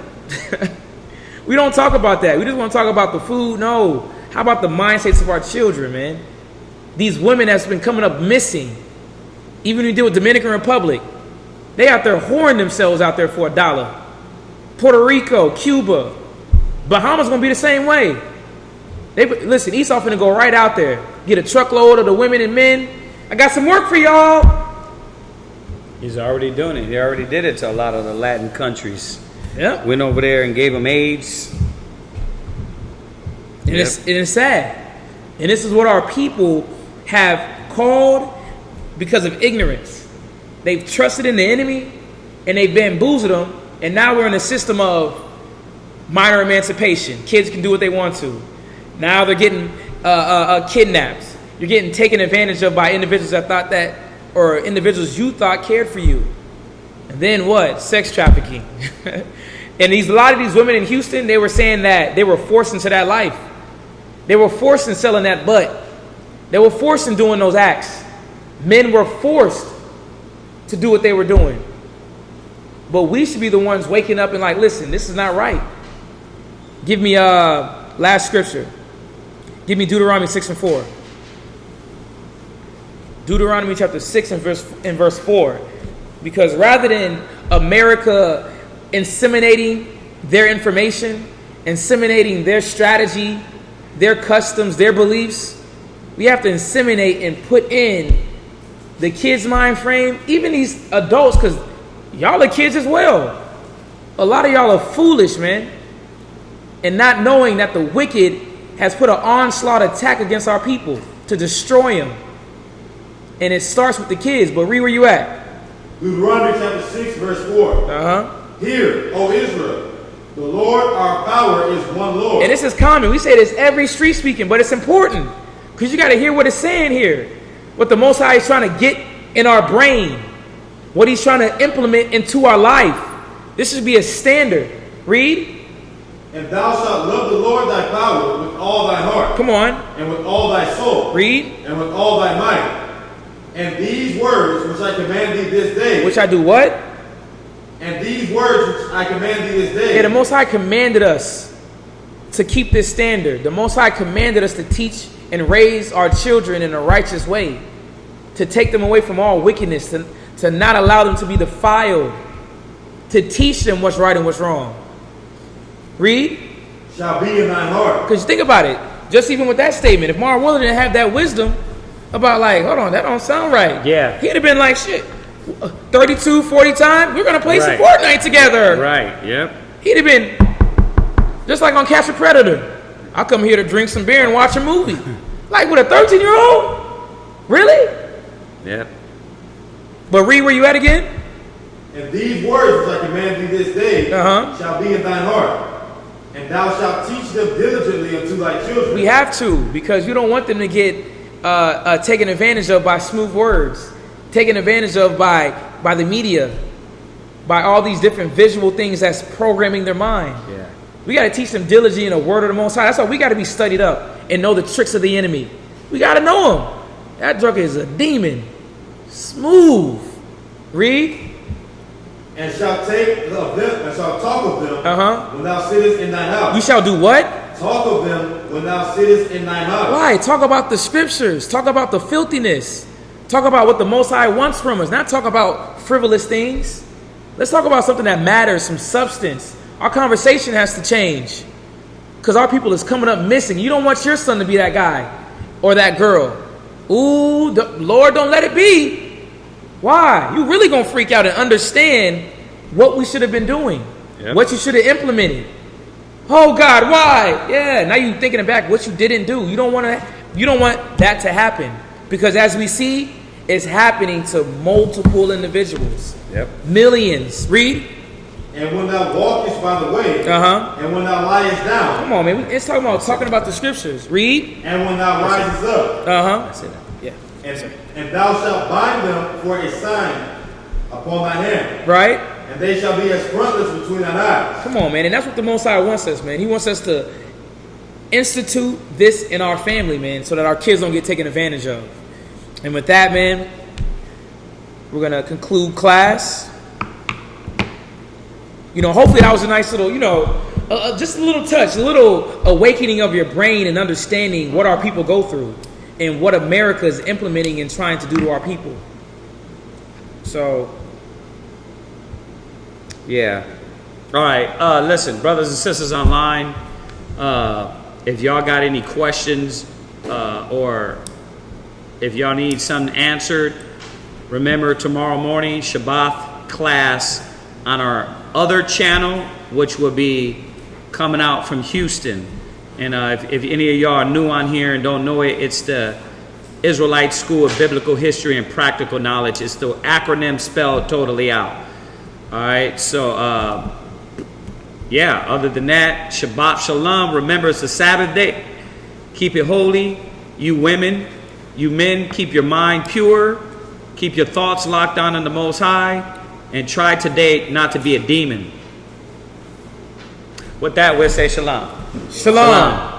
We don't talk about that. We just want to talk about the food. No. How about the mindsets of our children, man? These women that's been coming up missing. Even when you deal with Dominican Republic, they out there whoring themselves out there for $1. Puerto Rico, Cuba, Bahamas gonna be the same way. Listen, Esau finna go right out there, get a truckload of the women and men. I got some work for y'all. He's already doing it. He already did it to a lot of the Latin countries. Yep. Went over there and gave them AIDS. And it's sad. And this is what our people have called because of ignorance. They've trusted in the enemy and they've bamboozled them. And now we're in a system of minor emancipation. Kids can do what they want to. Now they're getting kidnapped. You're getting taken advantage of by individuals that thought that, or individuals you thought cared for you. And then what? Sex trafficking. And a lot of these women in Houston, they were saying that they were forced into that life. They were forced in selling that butt. They were forced in doing those acts. Men were forced to do what they were doing. But we should be the ones waking up and like, listen, this is not right. Give me last scripture. Give me Deuteronomy 6:4. Deuteronomy chapter 6 and verse 4. Because rather than America inseminating their information, inseminating their strategy, their customs, their beliefs, we have to inseminate and put in the kids' mind frame, even these adults, because y'all are kids as well. A lot of y'all are foolish, man. And not knowing that the wicked has put an onslaught attack against our people to destroy them. And it starts with the kids. But read where you at. Deuteronomy chapter 6 verse 4. Hear, O Israel, the Lord our power is one Lord. And this is common. We say this every street speaking, but it's important. Because you got to hear what it's saying here. what the Most High is trying to get in our brain, what he's trying to implement into our life. This should be a standard. Read. And thou shalt love the Lord thy power with all thy heart. Come on. And with all thy soul. Read. And with all thy might. And these words which I command thee this day. Which I do what? And these words which I command thee this day. Yeah, the Most High commanded us to keep this standard. The Most High commanded us to teach and raise our children in a righteous way, to take them away from all wickedness, to not allow them to be defiled, to teach them what's right and what's wrong. Read. Shall be in thine heart. Because think about it, just even with that statement, if Mark Willard didn't have that wisdom about like, hold on, that don't sound right. Yeah. He'd have been like, shit, 32, 40 times, we're going to play some Right. Fortnite together. Right. Yep. He'd have been just like on Catch a Predator. I come here to drink some beer and watch a movie. Like with a 13-year-old? Really? Yep. But read where you at again? And these words which I command thee this day shall be in thine heart. And thou shalt teach them diligently unto thy children. We have to, because you don't want them to get taken advantage of by smooth words, taken advantage of by the media, by all these different visual things that's programming their mind. Yeah. We got to teach them diligently in the word of the Most High. That's why we got to be studied up and know the tricks of the enemy. We got to know him. That drunk is a demon. Smooth. Read. And shall take of them, and shall talk of them when thou sittest in thine house. You shall do what? Talk of them when thou sittest in thine house. Why? Talk about the scriptures. Talk about the filthiness. Talk about what the Most High wants from us. Not talk about frivolous things. Let's talk about something that matters, some substance. Our conversation has to change, because our people is coming up missing. You don't want your son to be that guy or that girl. Ooh, Lord, don't let it be. Why? You really gonna freak out and understand what we should have been doing, what you should have implemented. Oh God, why? Yeah, now you thinking back what you didn't do. You don't want that to happen, because as we see, it's happening to multiple individuals. Yep. Millions. Read. And when thou walkest by the way, and when thou liest down. Come on, man. It's talking about the scriptures. Read. And when thou risest up. I said that. Yeah. And thou shalt bind them for a sign upon thy hand. Right. And they shall be as frontlets between thine eyes. Come on, man. And that's what the Most High wants us, man. He wants us to institute this in our family, man, so that our kids don't get taken advantage of. And with that, man, we're going to conclude class. Hopefully that was a nice little, just a little touch, a little awakening of your brain and understanding what our people go through and what America is implementing and trying to do to our people. So, yeah. All right. Listen, brothers and sisters online, if y'all got any questions or if y'all need something answered, remember tomorrow morning, Shabbat class on our other channel, which will be coming out from Houston. And if any of y'all are new on here and don't know it, it's the Israelite School of Biblical History and Practical Knowledge. It's the acronym spelled totally out. All right, so yeah, other than that, Shabbat Shalom. Remember, it's the Sabbath day. Keep it holy. You women, you men, keep your mind pure. Keep your thoughts locked on in the Most High. And try today not to be a demon. With that, we'll say shalom. Shalom.